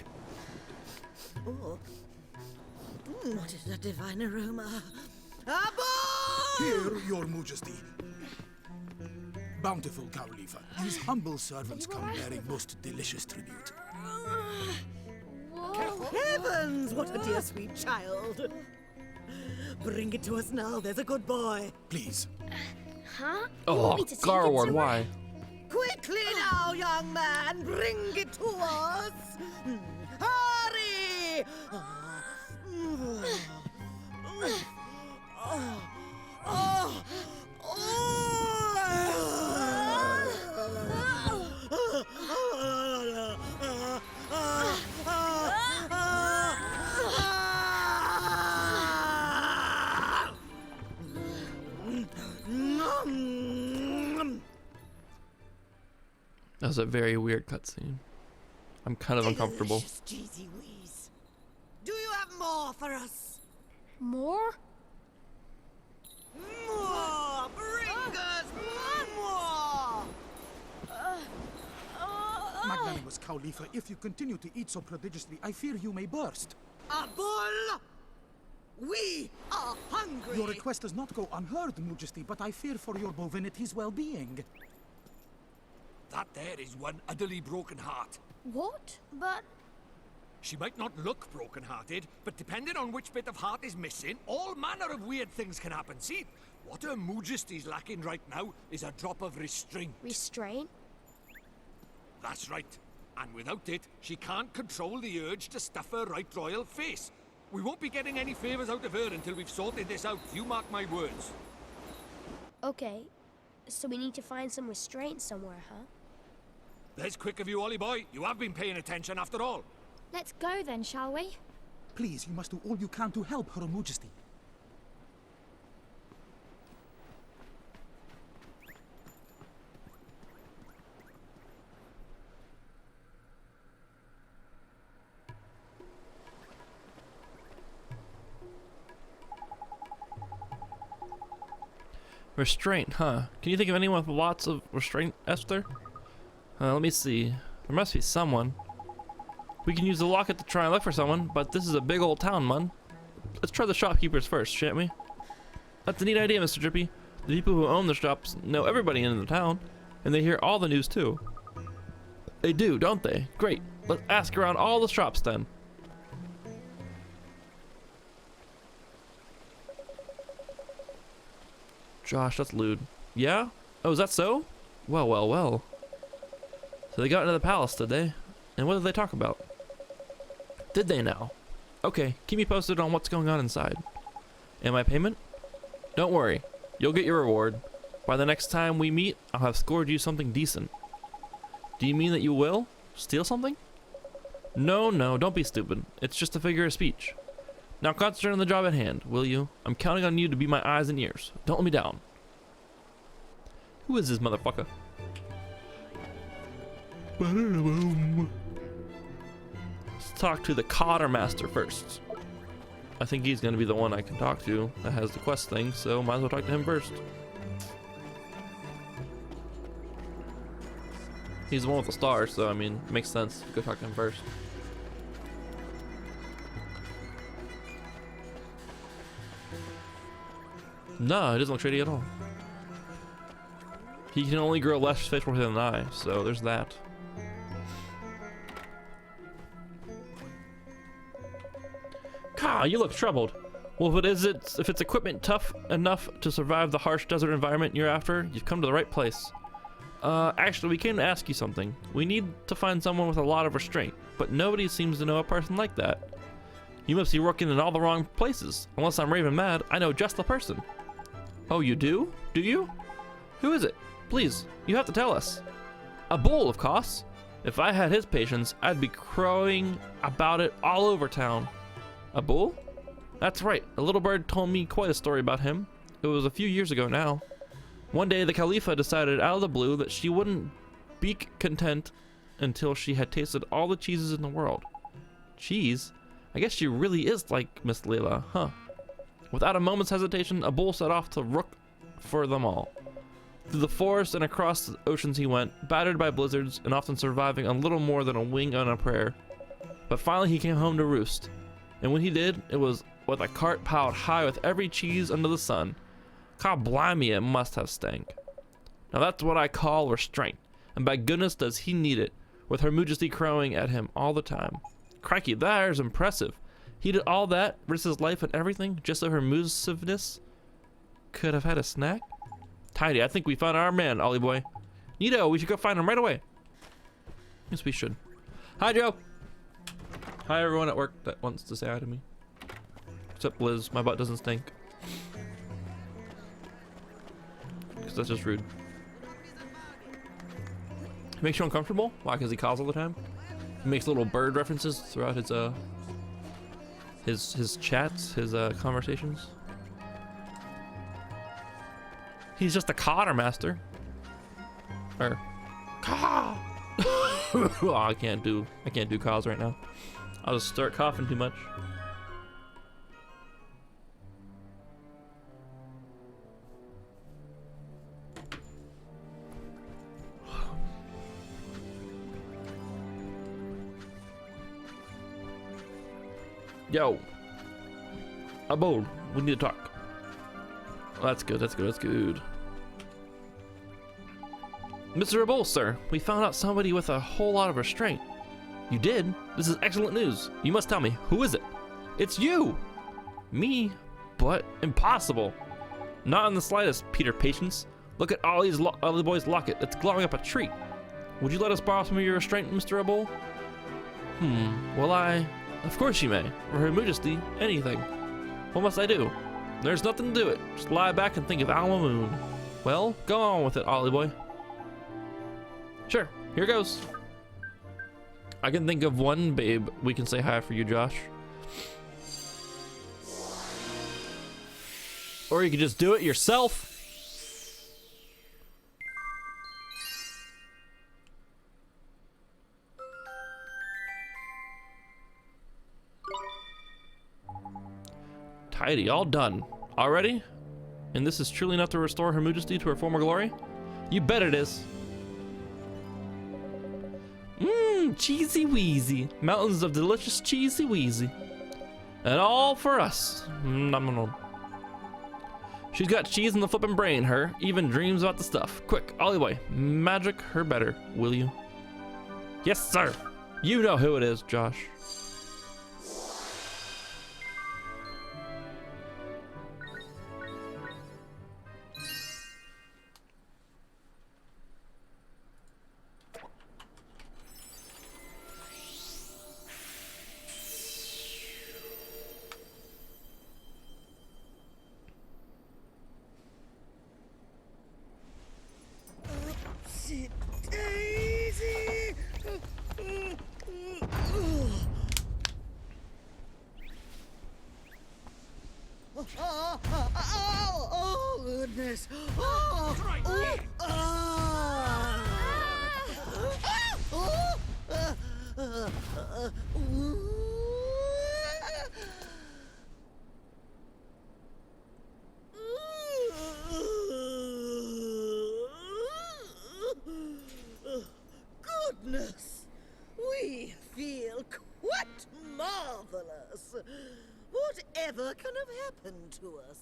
Speaker 7: Oh. What is that divine aroma? Abba!
Speaker 3: Here, your majesty. Bountiful Khalifa, these humble servants come bearing most delicious tribute.
Speaker 2: Whoa.
Speaker 7: Heavens, what a dear sweet child. Bring it to us now, there's a good boy.
Speaker 3: Please.
Speaker 2: Huh? You
Speaker 1: Oh,
Speaker 2: want me to take it
Speaker 1: Garward,
Speaker 2: somewhere?
Speaker 1: why?
Speaker 7: Quickly now, young man, bring it to us. Hurry!
Speaker 1: That was a very weird cutscene. I'm kind of uncomfortable.
Speaker 7: Delicious cheesy wheeze. Do you have more for us?
Speaker 2: More?
Speaker 7: More! Bring us more!
Speaker 3: Magnanimous Khalifa, if you continue to eat so prodigiously, I fear you may burst.
Speaker 7: Abul! We are hungry!
Speaker 3: Your request does not go unheard, Majesty, but I fear for your bovinity's well-being.
Speaker 5: That there is one utterly broken heart.
Speaker 2: What? But...
Speaker 5: She might not look broken-hearted, but depending on which bit of heart is missing, all manner of weird things can happen. See, what Her Majesty's lacking right now is a drop of restraint.
Speaker 2: restraint?
Speaker 5: That's right. And without it, she can't control the urge to stuff her right royal face. We won't be getting any favors out of her until we've sorted this out. You mark my words.
Speaker 2: Okay, so we need to find some restraint somewhere, huh?
Speaker 5: There's quick of you, Ollie boy. You have been paying attention after all.
Speaker 2: Let's go then, shall we?
Speaker 3: Please, you must do all you can to help Her Majesty.
Speaker 1: Restraint, huh? Can you think of anyone with lots of restraint, Esther? Let me see. There must be someone. We can use the locket to try and look for someone, but this is a big old town, man. Let's try the shopkeepers first, shan't we? That's a neat idea, Mr. Drippy. The people who own the shops know everybody in the town, and they hear all the news too. They do, don't they? Great. Let's ask around all the shops then. Josh, that's lewd. Yeah? Oh, is that so? Well, well, well. So they got into the palace, did they? And what did they talk about? Did they now? Okay, keep me posted on what's going on inside. And my payment? Don't worry, you'll get your reward. By the next time we meet, I'll have scored you something decent. Do you mean that you will? Steal something? No, no, don't be stupid. It's just a figure of speech. Now concentrate on the job at hand, will you? I'm counting on you to be my eyes and ears. Don't let me down. Who is this motherfucker? Let's talk to the Quartermaster first. I think he's gonna be the one I can talk to that has the quest thing, so might as well talk to him first. He's the one with the stars, so I mean, it makes sense. Go talk to him first. No, it doesn't look shady at all. He can only grow less facial hair than I, so there's that. Ka, you look troubled. Well, if it's equipment tough enough to survive the harsh desert environment you're after, you've come to the right place. Actually, we came to ask you something. We need to find someone with a lot of restraint, but nobody seems to know a person like that. You must be working in all the wrong places. Unless I'm raving mad, I know just the person. Oh, you do? Do you? Who is it? Please, you have to tell us. A bull, of course. If I had his patience, I'd be crowing about it all over town. A bull? That's right. A little bird told me quite a story about him. It was a few years ago now. One day, the Khalifa decided out of the blue that she wouldn't be content until she had tasted all the cheeses in the world. Cheese? I guess she really is like Miss Layla, huh? Without a moment's hesitation, a bull set off to look for them all. Through the forest and across the oceans he went, battered by blizzards and often surviving on little more than a wing on a prayer. But finally he came home to roost. And when he did, it was with a cart piled high with every cheese under the sun. God blimey, it must have stank. Now that's what I call restraint, and by goodness does he need it, with Her Majesty crowing at him all the time. Crikey, that is impressive. He did all that, risked his life and everything, just so Her Majesty could have had a snack? Tidy, I think we found our man, Ollie boy. Nito, we should go find him right away. Yes, we should. Hi, Joe. Hi, everyone at work that wants to say hi to me. Except Liz, my butt doesn't stink. Because that's just rude. He makes you uncomfortable? Why? Because he calls all the time? He makes little bird references throughout his chats, his conversations. He's just a Quartermaster. Or Caw. Oh, I can't do caws right now. I'll just start coughing too much. Yo, Abode, we need to talk. Oh, that's good, that's good, that's good. Mr. Abode, sir, we found out somebody with a whole lot of restraint. You did? This is excellent news. You must tell me, who is it? It's you! Me? But impossible. Not in the slightest, Peter Patience. Look at Ollie's boy's locket. It's glowing up a tree. Would you let us borrow some of your restraint, Mr. Abode? Well, of course you may. For Her Majesty, anything. What must I do? There's nothing to it. Just lie back and think of Alma Moon. Well, go on with it, Ollie boy. Sure, here goes. I can think of one babe we can say hi for you, Josh. Or you can just do it yourself. Tidy, all done. Already? And this is truly enough to restore Her Majesty to her former glory? You bet it is. Cheesy wheezy. Mountains of delicious cheesy wheezy. And all for us. Nom nom nom. She's got cheese in the flippin' brain, her. Even dreams about the stuff. Quick, Ollie boy, magic her better, will you? Yes, sir. You know who it is, Josh.
Speaker 7: Oh, goodness. Oh, oh, oh. Goodness! We feel quite marvelous. Whatever can have happened to us?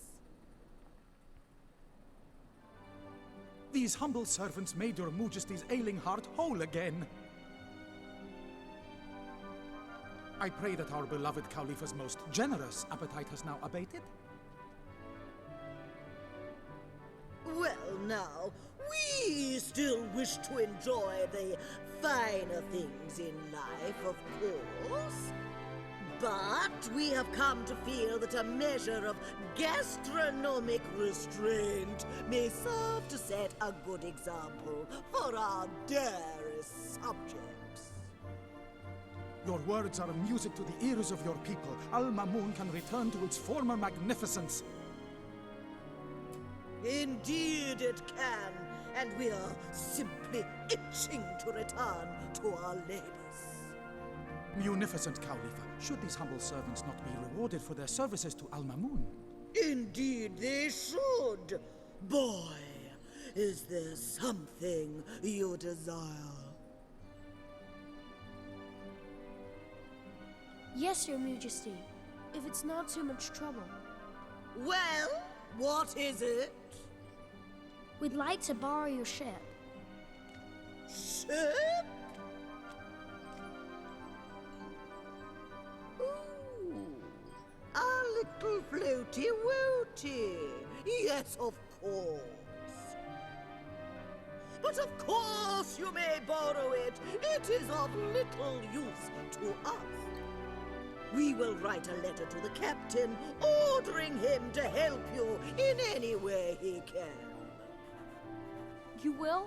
Speaker 3: These humble servants made your Majesty's ailing heart whole again. I pray that our beloved Khalifa's most generous appetite has now abated.
Speaker 7: Well, now, we still wish to enjoy the finer things in life, of course. But we have come to feel that a measure of gastronomic restraint may serve to set a good example for our dearest subjects.
Speaker 3: Your words are music to the ears of your people. Al Mamoon can return to its former magnificence.
Speaker 7: Indeed it can, and we are simply itching to return to our labors.
Speaker 3: Munificent Khalifa, should these humble servants not be rewarded for their services to Al Mamoon?
Speaker 7: Indeed they should. Boy, is there something you desire?
Speaker 2: Yes, Your Majesty. If it's not too much trouble.
Speaker 7: Well, what is it?
Speaker 2: We'd like to borrow your ship.
Speaker 7: Ship? Ooh, a little floaty woaty. Yes, of course. But of course you may borrow it. It is of little use to us. We will write a letter to the captain, ordering him to help you in any way he can.
Speaker 2: You will?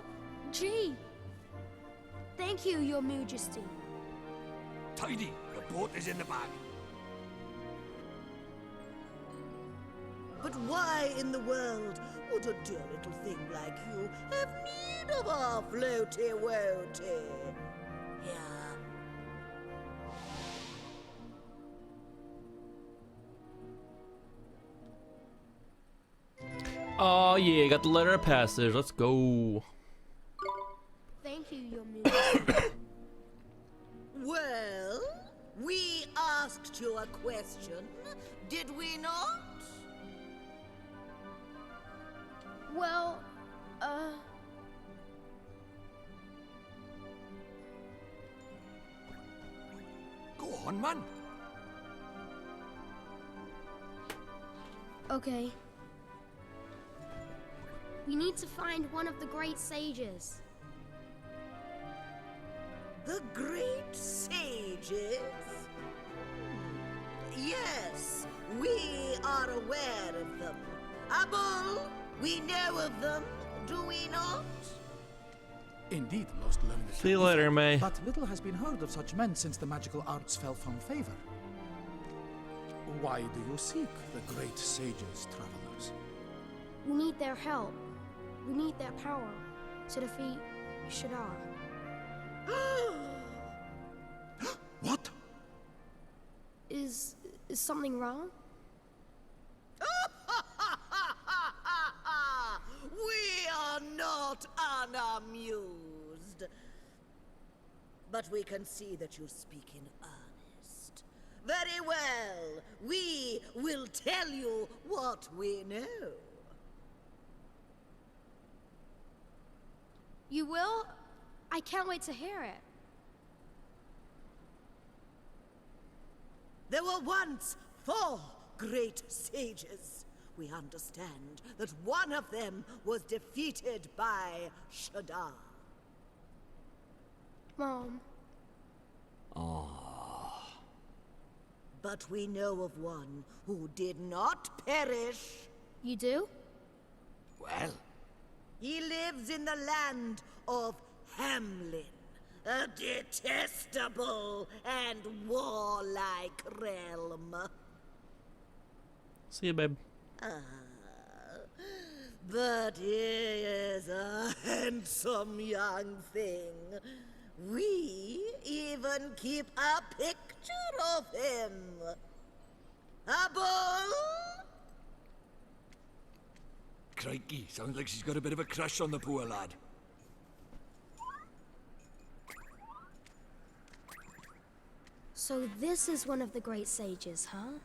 Speaker 2: Gee! Thank you, Your Majesty.
Speaker 5: Tidy, the boat is in the bag.
Speaker 7: But why in the world would a dear little thing like you have need of our floaty-woaty? Here.
Speaker 1: Oh yeah, got the letter of passage. Let's go.
Speaker 2: Thank you, Your Majesty.
Speaker 7: Well, we asked you a question, did we not?
Speaker 2: Well,
Speaker 5: Go on, man.
Speaker 2: okay. We need to find one of the great sages.
Speaker 7: The great sages? Yes, we are aware of them. Abul, we know of them, do we not?
Speaker 3: Indeed, most learned.
Speaker 1: See you later, May.
Speaker 3: But little has been heard of such men since the magical arts fell from favor. Why do you seek the great sages, travelers?
Speaker 2: We need their help. We need their power to defeat Shadar.
Speaker 3: What?
Speaker 2: Is something wrong?
Speaker 7: We are not unamused. But we can see that you speak in earnest. Very well. We will tell you what we know.
Speaker 2: You will? I can't wait to hear it.
Speaker 7: There were once 4 great sages. We understand that one of them was defeated by Shadar.
Speaker 2: Mom,
Speaker 7: But we know of one who did not perish.
Speaker 2: you do?
Speaker 5: Well,
Speaker 7: He lives in the land of Hamlin, a detestable and warlike realm.
Speaker 1: See you, babe.
Speaker 7: But he is a handsome young thing We even keep a picture of him. A bull?
Speaker 5: Crikey, sounds like she's got a bit of a crush on the poor lad.
Speaker 2: So this is one of the great sages, huh?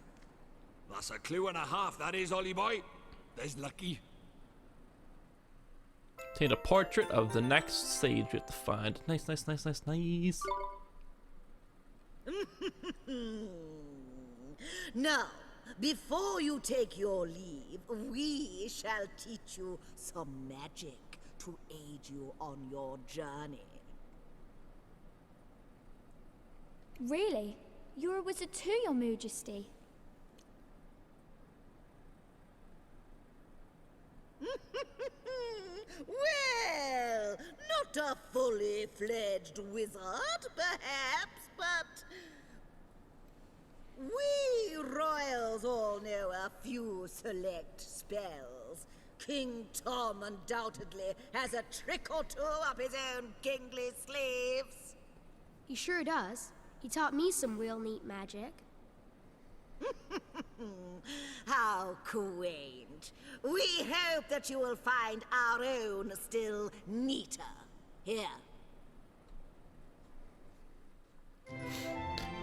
Speaker 5: That's a clue and a half, that is, Ollie boy. There's lucky.
Speaker 1: Obtain a portrait of the next sage we have to find. Nice, nice, nice, nice, nice.
Speaker 7: Now, before you take your leave, we shall teach you some magic to aid you on your journey.
Speaker 2: Really? You're a wizard too, Your Majesty.
Speaker 7: Well, not a fully fledged wizard, perhaps, but we royals all know a few select spells. King Tom undoubtedly has a trick or two up his own kingly sleeves.
Speaker 2: He sure does. He taught me some real neat magic.
Speaker 7: How quaint. We hope that you will find our own still neater. Here.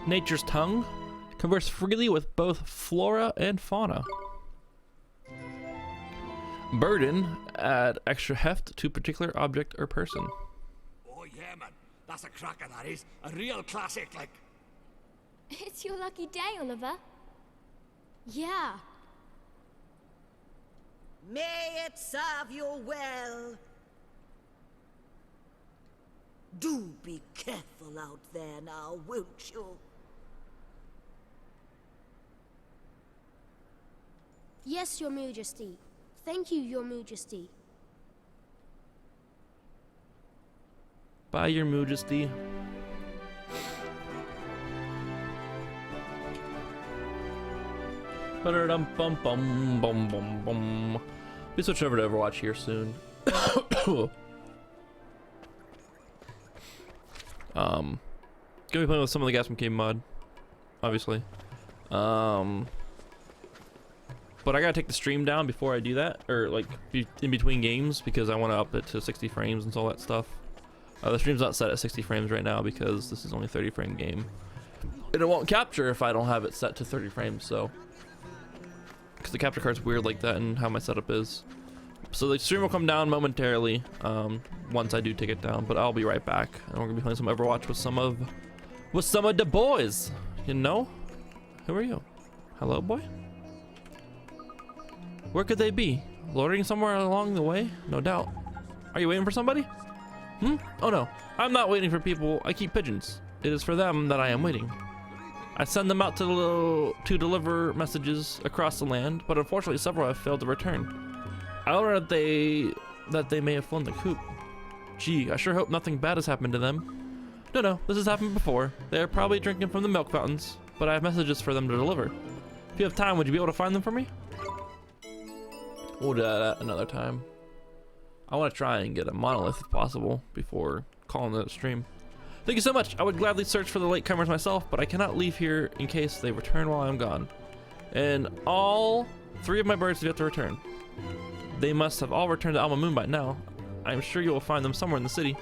Speaker 1: Nature's tongue. Converse freely with both flora and fauna. Burden. Add extra heft to particular object or person.
Speaker 5: Oh yeah, man. That's a cracker, that is. A real classic, like.
Speaker 2: It's your lucky day, Oliver. Yeah.
Speaker 7: May it serve you well. Do be careful out there now, won't you?
Speaker 2: Yes, Your Majesty. Thank you, Your Majesty.
Speaker 1: By Your Majesty. Ba-da-dum-bum-bum-bum-bum-bum. We switch over to Overwatch here soon. Gonna be playing with some of the guys from Game Mod, obviously. But I gotta take the stream down before I do that, or like in between games, because I want to up it to 60 frames and all that stuff. The stream's not set at 60 frames right now because this is only a 30 frame game. And it won't capture if I don't have it set to 30 frames, so. Because the capture card's weird like that and how my setup is. So the stream will come down momentarily once I do take it down, but I'll be right back. And we're gonna be playing some Overwatch with some of the boys. You know? Who are you? Hello, boy? Where could they be? Loitering somewhere along the way? No doubt. Are you waiting for somebody? Oh no, I'm not waiting for people. I keep pigeons. It is for them that I am waiting. I send them out to deliver messages across the land, but unfortunately several have failed to return. I learned that they may have flown the coop. Gee, I sure hope nothing bad has happened to them. No, this has happened before. They are probably drinking from the milk fountains, but I have messages for them to deliver. If you have time, would you be able to find them for me? We'll do that another time. I want to try and get a monolith if possible before calling it a stream. Thank you so much. I would gladly search for the latecomers myself, but I cannot leave here in case they return while I'm gone. And all 3 of my birds have yet to return. They must have all returned to Alma Moon by now. I'm sure you will find them somewhere in the city.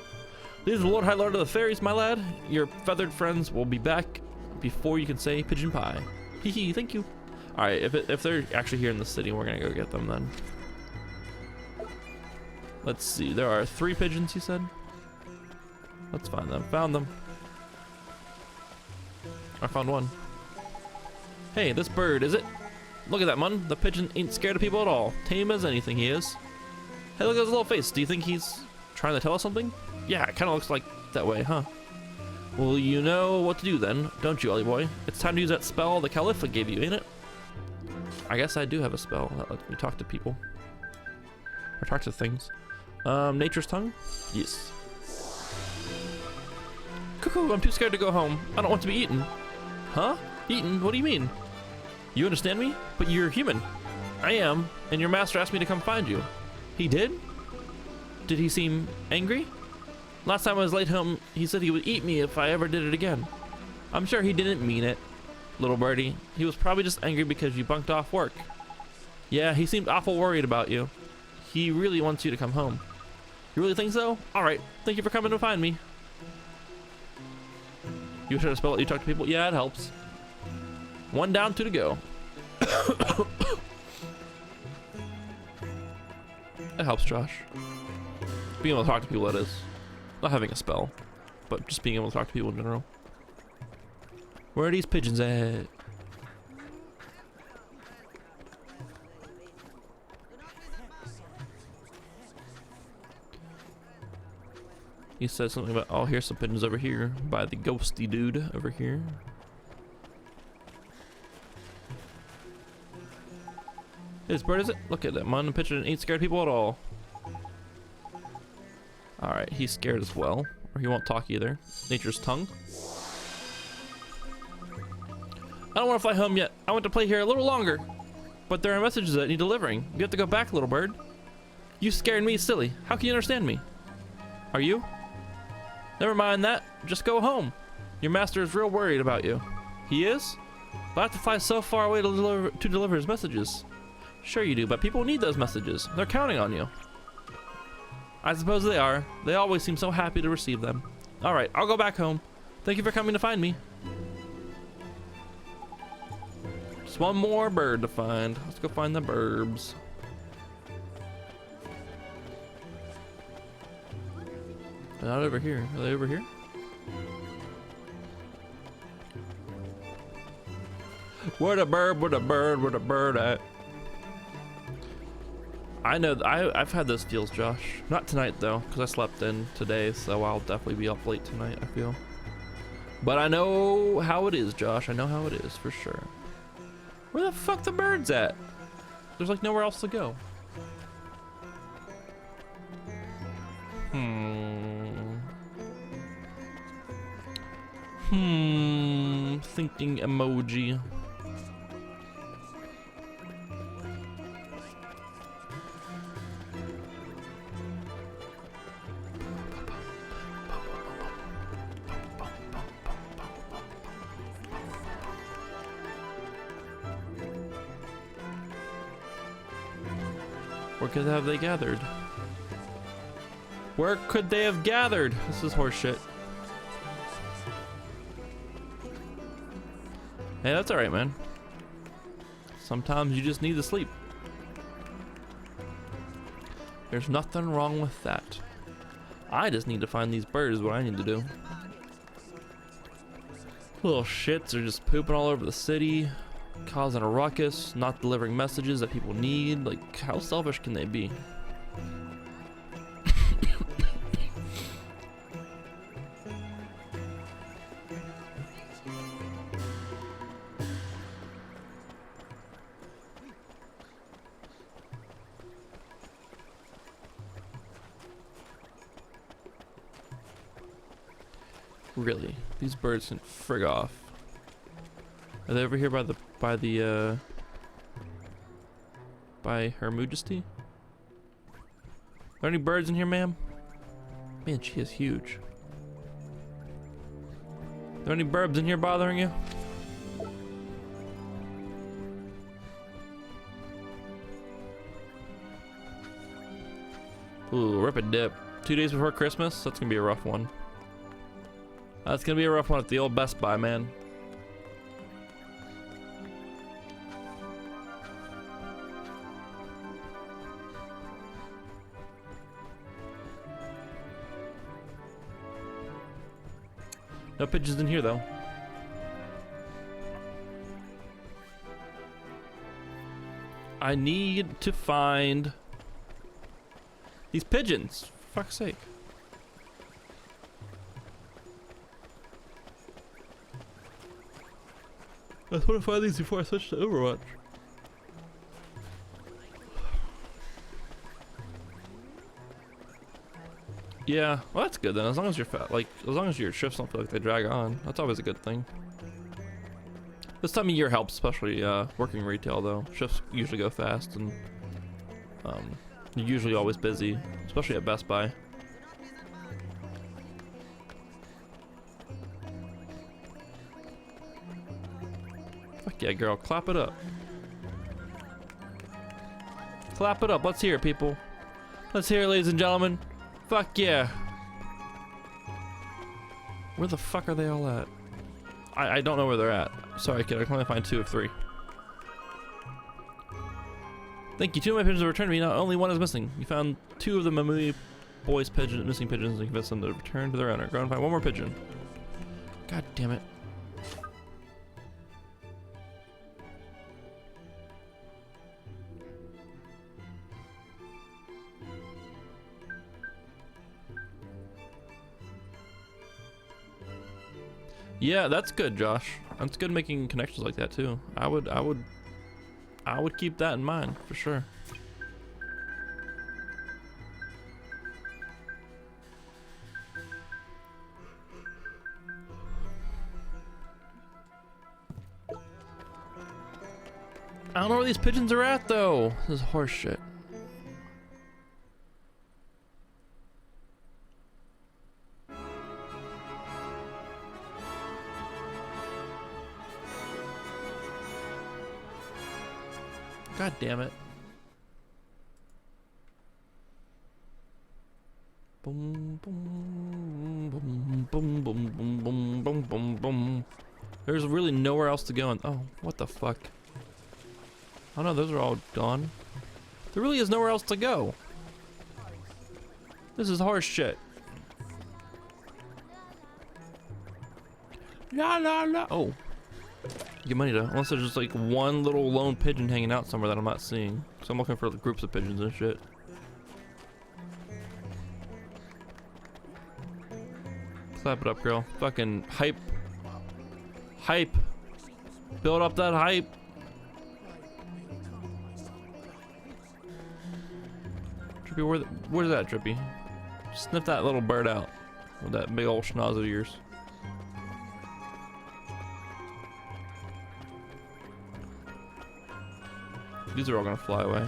Speaker 1: These are the Lord High Lord of the Fairies, my lad. Your feathered friends will be back before you can say pigeon pie. Hee hee, thank you. Alright, if they're actually here in the city, we're gonna go get them then. Let's see, there are 3 pigeons, he said. Let's find them. Found them. I found one. Hey, this bird, is it? Look at that, man. The pigeon ain't scared of people at all. Tame as anything he is. Hey, look at his little face. Do you think he's trying to tell us something? Yeah, it kind of looks like that way, huh? Well, you know what to do then, don't you, Ollie boy? It's time to use that spell the Caliph gave you, ain't it? I guess I do have a spell that lets me talk to people. Or talk to things. Nature's tongue? Yes. Cuckoo, I'm too scared to go home. I don't want to be eaten. Huh? Eaten? What do you mean? You understand me? But you're human. I am, and your master asked me to come find you. He did? Did he seem angry? Last time I was late home, he said he would eat me if I ever did it again. I'm sure he didn't mean it, little birdie. He was probably just angry because you bunked off work. Yeah, he seemed awful worried about you. He really wants you to come home. You really think so? Alright, thank you for coming to find me. You try to spell it, you talk to people? Yeah, it helps. 1 down, 2 to go. It helps, Josh. Being able to talk to people, that is. Not having a spell, but just being able to talk to people in general. Where are these pigeons at? He said something about, oh, here's some pigeons over here by the ghosty dude over here. This bird, is it? Look at that. Mon pigeon ain't scared people at all. Alright, he's scared as well. Or he won't talk either. Nature's tongue. I don't want to fly home yet. I want to play here a little longer. But there are messages that need delivering. You have to go back, little bird. You scared me silly. How can you understand me? Are you? Never mind that. Just go home. Your master is real worried about you. He is? But I have to fly so far away to deliver his messages. Sure you do, but people need those messages. They're counting on you. I suppose they are. They always seem so happy to receive them. Alright, I'll go back home. Thank you for coming to find me. Just one more bird to find. Let's go find the burbs. They're not over here. Are they over here? Where the bird, where the bird, where the bird at? I know, I've had those feels, Josh. Not tonight, though, because I slept in today, so I'll definitely be up late tonight, I feel. But I know how it is, Josh. I know how it is, for sure. Where the fuck the birds at? There's, like, nowhere else to go. Thinking emoji. Where could have they gathered? Where could they have gathered? This is horseshit. Hey, that's alright, man. Sometimes you just need to sleep. There's nothing wrong with that. I just need to find these birds, is what I need to do. Little shits are just pooping all over the city, causing a ruckus, not delivering messages that people need. Like, how selfish can they be? Really, these birds can frig off. Are they over here by Her Majesty? Are there any birds in here, ma'am? Man, she is huge. Are there any burbs in here bothering you? Ooh, rip a dip. 2 days before Christmas? That's gonna be a rough one. That's gonna be a rough one at the old Best Buy, man. No pigeons in here, though. I need to find these pigeons, for fuck's sake. I just want to find these before I switch to Overwatch. Yeah, well that's good then. As long as you're fat, like as long as your shifts don't feel like they drag on, that's always a good thing. This time of year helps, especially working retail though. Shifts usually go fast and you're usually always busy, especially at Best Buy. Fuck yeah, girl. Clap it up. Clap it up. Let's hear it, people. Let's hear it, ladies and gentlemen. Fuck yeah. Where the fuck are they all at? I don't know where they're at. Sorry, kid. I can only find 2 of 3. Thank you. 2 of my pigeons have returned to me. Now only 1 is missing. You found 2 of the Mamui boys' missing pigeons and convinced them to return to their owner. Go and find 1 more pigeon. God damn it. Yeah, that's good, Josh. That's good making connections like that too. I would keep that in mind for sure. I don't know where these pigeons are at though. This is horse shit. God damn it. Boom, boom, boom, boom, boom, boom, boom, boom, boom, boom. There's really nowhere else to go. And oh, what the fuck? Oh no, those are all gone. There really is nowhere else to go. This is horse shit. La la la. Oh. Get money to, unless there's just like 1 little lone pigeon hanging out somewhere that I'm not seeing. So I'm looking for groups of pigeons and shit. Clap it up, girl. Fucking hype. Hype. Build up that hype. Drippy, where's that, Drippy? Sniff that little bird out with that big old schnoz of yours. These are all gonna fly away.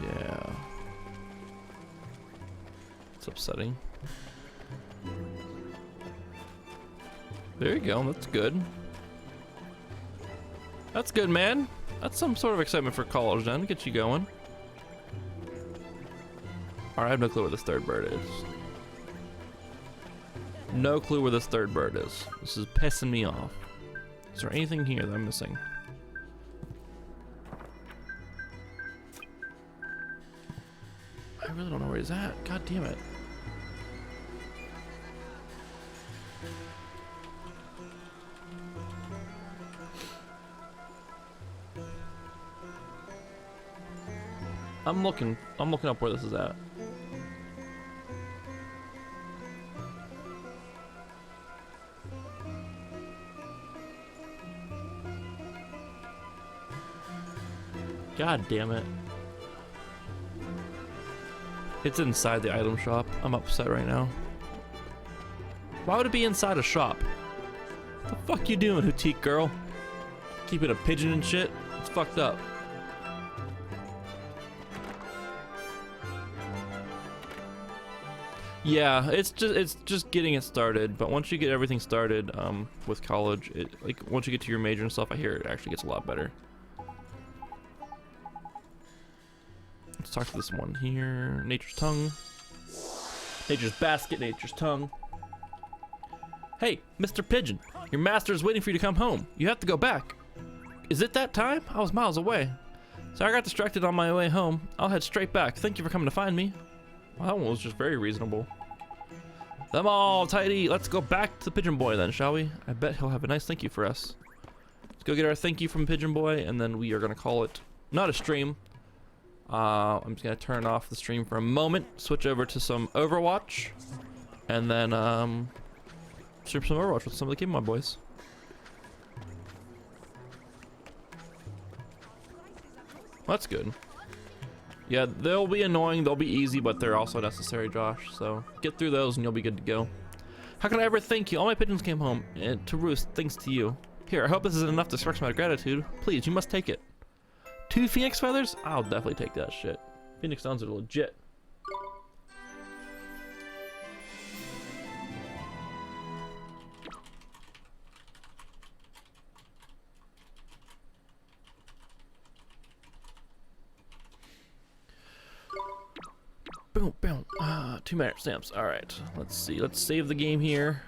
Speaker 1: Yeah. It's upsetting. There you go, that's good. That's good, man. That's some sort of excitement for college then, get you going. Alright, I have no clue where this 3rd bird is. No clue where this 3rd bird is. This is pissing me off. Is there anything here that I'm missing? I really don't know where he's at. God damn it. I'm looking up where this is at. God damn it. It's inside the item shop. I'm upset right now. Why would it be inside a shop? What the fuck you doing, Houtique girl? Keeping a pigeon and shit? It's fucked up. Yeah, it's just getting it started. But once you get everything started with college, like once you get to your major and stuff, I hear it actually gets a lot better. Let's talk to this one here. Nature's tongue. Nature's basket, nature's tongue. Hey, Mr. Pigeon, your master is waiting for you to come home. You have to go back. Is it that time? I was miles away. So I got distracted on my way home. I'll head straight back. Thank you for coming to find me. Well, that one was just very reasonable. Them all tidy. Let's go back to the Pigeon Boy then, shall we? I bet he'll have a nice thank you for us. Let's go get our thank you from Pigeon Boy, and then we are gonna call it not a stream. I'm just gonna turn off the stream for a moment, switch over to some Overwatch, and then stream some Overwatch with some of the Game Boy boys. Well, that's good. Yeah, they'll be annoying, they'll be easy, but they're also necessary, Josh. So get through those and you'll be good to go. How can I ever thank you? All my pigeons came home to roost thanks to you. Here, I hope this is enough to express my gratitude. Please, you must take it. 2 phoenix feathers? I'll definitely take that shit. Phoenix downs are legit. Boom, boom. 2 minute stamps. All right. Let's see. Let's save the game here.